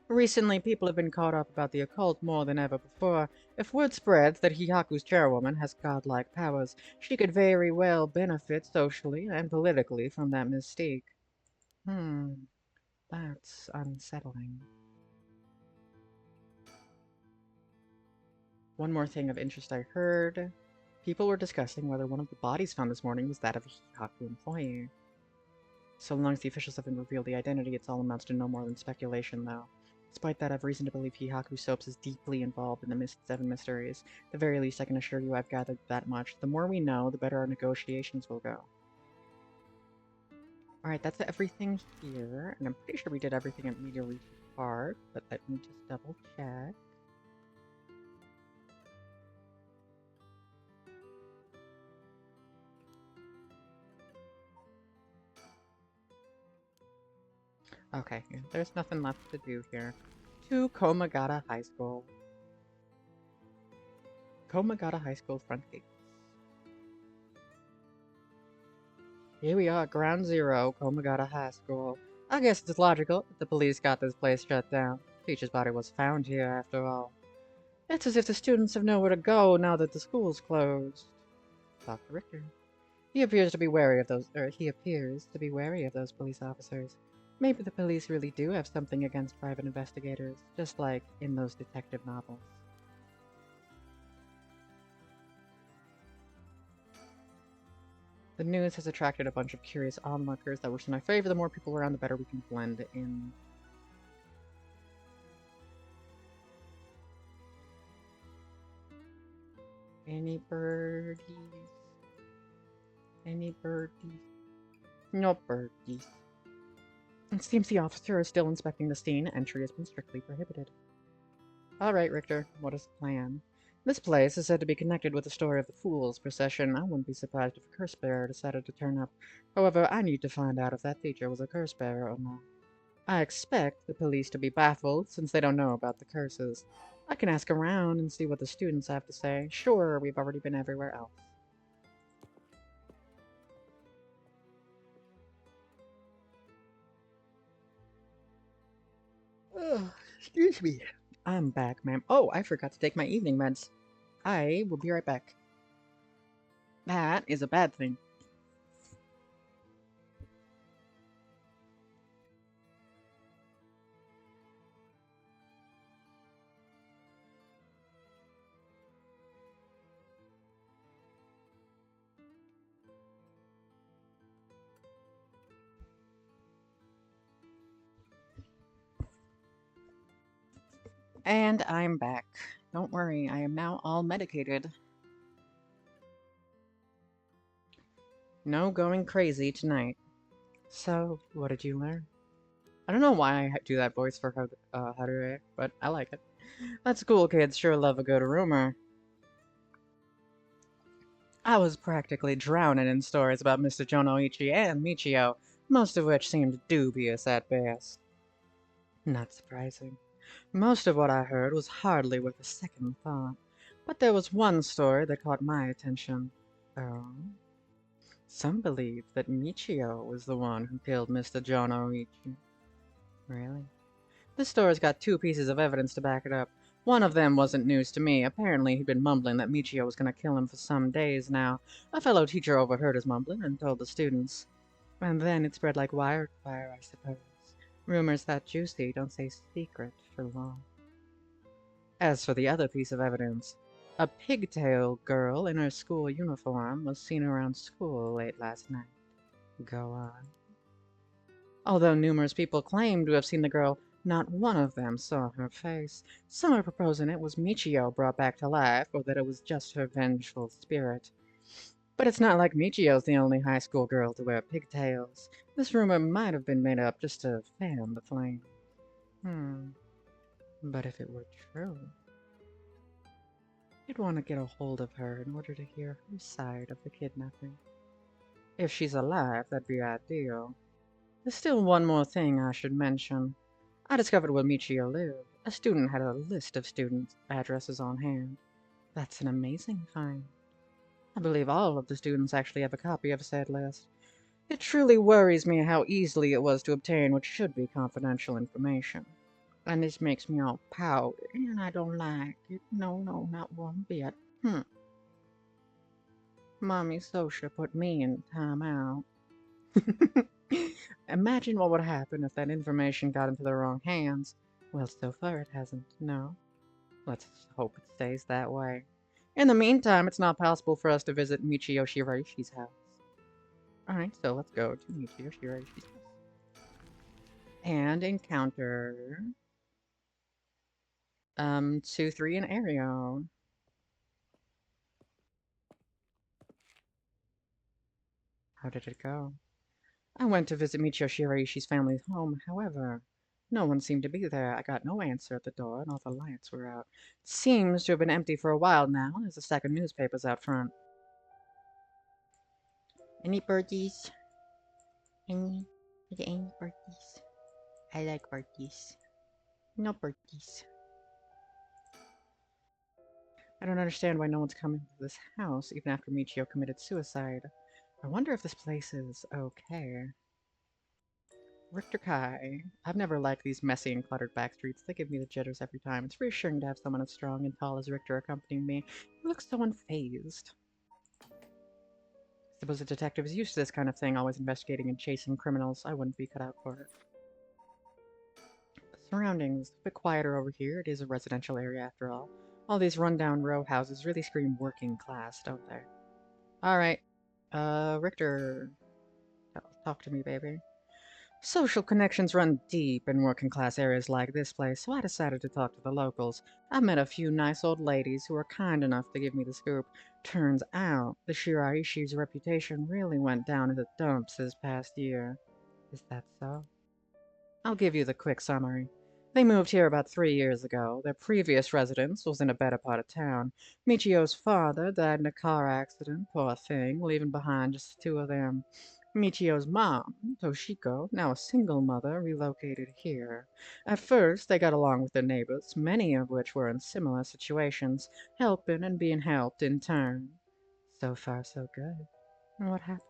S1: Recently, people have been caught up about the occult more than ever before. If word spreads that Hihaku's chairwoman has godlike powers, she could very well benefit socially and politically from that mystique. That's unsettling. One more thing of interest I heard. People were discussing whether one of the bodies found this morning was that of a Hihaku employee. So long as the officials haven't revealed the identity, it's all amounts to no more than speculation, though. Despite that, I've reason to believe Hihaku Soaps is deeply involved in the Seven Mysteries. At the very least, I can assure you I've gathered that much. The more we know, the better our negotiations will go. Alright, that's everything here, and I'm pretty sure we did everything at Media Reach Park, but let me just double check. Okay, there's nothing left to do here. To Komagata High School. Komagata High School front gate. Here we are, Ground Zero, Komagata High School. I guess it's logical that the police got this place shut down. Teacher's body was found here, after all. It's as if the students have nowhere to go now that the school's closed. Dr. Richter. He appears to be wary of those police officers. Maybe the police really do have something against private investigators, just like in those detective novels. The news has attracted a bunch of curious onlookers that works in my favor. The more people around, the better we can blend in. Any birdies? Any birdies? No birdies. It seems the officer is still inspecting the scene. Entry has been strictly prohibited. Alright, Richter, what is the plan? This place is said to be connected with the story of the Fool's Procession. I wouldn't be surprised if a curse bearer decided to turn up. However, I need to find out if that teacher was a curse bearer or not. I expect the police to be baffled, since they don't know about the curses. I can ask around and see what the students have to say. Sure, we've already been everywhere else. Oh, excuse me. I'm back, ma'am. Oh, I forgot to take my evening meds. I will be right back. That is a bad thing. And I'm back. Don't worry, I am now all medicated. No going crazy tonight. So, what did you learn? I don't know why I do that voice for Haruhi, but I like it. That school kids sure love a good rumor. I was practically drowning in stories about Mr. Jonoichi and Michio, most of which seemed dubious at best. Not surprising. Most of what I heard was hardly worth a second thought, but there was one story that caught my attention. Oh? Some believe that Michio was the one who killed Mr. Jonoichi. Really? This story's got two pieces of evidence to back it up. One of them wasn't news to me. Apparently, he'd been mumbling that Michio was going to kill him for some days now. A fellow teacher overheard his mumbling and told the students. And then it spread like wildfire, I suppose. Rumors that juicy don't stay secret for long. As for the other piece of evidence, a pigtail girl in her school uniform was seen around school late last night. Go on. Although numerous people claim to have seen the girl, not one of them saw her face. Some are proposing it was Michio brought back to life, or that it was just her vengeful spirit. But it's not like Michio's the only high school girl to wear pigtails. This rumor might have been made up just to fan the flame. But if it were true, you'd want to get a hold of her in order to hear her side of the kidnapping. If she's alive, that'd be ideal. There's still one more thing I should mention. I discovered where Michio lived. A student had a list of student addresses on hand. That's an amazing find. I believe all of the students actually have a copy of said list. It truly worries me how easily it was to obtain what should be confidential information. And this makes me all pout, and I don't like it. No, not one bit. Mommy Sotia put me in timeout. Imagine what would happen if that information got into the wrong hands. Well, so far it hasn't, no. Let's hope it stays that way. In the meantime, it's not possible for us to visit Michio Shiraishi's house. Alright, so let's go to Michio Shiraishi's house. And encounter 2, 3, and Ario. How did it go? I went to visit Michio Shiraishi's family's home, however. No one seemed to be there. I got no answer at the door, and all the lights were out. It seems to have been empty for a while now. There's a stack of newspapers out front. Any birdies? Any birdies? I like birdies. No birdies. I don't understand why no one's coming to this house, even after Michio committed suicide. I wonder if this place is okay. Richter Kai. I've never liked these messy and cluttered back streets. They give me the jitters every time. It's reassuring to have someone as strong and tall as Richter accompanying me. He looks so unfazed. I suppose a detective is used to this kind of thing, always investigating and chasing criminals. I wouldn't be cut out for it. Surroundings. A bit quieter over here. It is a residential area after all. All these rundown row houses really scream working class, don't they? Alright. Richter. Talk to me, baby. Social connections run deep in working class areas like this place, so I decided to talk to the locals. I met a few nice old ladies who were kind enough to give me the scoop. Turns out, the Shiraishi's reputation really went down in the dumps this past year. Is that so? I'll give you the quick summary. They moved here about 3 years ago. Their previous residence was in a better part of town. Michio's father died in a car accident, poor thing, leaving behind just the two of them. Michio's mom, Toshiko, now a single mother, relocated here. At first, they got along with their neighbors, many of which were in similar situations, helping and being helped in turn. So far, so good. And what happened?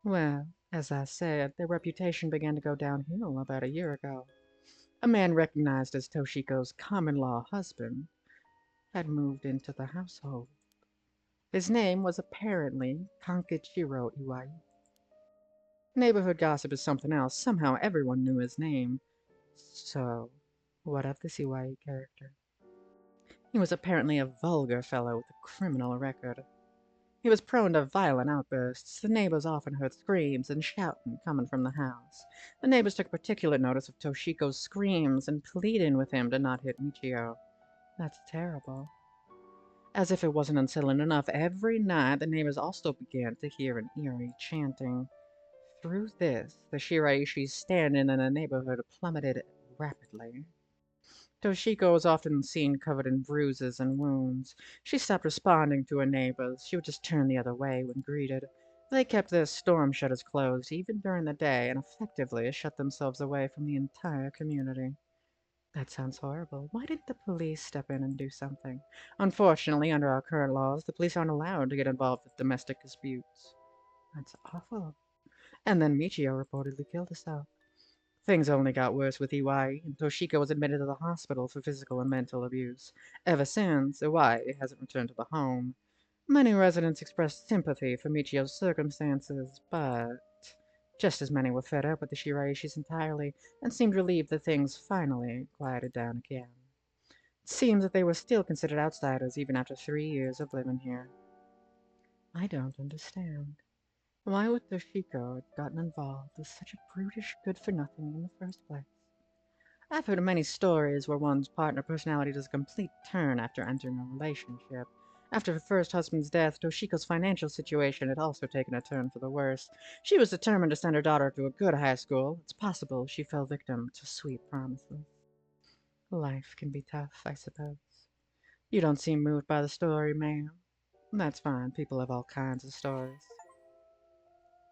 S1: Well, as I said, their reputation began to go downhill about a year ago. A man recognized as Toshiko's common-law husband had moved into the household. His name was apparently Kankichiro Iwai. Neighborhood gossip is something else. Somehow everyone knew his name. So, what of this Iwai character? He was apparently a vulgar fellow with a criminal record. He was prone to violent outbursts. The neighbors often heard screams and shouting coming from the house. The neighbors took particular notice of Toshiko's screams and pleading with him to not hit Michio. That's terrible. As if it wasn't unsettling enough, every night the neighbors also began to hear an eerie chanting. Through this, the Shiraishi's standing in the neighborhood plummeted rapidly. Toshiko was often seen covered in bruises and wounds. She stopped responding to her neighbors. She would just turn the other way when greeted. They kept their storm shutters closed even during the day and effectively shut themselves away from the entire community. That sounds horrible. Why didn't the police step in and do something? Unfortunately, under our current laws, the police aren't allowed to get involved with domestic disputes. That's awful. And then Michio reportedly killed herself. Things only got worse with Iwai, and Toshiko was admitted to the hospital for physical and mental abuse. Ever since, Iwai hasn't returned to the home. Many residents expressed sympathy for Michio's circumstances, but just as many were fed up with the Shiraishis entirely and seemed relieved that things finally quieted down again. It seems that they were still considered outsiders even after 3 years of living here. I don't understand. Why would Toshiko have gotten involved with such a brutish good-for-nothing in the first place? I've heard of many stories where one's partner personality does a complete turn after entering a relationship. After her first husband's death, Toshiko's financial situation had also taken a turn for the worse. She was determined to send her daughter to a good high school. It's possible she fell victim to sweet promises. Life can be tough, I suppose. You don't seem moved by the story, ma'am. That's fine. People have all kinds of stories.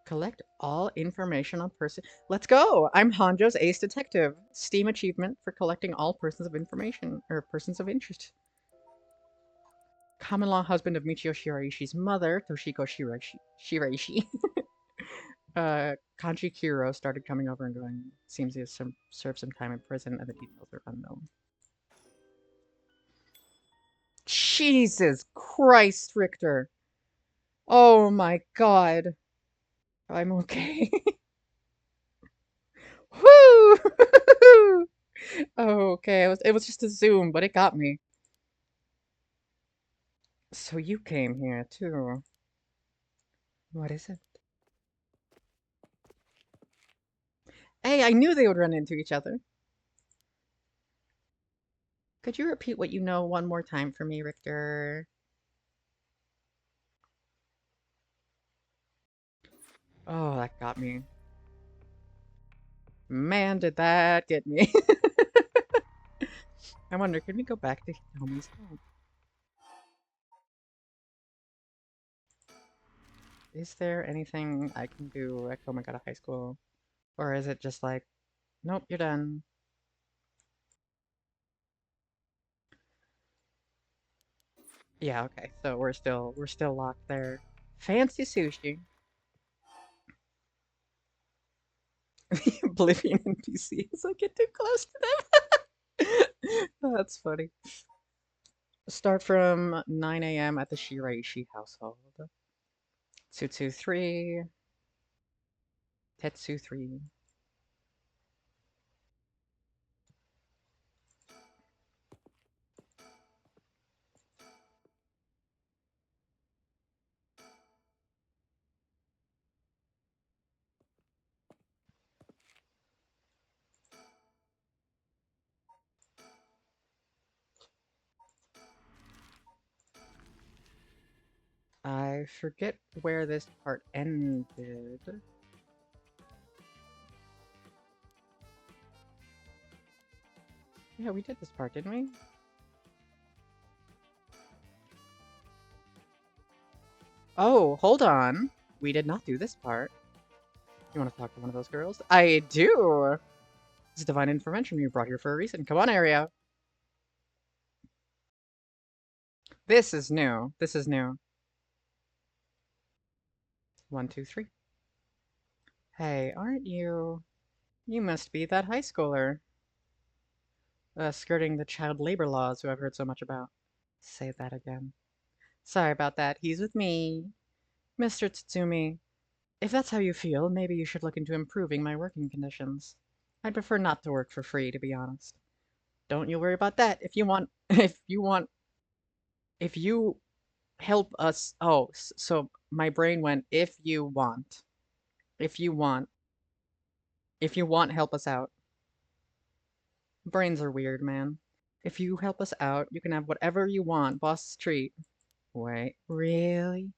S1: Collect all information on person. Let's go! I'm Honjo's ace detective. Steam achievement for collecting all persons of information, or persons of interest. Common law husband of Michio Shiraishi's mother, Toshiko Shiraishi. Kanji Kiro started coming over and going, seems he has served some time in prison, and the details are unknown. Jesus Christ, Richter! Oh my god. I'm okay. Woo! Oh, okay. It was just a zoom, but it got me. So you came here too. What is it? Hey, I knew they would run into each other. Could you repeat what you know one more time for me, Richter? Oh, that got me. Man, did that get me. I wonder, could we go back to Hitomi's home? Is there anything I can do at Komagata High School? Or is it just like, nope, you're done? Yeah, okay. So we're still locked there. Fancy sushi. Oblivion NPCs. I get too close to them. That's funny. Start from 9 a.m. at the Shiraishi household. 223, Tetsu 3. I forget where this part ended. Yeah, we did this part, didn't we? Oh, hold on. We did not do this part. You want to talk to one of those girls? I do! This is divine intervention. You brought here for a reason. Come on, Aria. This is new. This is new. 1, 2, 3. Hey, aren't you? You must be that high schooler. Skirting the child labor laws who I've heard so much about. Say that again. Sorry about that. He's with me. Mr. Tsutsumi. If that's how you feel, maybe you should look into improving my working conditions. I'd prefer not to work for free, to be honest. Don't you worry about that. If you want, if you help us. Oh, so my brain went, if you want, if you want, help us out. Brains are weird, man. If you help us out, you can have whatever you want, boss's treat. Wait, really?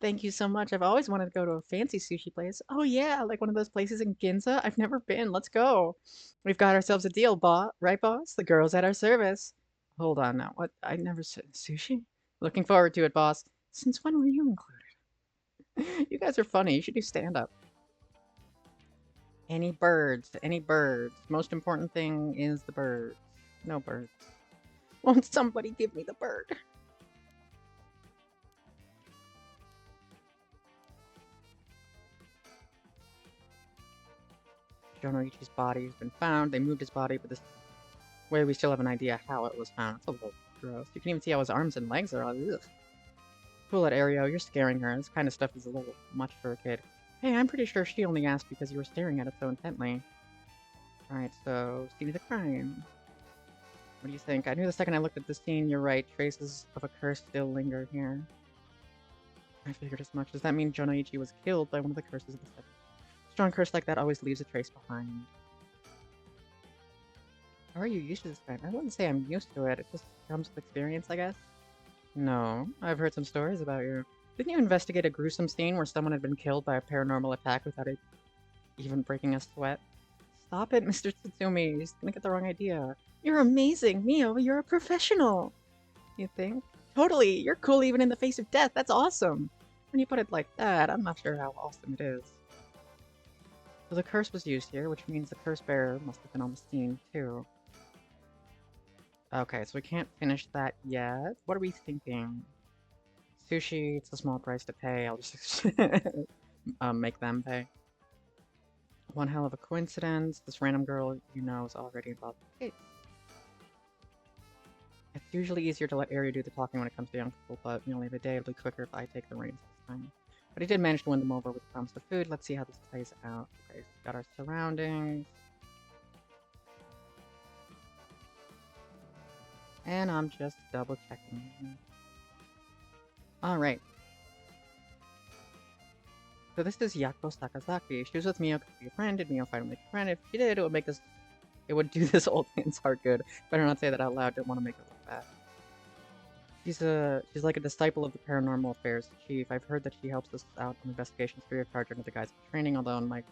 S1: Thank you so much. I've always wanted to go to a fancy sushi place. Oh yeah, like one of those places in Ginza. I've never been. Let's go. We've got ourselves a deal, right, boss? The girl's at our service. Hold on now. What? I never said sushi. Looking forward to it, boss. Since when were you included? You guys are funny. You should do stand up. Any birds? Any birds? Most important thing is the birds. No birds. Won't somebody give me the bird? Jonoichi's body has been found. They moved his body, but this way we still have an idea how it was found. It's a little gross. You can even see how his arms and legs are all. Ugh. Cool it, Ario. You're scaring her. This kind of stuff is a little much for a kid. Hey, I'm pretty sure she only asked because you were staring at it so intently. Alright, so, scene of the crime. What do you think? I knew the second I looked at the scene, you're right. Traces of a curse still linger here. I figured as much. Does that mean Jonoichi was killed by one of the curses of the set? Strong curse like that always leaves a trace behind. How are you used to this kind? I wouldn't say I'm used to it. It just comes with experience, I guess. No, I've heard some stories about you. Didn't you investigate a gruesome scene where someone had been killed by a paranormal attack without it even breaking a sweat? Stop it, Mr. Tsutsumi. You're just gonna get the wrong idea. You're amazing, Mio. You're a professional. You think? Totally. You're cool even in the face of death. That's awesome. When you put it like that, I'm not sure how awesome it is. So the curse was used here, which means the curse bearer must have been on the scene, too. Okay, so we can't finish that yet. What are we thinking? Sushi, it's a small price to pay. I'll just make them pay. One hell of a coincidence. This random girl you know is already involved in the case. It's usually easier to let Aria do the talking when it comes to young people, but we only have a day. It'll be quicker if I take the reins this time. But he did manage to win them over with the promise of food. Let's see how this plays out. Okay, so we've got our surroundings. And I'm just double checking. Alright. So this is Yako Sakazaki. She was with Mio to be a friend. Did Mio finally make a friend? If she did, it would make this. It would do this old man's heart good. Better not say that out loud. Don't want to make it look bad. She's like a disciple of the Paranormal Affairs Chief. I've heard that she helps us out on investigations free of charge under the guise of training, although in my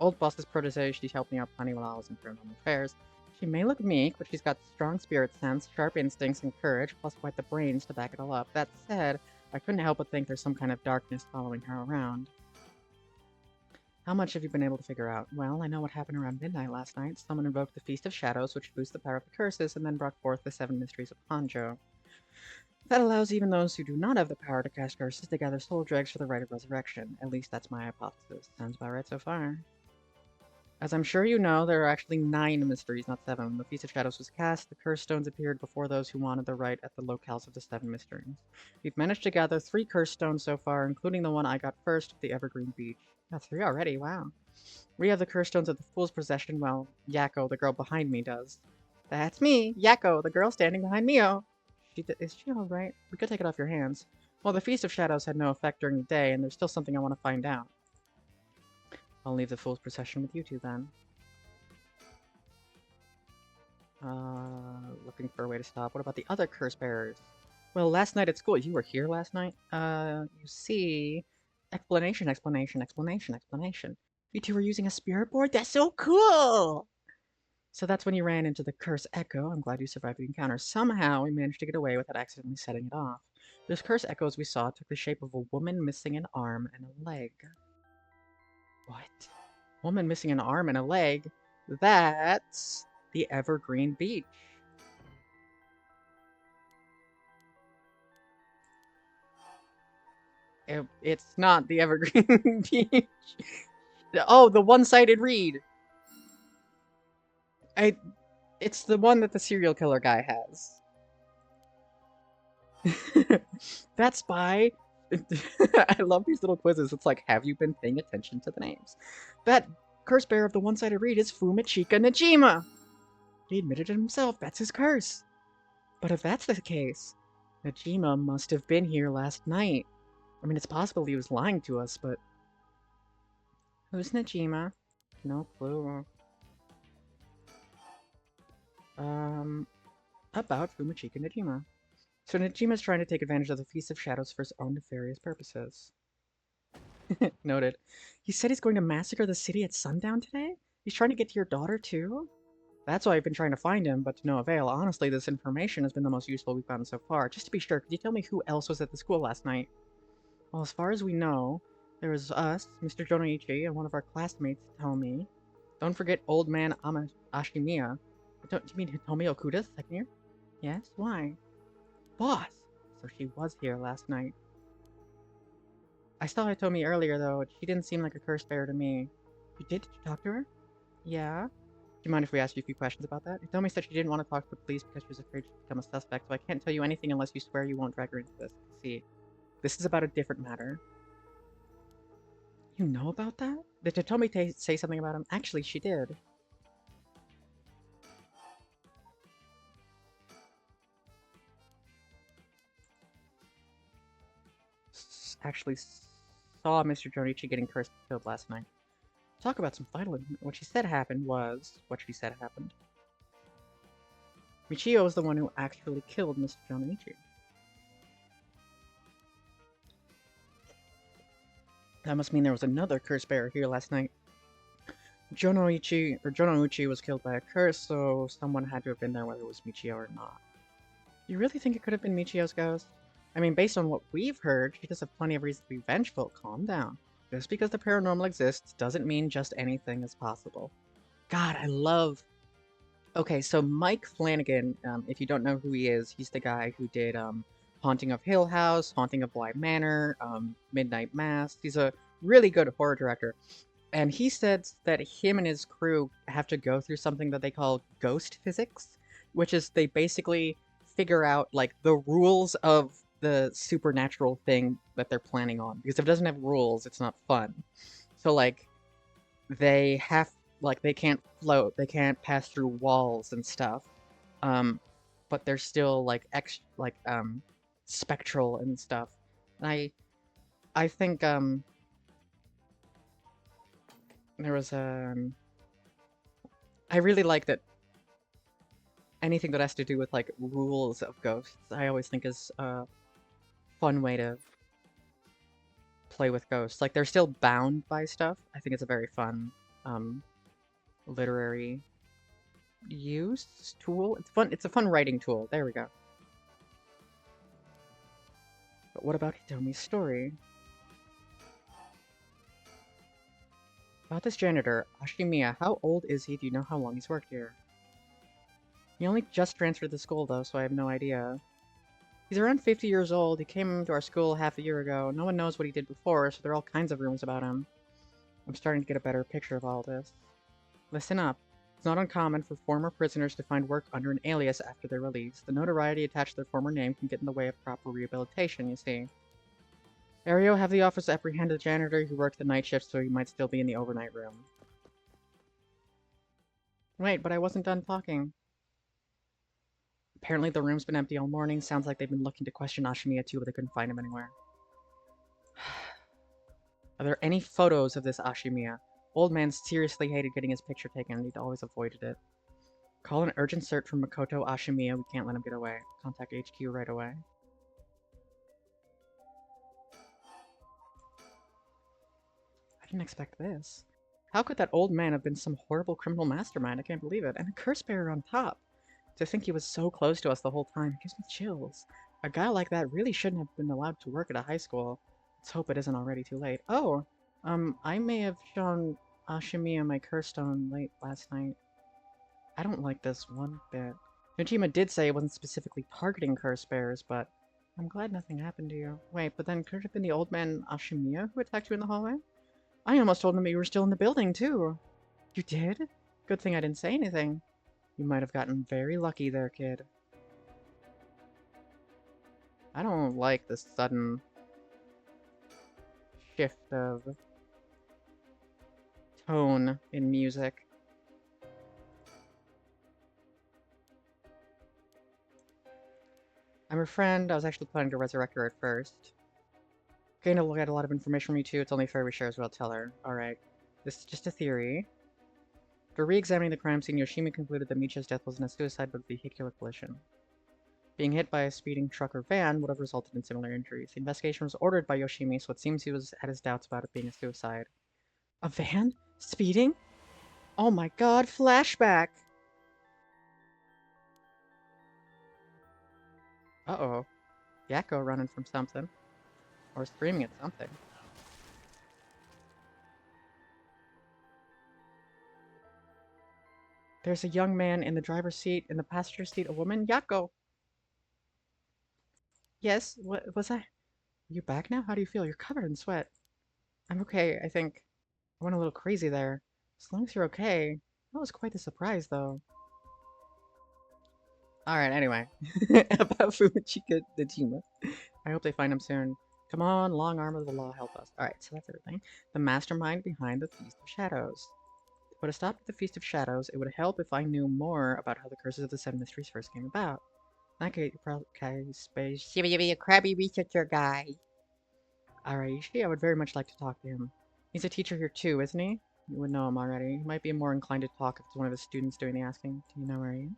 S1: old boss's protege, she helped me out plenty while I was in Paranormal Affairs. She may look meek, but she's got strong spirit sense, sharp instincts, and courage, plus quite the brains to back it all up. That said, I couldn't help but think there's some kind of darkness following her around. How much have you been able to figure out? Well, I know what happened around midnight last night. Someone invoked the Feast of Shadows, which boosts the power of the curses, and then brought forth the 7 mysteries of Honjo. That allows even those who do not have the power to cast curses to gather soul dregs for the rite of resurrection. At least that's my hypothesis. Sounds about right so far. As I'm sure you know, there are actually 9 mysteries, not 7. When the Feast of Shadows was cast, the curse stones appeared before those who wanted the rite at the locales of the 7 mysteries. We've managed to gather 3 curse stones so far, including the one I got first, the Evergreen Beach. That's 3 already, wow. We have the curse stones of the Fool's possession, while Yako, the girl behind me, does. That's me, Yako, the girl standing behind Mio. Is she alright? We could take it off your hands. Well, the Feast of Shadows had no effect during the day, and there's still something I want to find out. I'll leave the Fool's procession with you two, then. Looking for a way to stop. What about the other curse bearers? Well, last night at school, you were here last night? You see... Explanation. You two were using a spirit board? That's so cool! So that's when you ran into the curse echo. I'm glad you survived the encounter. Somehow we managed to get away without accidentally setting it off. Those curse echoes we saw took the shape of a woman missing an arm and a leg. What? Woman missing an arm and a leg? That's the Evergreen Beach. It's not the Evergreen Beach. Oh, the one-sided read. It's the one that the serial killer guy has. That's by... I love these little quizzes. It's like, have you been paying attention to the names? That curse bearer of the one-sided reed is Fumichika Najima. He admitted it himself. That's his curse. But if that's the case, Najima must have been here last night. I mean, it's possible he was lying to us, but... Who's Najima? No clue. About Fumichika Najima. So Najima's trying to take advantage of the Feast of Shadows for his own nefarious purposes. Noted. He said he's going to massacre the city at sundown today? He's trying to get to your daughter, too? That's why I've been trying to find him, but to no avail. Honestly, this information has been the most useful we've gotten so far. Just to be sure, could you tell me who else was at the school last night? Well, as far as we know, there was us, Mr. Jonoichi, and one of our classmates, Hitomi. Don't forget old man Ashimiya. Do you mean Hitomi Okuda, second year? Yes? Why? Boss! So she was here last night. I saw Hitomi earlier, though. She didn't seem like a curse bearer to me. You did? Did you talk to her? Yeah? Do you mind if we ask you a few questions about that? Hitomi said she didn't want to talk to the police because she was afraid she'd become a suspect, so I can't tell you anything unless you swear you won't drag her into this. See, this is about a different matter. You know about that? Did Hitomi say something about him? Actually, she did. Actually saw Mr. Jonichi getting cursed and killed last night. Talk about some vital... What she said happened was... What she said happened. Michio is the one who actually killed Mr. Jonichi. That must mean there was another curse bearer here last night. Jonouchi was killed by a curse, so someone had to have been there whether it was Michio or not. You really think it could have been Michio's ghost? I mean, based on what we've heard, she does have plenty of reason to be vengeful. Calm down. Just because the paranormal exists doesn't mean just anything is possible. God, I love... Okay, so Mike Flanagan, if you don't know who he is, he's the guy who did Haunting of Hill House, Haunting of Bly Manor, Midnight Mass. He's a really good horror director. And he said that him and his crew have to go through something that they call ghost physics, which is they basically figure out, like, the rules of the supernatural thing that they're planning on. Because if it doesn't have rules, it's not fun. So, like, they have, like, they can't float, they can't pass through walls and stuff. But they're still, like, spectral and stuff. And I think, There was I really like that anything that has to do with like rules of ghosts. I always think is a fun way to play with ghosts. Like they're still bound by stuff. I think it's a very fun um, literary use tool. It's fun. It's a fun writing tool. There we go. But what about Hitomi's story? About this janitor, Ashimiya, how old is he? Do you know how long he's worked here? He only just transferred to school, though, so I have no idea. He's around 50 years old. He came to our school half a year ago. No one knows what he did before, so there are all kinds of rumors about him. I'm starting to get a better picture of all this. Listen up. It's not uncommon for former prisoners to find work under an alias after their release. The notoriety attached to their former name can get in the way of proper rehabilitation, you see. Ario, have the office apprehend the janitor who worked the night shift so he might still be in the overnight room. Wait, but I wasn't done talking. Apparently the room's been empty all morning. Sounds like they've been looking to question Ashimiya too, but they couldn't find him anywhere. Are there any photos of this Ashimiya? Old man seriously hated getting his picture taken, and he'd always avoided it. Call an urgent search for Makoto Ashimiya. We can't let him get away. Contact HQ right away. I didn't expect this. How could that old man have been some horrible criminal mastermind? I can't believe it. And a curse bearer on top. To think he was so close to us the whole time gives me chills. A guy like that really shouldn't have been allowed to work at a high school. Let's hope it isn't already too late. Oh, I may have shown Ashimiya my curse stone late last night. I don't like this one bit. Nojima did say it wasn't specifically targeting curse bearers, but I'm glad nothing happened to you. Wait, but then could it have been the old man Ashimiya who attacked you in the hallway? I almost told him that you were still in the building, too. You did? Good thing I didn't say anything. You might have gotten very lucky there, kid. I don't like this sudden shift of tone in music. I'm her friend. I was actually planning to resurrect her at first. Going to get a lot of information from you too. It's only fair we share as well. Tell her. Alright. This is just a theory. After re-examining the crime scene, Yoshimi concluded that Michia's death wasn't a suicide but a vehicular collision. Being hit by a speeding truck or van would have resulted in similar injuries. The investigation was ordered by Yoshimi, so it seems he had his doubts about it being a suicide. A van? Speeding? Oh my god, flashback! Uh-oh. Yakko running from something. Or screaming at something. There's a young man in the driver's seat, in the passenger seat, a woman. Yakko! Yes, what was I? Are you back now? How do you feel? You're covered in sweat. I'm okay, I think. I went a little crazy there. As long as you're okay. That was quite the surprise, though. Alright, anyway. About Fumichika Dejima. I hope they find him soon. Come on, long arm of the law, help us. Alright, so that's everything. The mastermind behind the Feast of Shadows. To put a stop to the Feast of Shadows, it would help if I knew more about how the Curses of the Seven Mysteries first came about. In that case, you probably space. Be a crabby researcher guy. Araishi, I would very much like to talk to him. He's a teacher here too, isn't he? You would know him already. He might be more inclined to talk if it's one of his students doing the asking. Do you know where he is?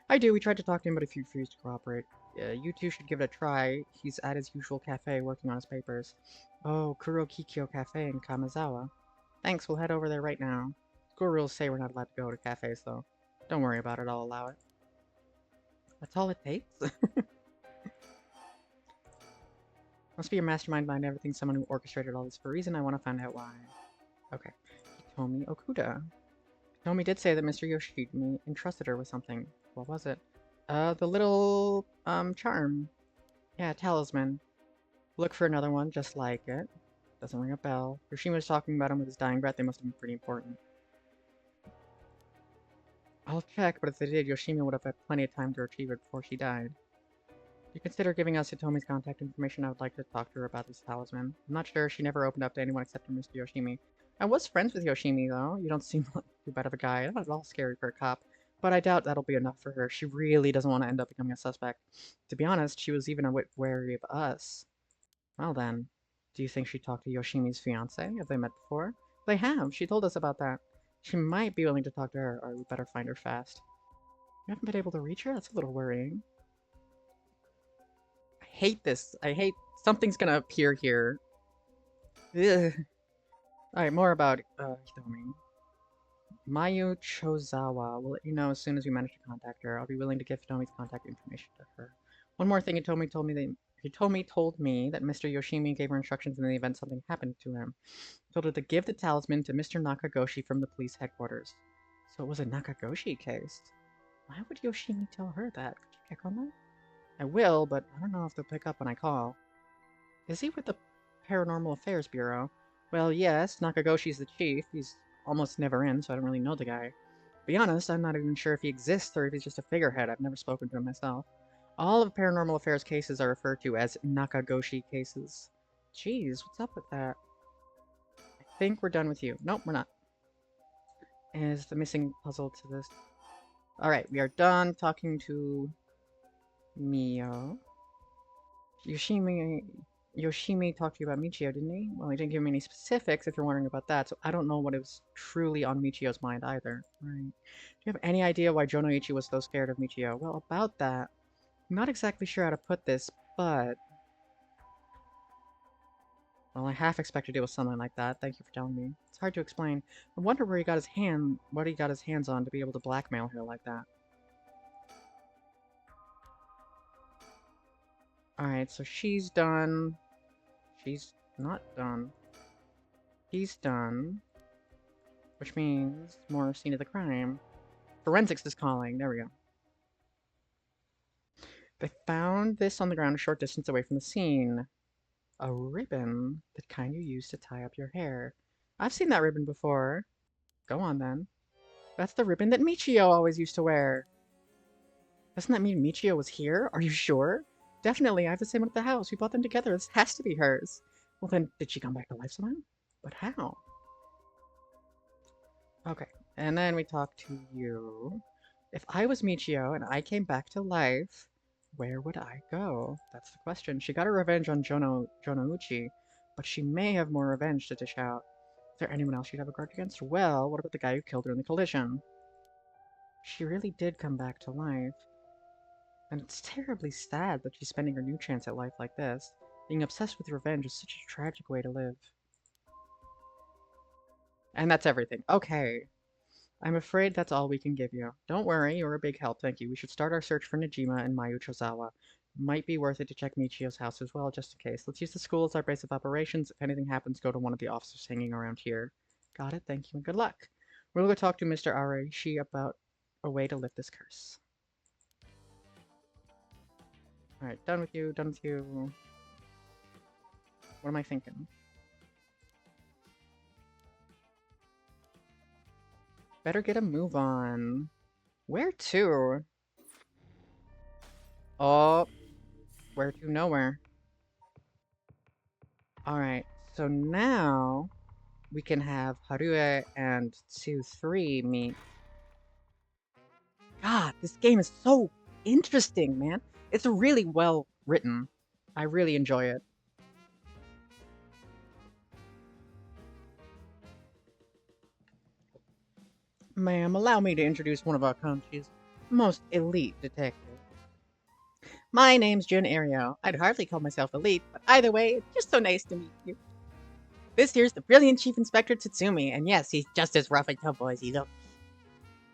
S1: I do. We tried to talk to him, but he refused to cooperate. You two should give it a try. He's at his usual cafe working on his papers. Oh, Kurokikyo Cafe in Kamizawa. Thanks, we'll head over there right now. School rules say we're not allowed to go to cafes, though. Don't worry about it, I'll allow it. That's all it takes? Must be a mastermind behind everything, someone who orchestrated all this for a reason. I want to find out why. Okay. Hitomi Okuda. Hitomi did say that Mr. Yoshimi entrusted her with something. What was it? The little, charm. Yeah, talisman. Look for another one just like it. Doesn't ring a bell. Yoshimi was talking about him with his dying breath. They must have been pretty important. I'll check, but if they did, Yoshimi would have had plenty of time to retrieve it before she died. If you consider giving us Hitomi's contact information, I would like to talk to her about this talisman. I'm not sure. She never opened up to anyone except for Mr. Yoshimi. I was friends with Yoshimi, though. You don't seem like too bad of a guy. Not at all scary for a cop. But I doubt that'll be enough for her. She really doesn't want to end up becoming a suspect. To be honest, she was even a bit wary of us. Well then, do you think she talked to Yoshimi's fiancé? Have they met before? They have. She told us about that. She might be willing to talk to her, or we better find her fast. You haven't been able to reach her? That's a little worrying. I hate this. I hate... Something's gonna appear here. Ugh. Alright, more about Hitomi. Mayu Chozawa will let you know as soon as we manage to contact her. I'll be willing to give Hitomi's contact information to her. One more thing, Hitomi told me that Mr. Yoshimi gave her instructions in the event something happened to him. He told her to give the talisman to Mr. Nakagoshi from the police headquarters. So it was a Nakagoshi case. Why would Yoshimi tell her that? Could you check on that? I will, but I don't know if they'll pick up when I call. Is he with the Paranormal Affairs Bureau? Well, yes, Nakagoshi's the chief. He's almost never in, so I don't really know the guy. To be honest, I'm not even sure if he exists or if he's just a figurehead. I've never spoken to him myself. All of Paranormal Affairs cases are referred to as Nakagoshi cases. Jeez, what's up with that? I think we're done with you. Nope, we're not. Is the missing puzzle to this... Alright, we are done talking to... Mio. Yoshimi talked to you about Michio, didn't he? Well, he didn't give me any specifics if you're wondering about that, so I don't know what was truly on Michio's mind either. Right. Do you have any idea why Jonoichi was so scared of Michio? Well, about that, I'm not exactly sure how to put this, but... Well, I half expected it was something like that. Thank you for telling me. It's hard to explain. I wonder where he got his hands on to be able to blackmail her like that. Alright, so she's done. She's not done. He's done. Which means more scene of the crime. Forensics is calling. There we go. They found this on the ground a short distance away from the scene. A ribbon, the kind you use to tie up your hair. I've seen that ribbon before. Go on then. That's the ribbon that Michio always used to wear. Doesn't that mean Michio was here? Are you sure? Definitely, I have the same one at the house. We bought them together. This has to be hers. Well then, did she come back to life somehow? But how? Okay, and then we talk to you. If I was Michio and I came back to life, where would I go? That's the question. She got her revenge on Jonouchi, but she may have more revenge to dish out. Is there anyone else she'd have a grudge against? Well, what about the guy who killed her in the collision? She really did come back to life. And it's terribly sad that she's spending her new chance at life like this. Being obsessed with revenge is such a tragic way to live. And that's everything. Okay. I'm afraid that's all we can give you. Don't worry, you're a big help, thank you. We should start our search for Najima and Mayu Chozawa. Might be worth it to check Michio's house as well, just in case. Let's use the school as our base of operations. If anything happens, go to one of the officers hanging around here. Got it, thank you, and good luck. We'll go talk to Mr. Araishi about a way to lift this curse. Alright, done with you, done with you. What am I thinking? Better get a move on. Where to? Oh, where to? Nowhere. Alright, so now we can have Harue and 2-3 meet. God, this game is so interesting, man. It's really well written. I really enjoy it. Ma'am, allow me to introduce one of our country's most elite detectives. My name's Jun Ario. I'd hardly call myself elite, but either way, it's just so nice to meet you. This here's the brilliant Chief Inspector Tatsumi, and yes, he's just as rough and tough as he looks.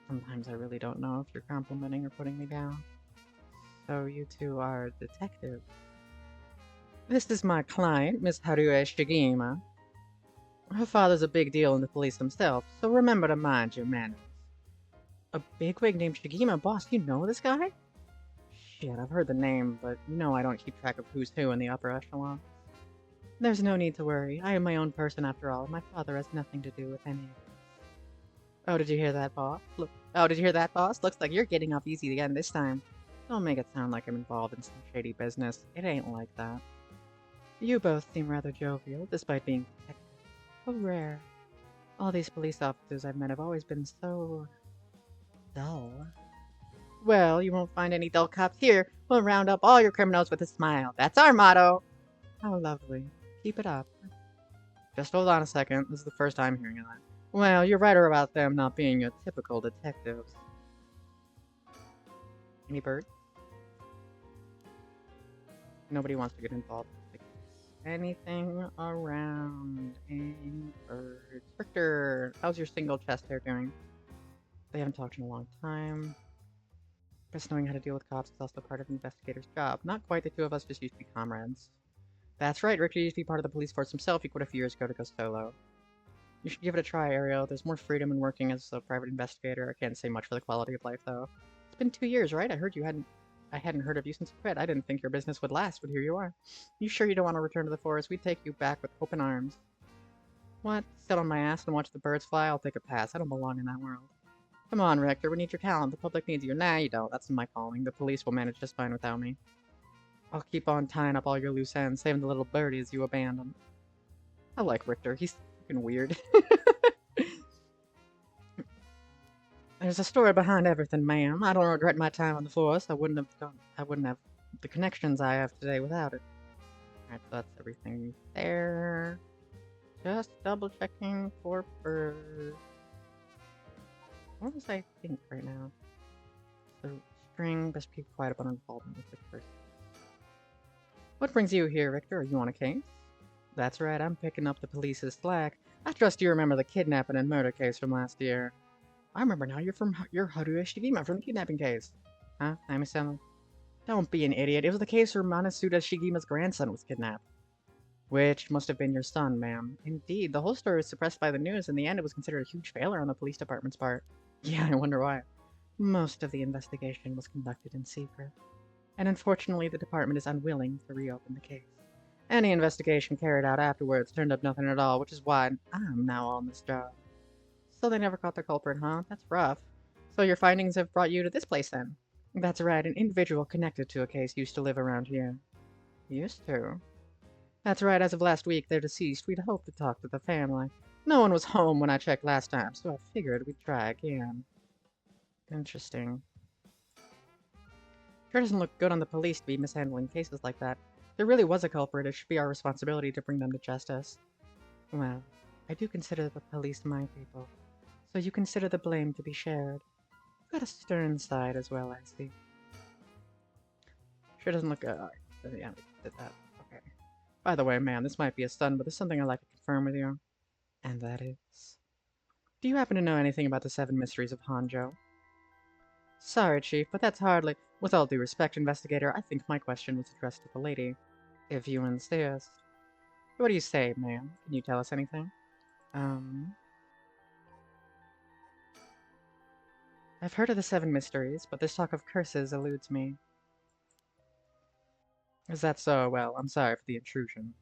S1: Sometimes I really don't know if you're complimenting or putting me down. So you two are detectives. This is my client, Miss Harue Shigima. Her father's a big deal in the police himself, so remember to mind your manners. A bigwig named Shigima? Boss, you know this guy? Shit, I've heard the name, but you know I don't keep track of who's who in the upper echelon. There's no need to worry. I am my own person after all. My father has nothing to do with any of this. Oh, did you hear that, boss? Did you hear that, boss? Looks like you're getting off easy again this time. Don't make it sound like I'm involved in some shady business. It ain't like that. You both seem rather jovial, despite being detectives. So rare. All these police officers I've met have always been so... dull. Well, you won't find any dull cops here. We'll round up all your criminals with a smile. That's our motto. How lovely. Keep it up. Just hold on a second. This is the first time hearing of that. Well, you're right about them not being your typical detectives. Any birds? Nobody wants to get involved. Anything around any birds? Richter, how's your single chest hair doing? They haven't talked in a long time. Guess knowing how to deal with cops is also part of an investigator's job. Not quite, the two of us just used to be comrades. That's right, Richter used to be part of the police force himself. He quit a few years ago to go solo. You should give it a try, Ariel. There's more freedom in working as a private investigator. I can't say much for the quality of life, though. It's been 2 years, right? I hadn't heard of you since you quit. I didn't think your business would last, but here you are. You sure you don't want to return to the forest? We'd take you back with open arms. What? Sit on my ass and watch the birds fly? I'll take a pass. I don't belong in that world. Come on, Rector. We need your talent. The public needs you. Nah, you don't. That's my calling. The police will manage just fine without me. I'll keep on tying up all your loose ends, saving the little birdies you abandoned. I like Richter. He's fucking weird. There's a story behind everything, ma'am. I don't regret my time on the force. I wouldn't have the connections I have today without it. Alright, so that's everything there. Just double checking for birds. What was I think right now? So, string, best keep quiet about involvement with the person. What brings you here, Richter? Are you on a case? That's right, I'm picking up the police's slack. I trust you remember the kidnapping and murder case from last year. I remember now, you're Haruya Shigima from the kidnapping case. Huh? Nami-sama? Don't be an idiot. It was the case where Manasuda Shigima's grandson was kidnapped. Which must have been your son, ma'am. Indeed, the whole story was suppressed by the news. In the end, it was considered a huge failure on the police department's part. Yeah, I wonder why. Most of the investigation was conducted in secret. And unfortunately, the department is unwilling to reopen the case. Any investigation carried out afterwards turned up nothing at all, which is why I'm now on this job. So they never caught the culprit, huh? That's rough. So your findings have brought you to this place, then? That's right, an individual connected to a case used to live around here. Used to? That's right, as of last week, they're deceased. We'd hoped to talk to the family. No one was home when I checked last time, so I figured we'd try again. Interesting. Sure doesn't look good on the police to be mishandling cases like that. If there really was a culprit, it should be our responsibility to bring them to justice. Well, I do consider the police my people, so you consider the blame to be shared. You've got a stern side as well, I see. Sure doesn't look good. Yeah, did that. Okay. By the way, man, this might be a stun, but there's something I'd like to confirm with you. And that is... Do you happen to know anything about the 7 mysteries of Honjo? Sorry, Chief, but that's hardly... With all due respect, Investigator, I think my question was addressed to the lady. If you insist. What do you say, ma'am? Can you tell us anything? I've heard of the 7 mysteries, but this talk of curses eludes me. Is that so? Well, I'm sorry for the intrusion.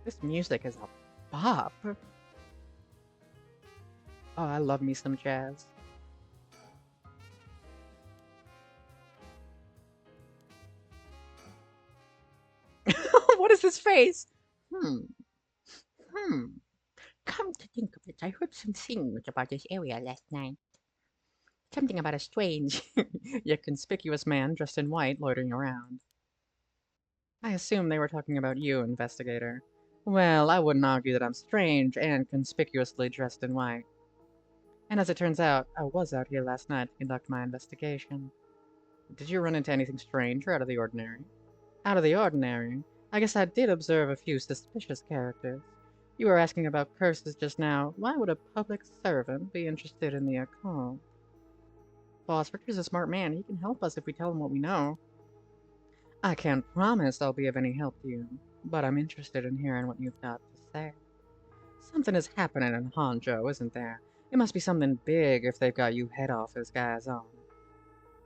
S1: This music is a bop. Oh, I love me some jazz. What is this face?
S2: Come to think of it, I heard some things about this area last night. Something about a strange,
S1: Yet conspicuous man dressed in white loitering around. I assume they were talking about you, Investigator. Well, I wouldn't argue that I'm strange and conspicuously dressed in white. And as it turns out, I was out here last night to conduct my investigation. Did you run into anything strange or out of the ordinary? Out of the ordinary? I guess I did observe a few suspicious characters. You were asking about curses just now. Why would a public servant be interested in the occult? Boss, Richard's a smart man. He can help us if we tell him what we know. I can't promise I'll be of any help to you, but I'm interested in hearing what you've got to say. Something is happening in Honjo, isn't there? It must be something big if they've got you head office guys on.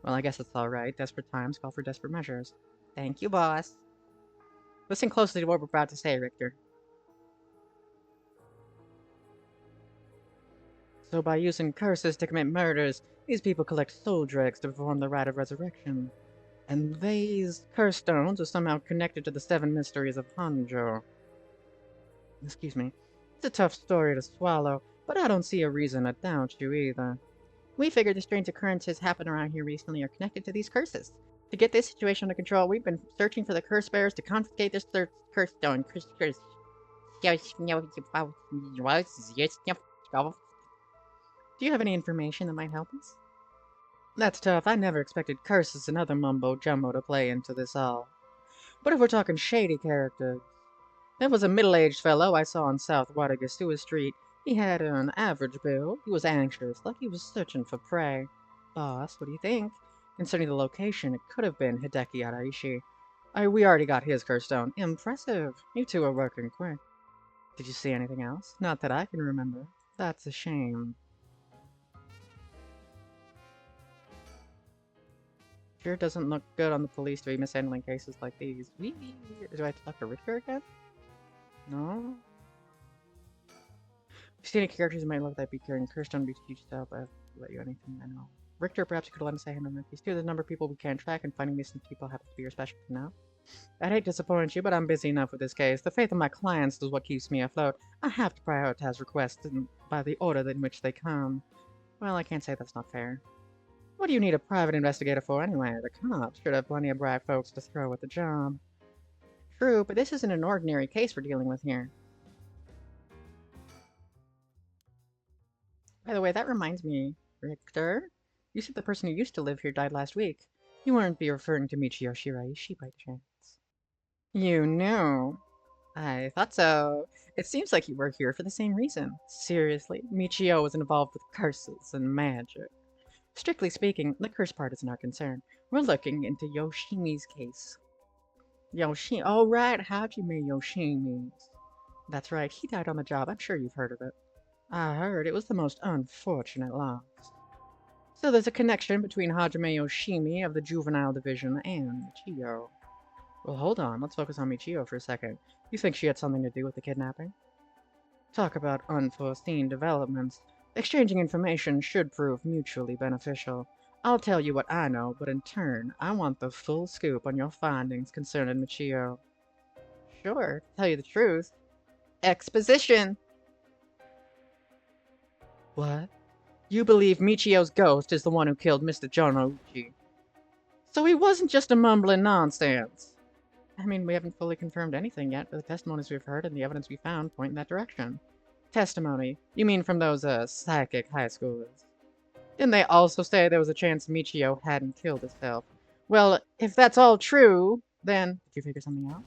S1: Well, I guess it's alright. Desperate times call for desperate measures. Thank you, boss. Listen closely to what we're about to say, Richter. So by using curses to commit murders, these people collect soul dregs to perform the rite of resurrection. And these curse stones are somehow connected to the 7 mysteries of Honjo. Excuse me. It's a tough story to swallow, but I don't see a reason to doubt you either. We figured the strange occurrences happen around here recently are connected to these curses.
S2: To get this situation under control, we've been searching for the curse bearers to confiscate this third curse stone. Do you have any information that might help us? That's tough. I never expected curses and other mumbo-jumbo to play into this all. But if we're talking shady characters, there was a middle-aged fellow I saw on South Wadagastua Street. He had an average build. He was anxious, like he was searching for prey. Boss, what do you think? Concerning the location, it could have been Hideki Araishi. We already got his curse stone. Impressive. You two are working quick. Did you see anything else? Not that I can remember. That's a shame. Sure doesn't look good on the police to be mishandling cases like these. Do I have to talk to Richter again? No? If you see any characters who might look like be carrying curse stone, be teach up, I'll let you anything I know. Richter, perhaps you could let us say him in the case too. There's a number of people we can't track, and finding missing people happens to be your specialty now. I'd hate to disappoint you, but I'm busy enough with this case. The faith of my clients is what keeps me afloat. I have to prioritize requests by the order in which they come. Well, I can't say that's not fair. What do you need a private investigator for anyway? The cops should have plenty of bright folks to throw at the job. True, but this isn't an ordinary case we're dealing with here. By the way, that reminds me, Richter, you said the person who used to live here died last week. You weren't be referring to Michio Shiraishi by chance. You knew. I thought so. It seems like you were here for the same reason. Seriously, Michio was involved with curses and magic. Strictly speaking, the curse part isn't our concern. We're looking into Yoshimi's case. Yoshimi? Oh, right, Hajime Yoshimi's. That's right, he died on the job. I'm sure you've heard of it. I heard it was the most unfortunate loss. So there's a connection between Hajime Yoshimi of the Juvenile Division and Michio. Well, hold on, let's focus on Michio for a second. You think she had something to do with the kidnapping? Talk about unforeseen developments. Exchanging information should prove mutually beneficial. I'll tell you what I know, but in turn, I want the full scoop on your findings concerning Michio. Sure, to tell you the truth. Exposition! What? You believe Michio's ghost is the one who killed Mr. Jonouchi? So he wasn't just a mumbling nonsense. I mean, we haven't fully confirmed anything yet, but the testimonies we've heard and the evidence we found point in that direction. Testimony? You mean from those, psychic high schoolers? Didn't they also say there was a chance Michio hadn't killed himself? Well, if that's all true, then... Did you figure something out?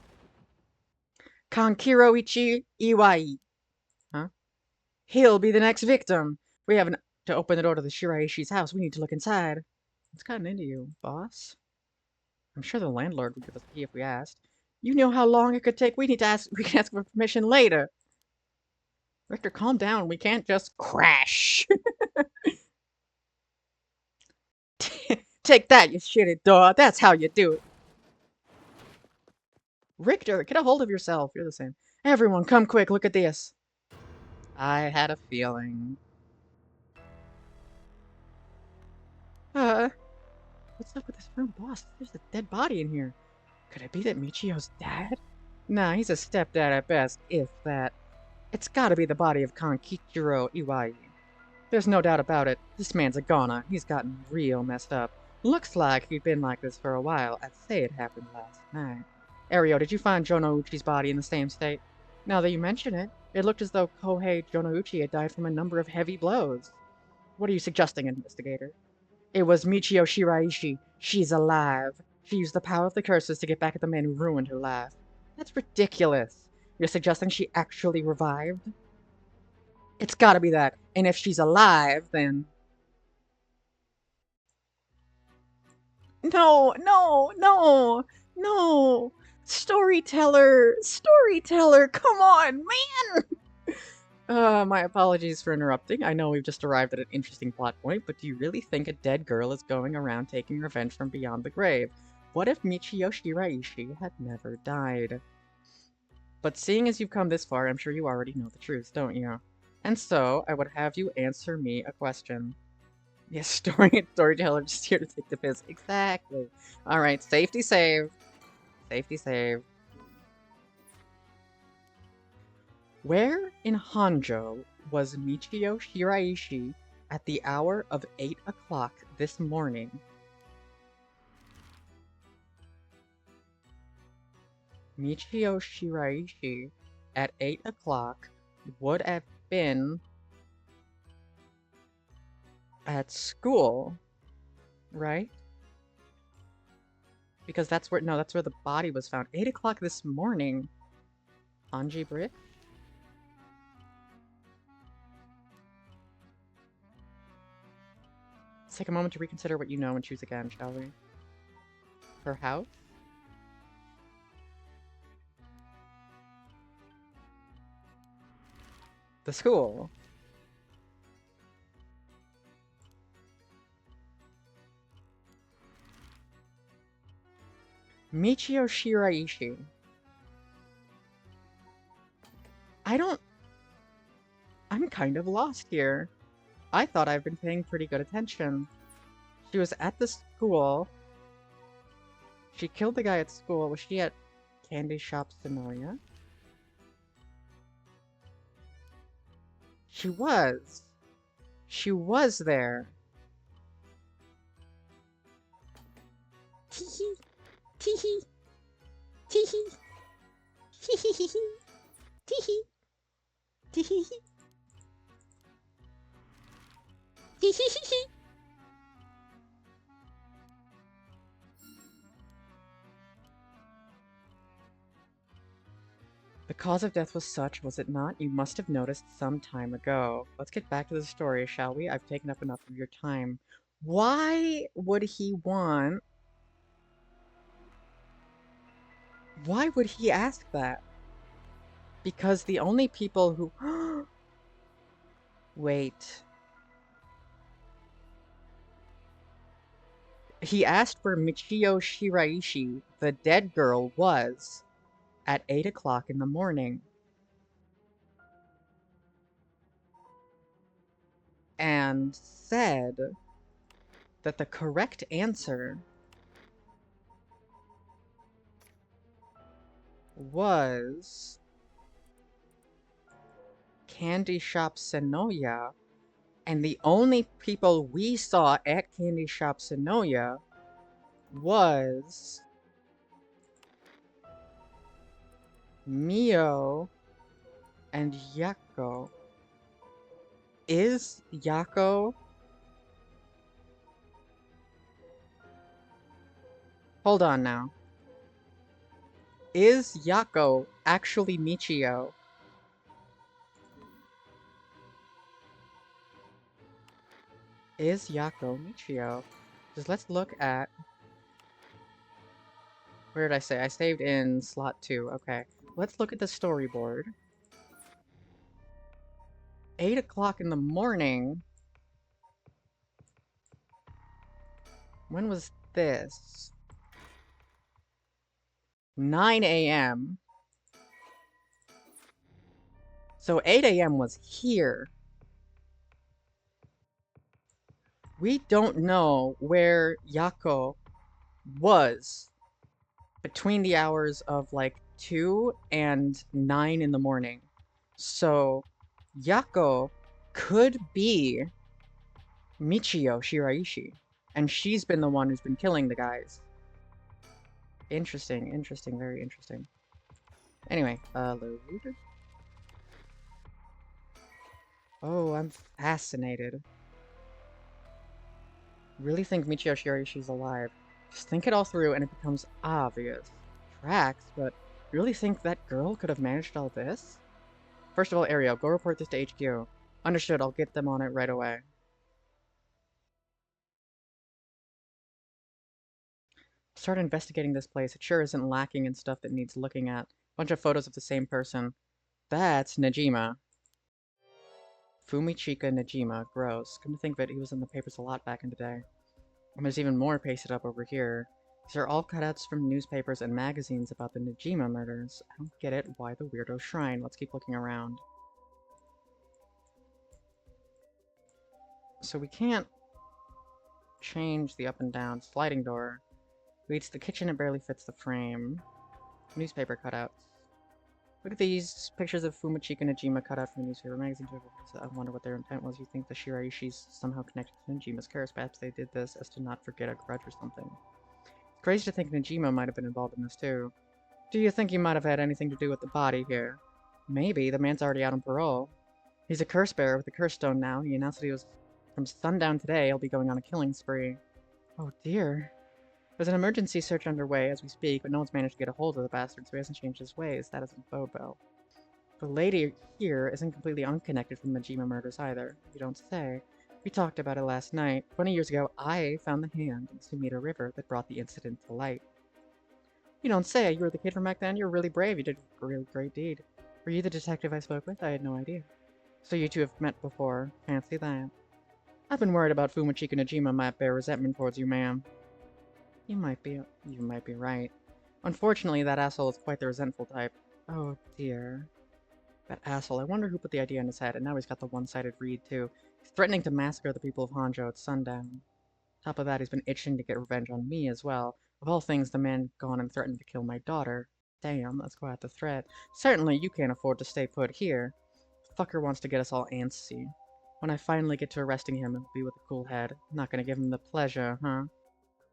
S2: Kankiroichi Iwai. Huh? He'll be the next victim. We haven't to open the door to the Shiraishi's house. We need to look inside. What's gotten into you, boss? I'm sure the landlord would give us a key if we asked. You know how long it could take? We can ask for permission later. Richter, calm down. We can't just crash. Take that, you shitty door. That's how you do it. Richter, get a hold of yourself. You're the same. Everyone, come quick. Look at this. I had a feeling. What's up with this room, boss? There's a dead body in here. Could it be that Michio's dad? Nah, he's a stepdad at best, if that. It's gotta be the body of Kankichiro Iwai. There's no doubt about it. This man's a goner. He's gotten real messed up. Looks like he'd been like this for a while. I'd say it happened last night. Ario, did you find Jonouchi's body in the same state? Now that you mention it, it looked as though Kohei Jonouchi had died from a number of heavy blows. What are you suggesting, investigator? It was Michio Shiraishi. She's alive. She used the power of the curses to get back at the man who ruined her life. That's ridiculous. You're suggesting she actually revived? It's gotta be that. And if she's alive, then... No, no, no, no! Storyteller! Storyteller! Come on, man! My apologies for interrupting. I know we've just arrived at an interesting plot point, but do you really think a dead girl is going around taking revenge from beyond the grave? What if Michio Shiraishi had never died? But seeing as you've come this far, I'm sure you already know the truth, don't you? And so, I would have you answer me a question. Yes, storyteller just here to take the piss. Exactly. Alright, safety save. Safety save. Where in Honjo was Michio Shiraishi at the hour of 8 o'clock this morning? Michio Shiraishi at 8 o'clock would have been at school, right? Because that's where, no, that's where the body was found. 8 o'clock this morning. Anji Brick? Let's take a moment to reconsider what you know and choose again, shall we? Her house? The school. Michio Shiraishi. I'm kind of lost here. I thought I've been paying pretty good attention. She was at the school. She killed the guy at school. Was she at Candy Shop Sonoya? She was. She was there. Teehee. Teehee. Teehee. Teehee. Teehee. Teehee. Teehee. The cause of death was such, was it not? You must have noticed some time ago. Let's get back to the story, shall we? I've taken up enough of your time. Why would he want... Why would he ask that? Because the only people who... Wait. He asked where Michio Shiraishi, the dead girl, was at 8 o'clock in the morning. And said that the correct answer was Candy Shop Sonoya, and the only people we saw at Candy Shop Sonoya was Mio and Yako. Is Yako... Hold on now. Is Yako actually Michio? Is Yako Michio? Just let's look at... Where did I say? I saved in slot 2. Okay. Let's look at the storyboard. 8 o'clock in the morning. When was this? 9 a.m. So 8 a.m. was here. We don't know where Yako was between the hours of like 2 and 9 in the morning. So Yako could be Michio Shiraishi, and she's been the one who's been killing the guys. Interesting, interesting, very interesting. Anyway, load. Oh, I'm fascinated. Really think Michio Shiraishi's alive. Just think it all through and it becomes obvious. Tracks, but really think that girl could have managed all this? First of all, Ariel, go report this to HQ. Understood, I'll get them on it right away. Start investigating this place. It sure isn't lacking in stuff that needs looking at. Bunch of photos of the same person. That's Najima. Fumichika Najima. Gross. Come to think of it, he was in the papers a lot back in the day. And there's even more pasted up over here. These are all cutouts from newspapers and magazines about the Najima murders. I don't get it. Why the weirdo shrine? Let's keep looking around. So we can't change the up and down sliding door. Leads to the kitchen, it barely fits the frame. Newspaper cutouts. Look at these pictures of Fumichika Najima cut out from the newspaper magazine. I wonder what their intent was. You think the Shiraishis somehow connected to Najima's curse? Perhaps they did this as to not forget a grudge or something. It's crazy to think Najima might have been involved in this too. Do you think he might have had anything to do with the body here? Maybe. The man's already out on parole. He's a curse bearer with the curse stone now. He announced that he was from sundown today. He'll be going on a killing spree. Oh dear. There's an emergency search underway as we speak, but no one's managed to get a hold of the bastard, so he hasn't changed his ways. That isn't Bobo. The lady here isn't completely unconnected from the Majima murders either. You don't say. We talked about it last night. 20 years ago, I found the hand in Sumida River that brought the incident to light. You don't say. You were the kid from back then? You were really brave. You did a really great deed. Were you the detective I spoke with? I had no idea. So you two have met before. Fancy that. I've been worried about Fumichika Najima might bear resentment towards you, ma'am. You might be right. Unfortunately, that asshole is quite the resentful type. Oh dear. That asshole, I wonder who put the idea in his head, and now he's got the one-sided read, too. He's threatening to massacre the people of Honjo at sundown. Top of that, he's been itching to get revenge on me as well. Of all things, the man gone and threatened to kill my daughter. Damn, that's quite the threat. Certainly, you can't afford to stay put here. The fucker wants to get us all antsy. When I finally get to arresting him, it'll be with a cool head. I'm not gonna give him the pleasure, huh?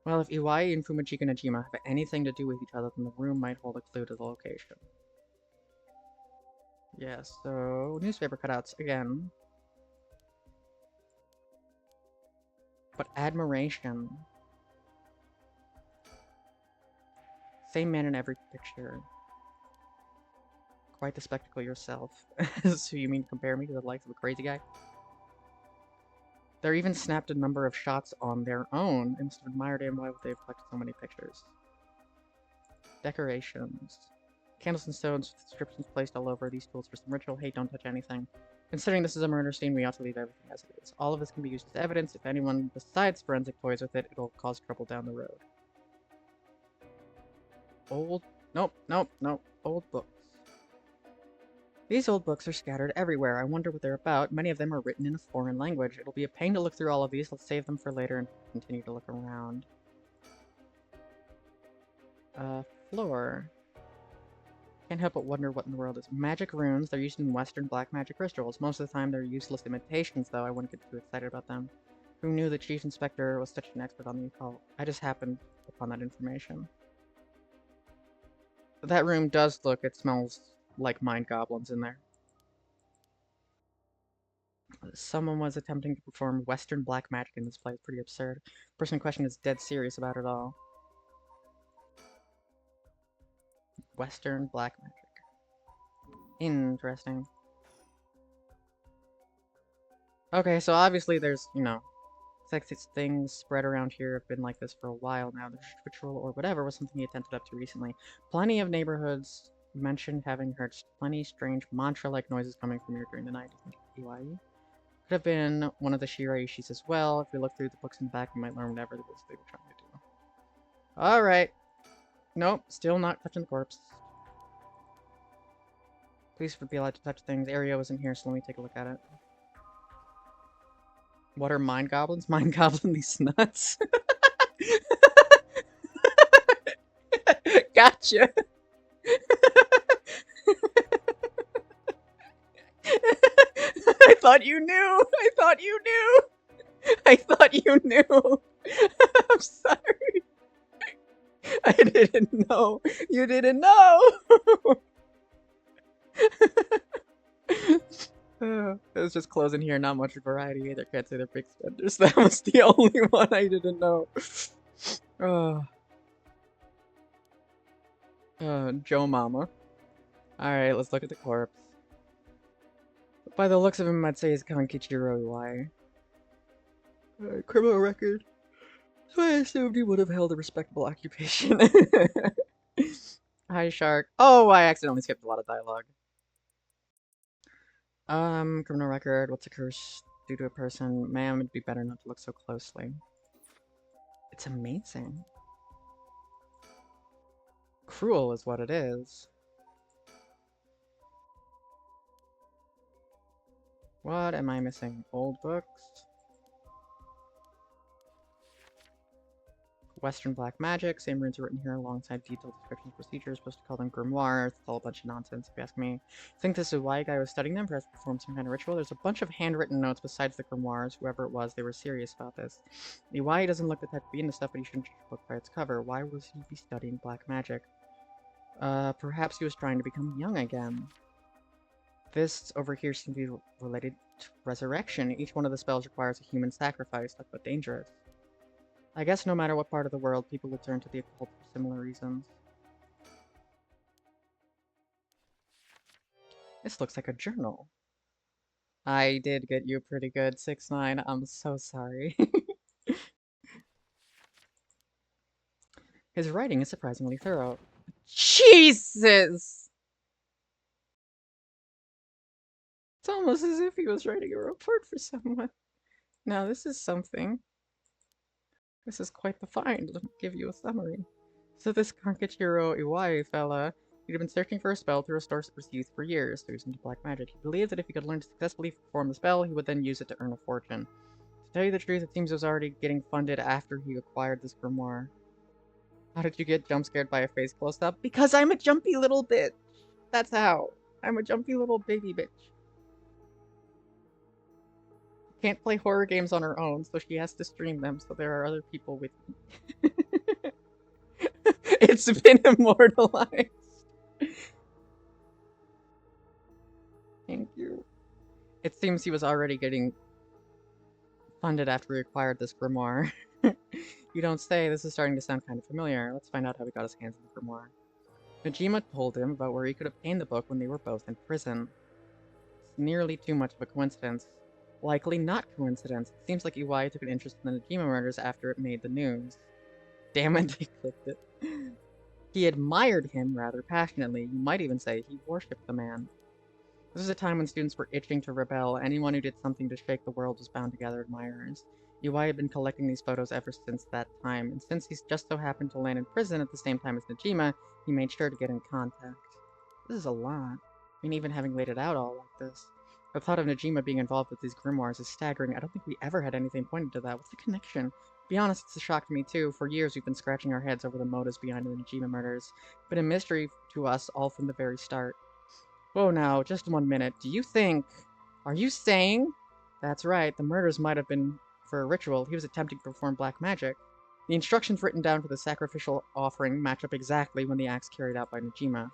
S2: Well, if Iwai and Fumichika Najima have anything to do with each other, then the room might hold a clue to the location. Yeah, so newspaper cutouts again. But admiration. Same man in every picture. Quite the spectacle yourself. So you mean compare me to the likes of a crazy guy? They're even snapped a number of shots on their own. I must have admired him. Why would they have collected so many pictures? Decorations. Candles and stones with inscriptions placed all over. These tools for some ritual. Hey, don't touch anything. Considering this is a murder scene, we ought to leave everything as it is. All of this can be used as evidence. If anyone besides forensic toys with it, it'll cause trouble down the road. Nope. Old books. These old books are scattered everywhere. I wonder what they're about. Many of them are written in a foreign language. It'll be a pain to look through all of these. Let's save them for later and continue to look around. Floor. Can't help but wonder what in the world is. Magic runes. They're used in Western black magic rituals. Most of the time they're useless imitations, though. I wouldn't get too excited about them. Who knew the Chief Inspector was such an expert on the occult? I just happened upon that information. But that room does look, it smells like mind goblins in there. Someone was attempting to perform Western black magic in this place. Pretty absurd. The person in question is dead serious about it all. Western black magic. Interesting. Okay, so obviously there's, you know, sexy things spread around here have been like this for a while now. The ritual or whatever was something he attempted up to recently. Plenty of neighborhoods mentioned having heard plenty strange mantra-like noises coming from here during the night. Could have been one of the Shiraishis as well. If we look through the books in the back, we might learn whatever it was they were trying to do. Alright. Nope, still not touching the corpse. Please be allowed to touch things. Aria wasn't here, so let me take a look at it. What are mind goblins? Mind goblin these nuts? Gotcha! I thought you knew! I thought you knew! I thought you knew! I'm sorry! I didn't know! You didn't know! It was just closing here, not much variety either. Can't say they're big spenders. That was the only one I didn't know. Joe Mama. Alright, let's look at the corpse. By the looks of him, I'd say he's Kankichiro Iwai. Criminal record. So I assumed he would have held a respectable occupation. Hi, Shark. Oh, I accidentally skipped a lot of dialogue. Criminal record. What's a curse due to a person? Ma'am, it'd be better not to look so closely. It's amazing. Cruel is what it is. What am I missing? Old books? Western black magic. Same runes are written here alongside detailed descriptions of procedures. Supposed to call them grimoires. It's all a bunch of nonsense, if you ask me. I think this is why a guy was studying them, perhaps performed some kind of ritual. There's a bunch of handwritten notes besides the grimoires. Whoever it was, they were serious about this. Iwai doesn't look the type to be into stuff, but he shouldn't judge a book by its cover. Why would he be studying black magic? Perhaps he was trying to become young again. This over here seems to be related to resurrection. Each one of the spells requires a human sacrifice, but dangerous. I guess no matter what part of the world, people will turn to the occult for similar reasons. This looks like a journal. I did get you pretty good, 6-9. I'm so sorry. His writing is surprisingly thorough. Jesus! It's almost as if he was writing a report for someone. Now, this is something. This is quite the find. Let me give you a summary. So this Kankachiro Iwai fella, he'd been searching for a spell to restore his youth for years, so he was into black magic. He believed that if he could learn to successfully perform the spell, he would then use it to earn a fortune. To tell you the truth, it seems it was already getting funded after he acquired this grimoire. How did you get jump scared by a face close up? Because I'm a jumpy little bitch. That's how. I'm a jumpy little baby bitch. Can't play horror games on her own, so she has to stream them, so there are other people with me. It's been immortalized. Thank you. It seems he was already getting funded after he acquired this grimoire. You don't say. This is starting to sound kind of familiar. Let's find out how he got his hands on the grimoire. Najima told him about where he could obtain the book when they were both in prison. It's nearly too much of a coincidence. Likely not coincidence. It seems like Iwai took an interest in the Najima murders after it made the news. Damn it, they clicked it. He admired him rather passionately. You might even say he worshipped the man. This was a time when students were itching to rebel. Anyone who did something to shake the world was bound to gather admirers. Iwai had been collecting these photos ever since that time, and since he's just so happened to land in prison at the same time as Najima, he made sure to get in contact. This is a lot. I mean, even having laid it out all like this. The thought of Najima being involved with these grimoires is staggering. I don't think we ever had anything pointed to that. What's the connection? To be honest, it's a shock to me too. For years, we've been scratching our heads over the motives behind the Najima murders. It's been a mystery to us all from the very start. Whoa now, just 1 minute. Do you think... Are you saying... That's right, the murders might have been for a ritual. He was attempting to perform black magic. The instructions written down for the sacrificial offering match up exactly when the acts carried out by Najima.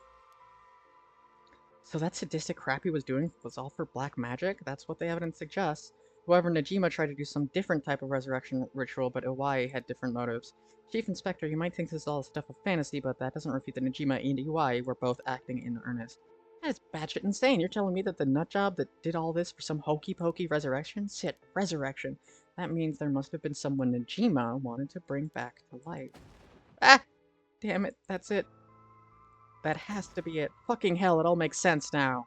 S2: So that sadistic crap he was doing was all for black magic? That's what the evidence suggests. However, Najima tried to do some different type of resurrection ritual, but Iwai had different motives. Chief Inspector, you might think this is all stuff of fantasy, but that doesn't refute that Najima and Iwai were both acting in earnest. That's batshit insane. You're telling me that the nutjob that did all this for some hokey-pokey resurrection? Shit, resurrection. That means there must have been someone Najima wanted to bring back to life. Ah! Damn it, that's it. That has to be it. Fucking hell, it all makes sense now.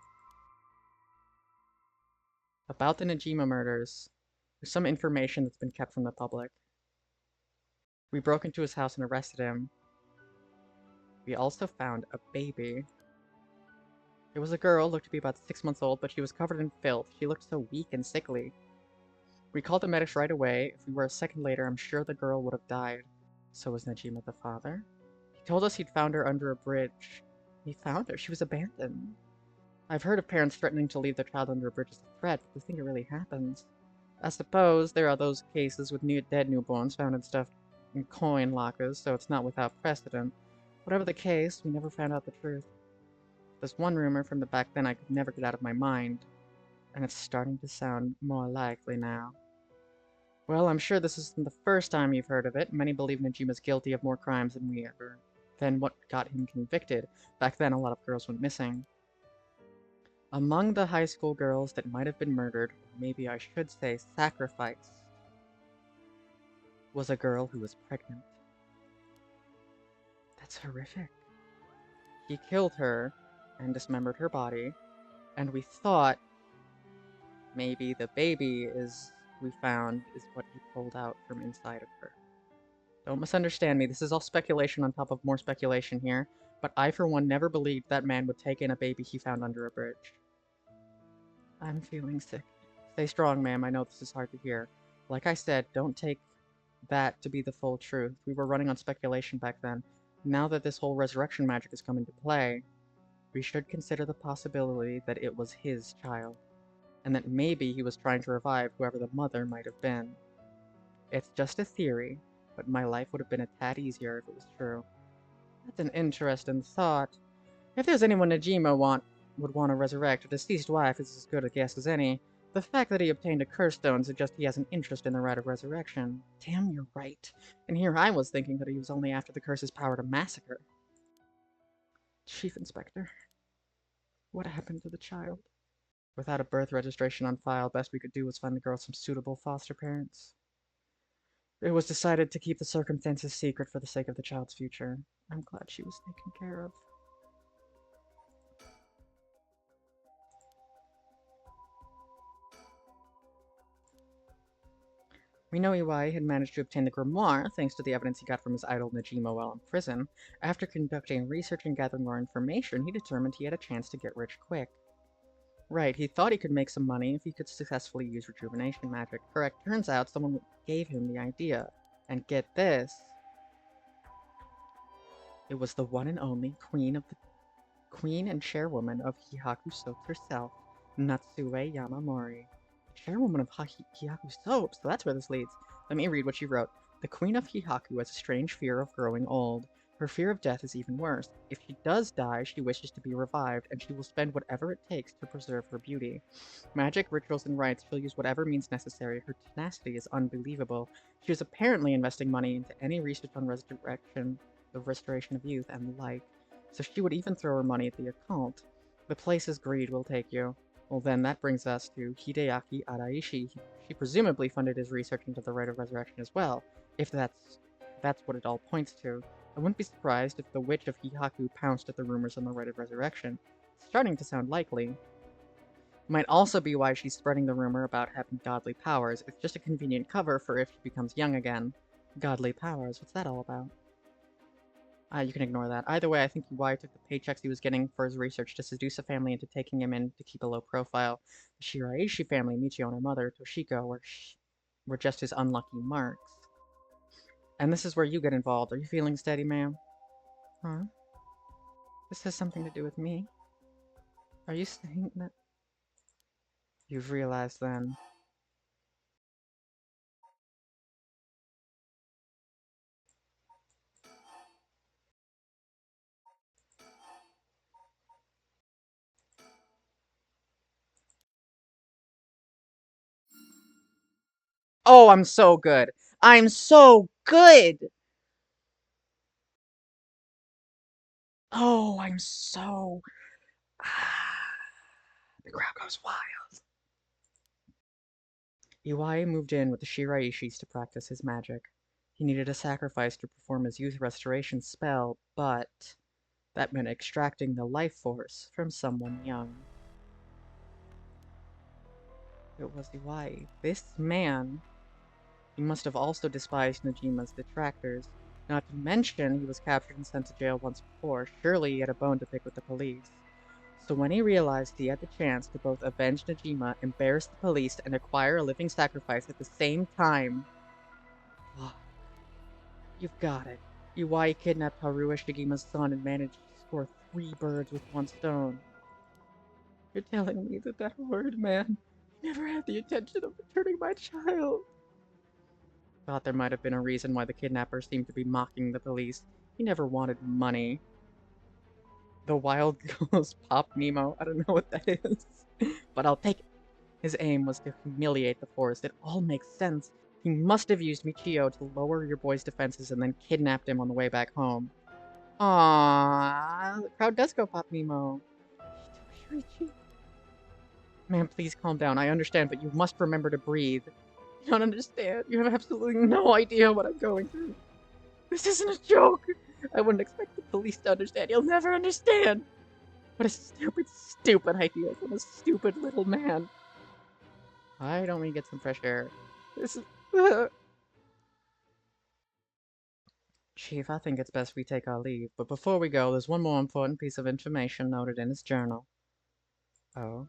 S2: About the Najima murders, there's some information that's been kept from the public. We broke into his house and arrested him. We also found a baby. It was a girl, looked to be about 6 months old, but she was covered in filth. She looked so weak and sickly. We called the medics right away. If we were a second later, I'm sure the girl would have died. So was Najima the father? He told us he'd found her under a bridge. He found her. She was abandoned. I've heard of parents threatening to leave their child under a bridge as a threat, but do you think it really happens? I suppose there are those cases with dead newborns found and stuffed in coin lockers, so it's not without precedent. Whatever the case, we never found out the truth. There's one rumor from the back then I could never get out of my mind, and it's starting to sound more likely now. Well, I'm sure this isn't the first time you've heard of it. Many believe Najima's guilty of more crimes than what got him convicted. Back then, a lot of girls went missing. Among the high school girls that might have been murdered, or maybe I should say sacrificed, was a girl who was pregnant. That's horrific. He killed her and dismembered her body, and we thought maybe the baby we found is what he pulled out from inside of her. Don't misunderstand me, this is all speculation on top of more speculation here, but I for one never believed that man would take in a baby he found under a bridge. I'm feeling sick. Stay strong, ma'am, I know this is hard to hear. Like I said, don't take that to be the full truth. We were running on speculation back then. Now that this whole resurrection magic has come into play, we should consider the possibility that it was his child, and that maybe he was trying to revive whoever the mother might have been. It's just a theory, but my life would have been a tad easier if it was true. That's an interesting thought. If there's anyone Najima would want to resurrect, a deceased wife is as good a guess as any. The fact that he obtained a curse stone suggests he has an interest in the rite of resurrection. Damn, you're right. And here I was thinking that he was only after the curse's power to massacre. Chief Inspector, what happened to the child? Without a birth registration on file, best we could do was find the girl some suitable foster parents. It was decided to keep the circumstances secret for the sake of the child's future. I'm glad she was taken care of. We know Iwai had managed to obtain the grimoire thanks to the evidence he got from his idol Najima while in prison. After conducting research and gathering more information, he determined he had a chance to get rich quick. Right, he thought he could make some money if he could successfully use rejuvenation magic. Correct, turns out someone gave him the idea. And get this, it was the one and only queen and chairwoman of Hihaku Soaps herself, Natsue Yamamori. Chairwoman of Hihaku Soaps, so that's where this leads. Let me read what she wrote. The queen of Hihaku has a strange fear of growing old. Her fear of death is even worse. If she does die, she wishes to be revived, and she will spend whatever it takes to preserve her beauty. Magic, rituals, and rites, she'll use whatever means necessary. Her tenacity is unbelievable. She is apparently investing money into any research on resurrection, the restoration of youth, and the like. So she would even throw her money at the occult. The places greed will take you. Well then, that brings us to Hideaki Araishi. She presumably funded his research into the rite of resurrection as well, if that's what it all points to. I wouldn't be surprised if the witch of Hihaku pounced at the rumors on the rite of resurrection. It's starting to sound likely. Might also be why she's spreading the rumor about having godly powers. It's just a convenient cover for if she becomes young again. Godly powers, what's that all about? You can ignore that. Either way, I think Iwai took the paychecks he was getting for his research to seduce a family into taking him in to keep a low profile. The Shiraishi family, Michio and her mother, Toshiko, were just his unlucky marks. And this is where you get involved. Are you feeling steady, ma'am? Huh? This has something to do with me. Are you saying that? You've realized then. Oh, I'm so good. I'm so good! Oh, I'm so... The crowd goes wild. Iwai moved in with the Shiraishis to practice his magic. He needed a sacrifice to perform his youth restoration spell, but that meant extracting the life force from someone young. It was Iwai. This man. He must have also despised Najima's detractors. Not to mention, he was captured and sent to jail once before. Surely he had a bone to pick with the police. So when he realized he had the chance to both avenge Najima, embarrass the police, and acquire a living sacrifice at the same time... You've got it. Iwai kidnapped Haruo Shigima's son and managed to score 3 birds with 1 stone. You're telling me that horrid man never had the intention of returning my child? Thought there might have been a reason why the kidnapper seemed to be mocking the police. He never wanted money. The wild ghost Pop Nemo. I don't know what that is. But I'll take it. His aim was to humiliate the forest. It all makes sense. He must have used Michio to lower your boy's defenses and then kidnapped him on the way back home. Aww, the crowd does go Pop Nemo. Man, please calm down. I understand, but you must remember to breathe. You don't understand. You have absolutely no idea what I'm going through. This isn't a joke. I wouldn't expect the police to understand. You'll never understand. What a stupid, stupid idea from a stupid little man. Why don't we get some fresh air? This is... Chief, I think it's best we take our leave, but before we go, there's one more important piece of information noted in his journal. Oh?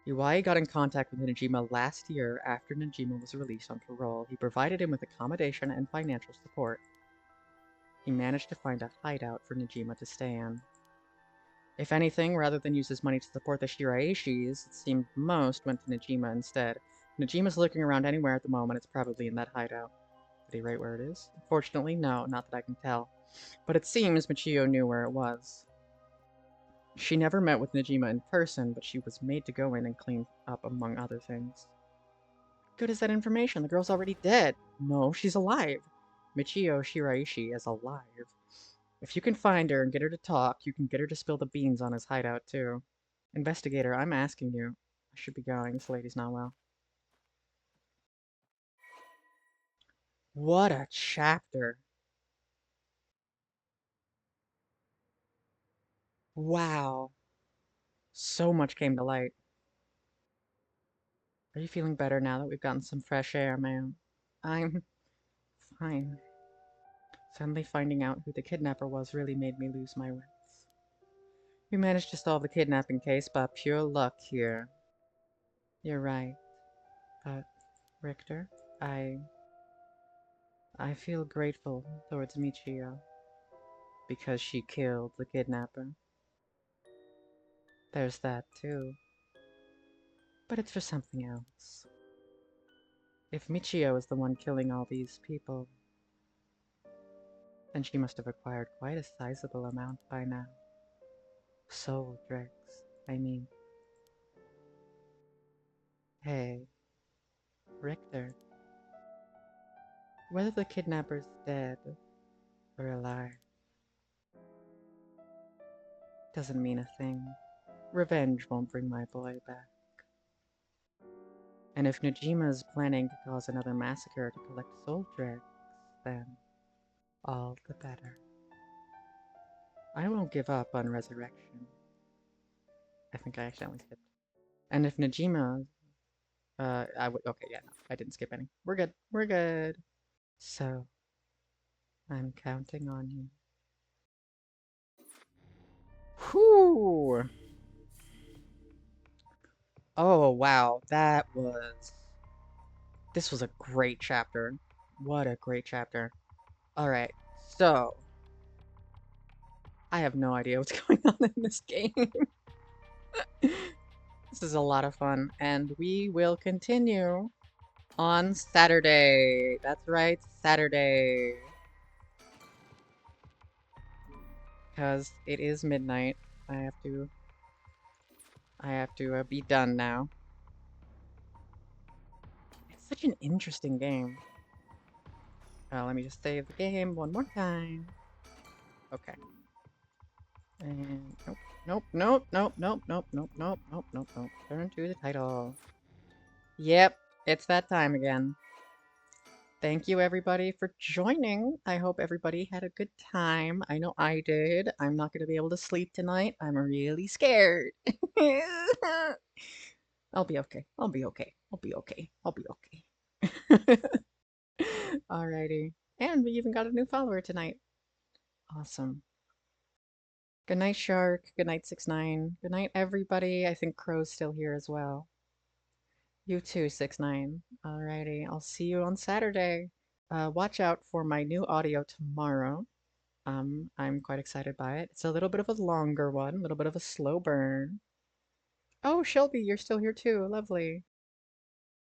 S2: Iwai got in contact with Najima last year after Najima was released on parole. He provided him with accommodation and financial support. He managed to find a hideout for Najima to stay in. If anything, rather than use his money to support the Shiraishis, it seemed most went to Najima instead. Najima's lurking around anywhere at the moment. It's probably in that hideout. Did he write where it is? Unfortunately, no, not that I can tell. But it seems Michio knew where it was. She never met with Najima in person, but she was made to go in and clean up, among other things. Good is that information? The girl's already dead. No, she's alive. Michio Shiraishi is alive. If you can find her and get her to talk, you can get her to spill the beans on his hideout, too. Investigator, I'm asking you. I should be going. This lady's not well. What a chapter. Wow. So much came to light. Are you feeling better now that we've gotten some fresh air, ma'am? I'm fine. Suddenly finding out who the kidnapper was really made me lose my wits. We managed to solve the kidnapping case by pure luck here. You're right, but Richter, I I feel grateful towards Michio because she killed the kidnapper. There's that too, but it's for something else. If Michio is the one killing all these people, then she must have acquired quite a sizable amount by now. Soul dregs, I mean. Hey, Richter, whether the kidnapper's dead or alive doesn't mean a thing. Revenge won't bring my boy back. And if Nojima's planning to cause another massacre to collect soul dregs, then all the better. I won't give up on resurrection. I think I accidentally skipped. And if Najima, I would, okay, yeah, no, I didn't skip any. We're good, we're good. So, I'm counting on you. Whew! Oh, wow, this was a great chapter. What a great chapter. Alright, so, I have no idea what's going on in this game. This is a lot of fun, and we will continue on Saturday. That's right, Saturday. Because it is midnight. I have to be done now. It's such an interesting game. Let me just save the game one more time. Okay. And nope, nope, nope, nope, nope, nope, nope, nope, nope, nope. Turn to the title. Yep, it's that time again. Thank you everybody for joining. I hope everybody had a good time. I know I did. I'm not going to be able to sleep tonight. I'm really scared. I'll be okay. I'll be okay. I'll be okay. I'll be okay. Alrighty. And we even got a new follower tonight. Awesome. Good night, Shark. Good night, 6ix9ine. Good night, everybody. I think Crow's still here as well. You too, 6ix9ine. Alrighty. I'll see you on Saturday. Watch out for my new audio tomorrow. I'm quite excited by it. It's a little bit of a longer one, a little bit of a slow burn. Oh, Shelby, you're still here too. Lovely.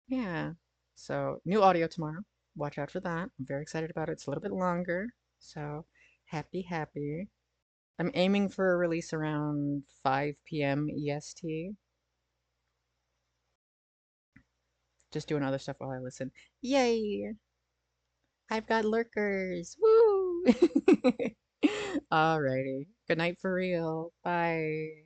S2: Yeah. So, new audio tomorrow. Watch out for that. I'm very excited about it. It's a little bit longer. So, happy, happy. I'm aiming for a release around 5 p.m. EST. Just doing other stuff while I listen. Yay! I've got lurkers. Woo! Alrighty. Good night for real. Bye.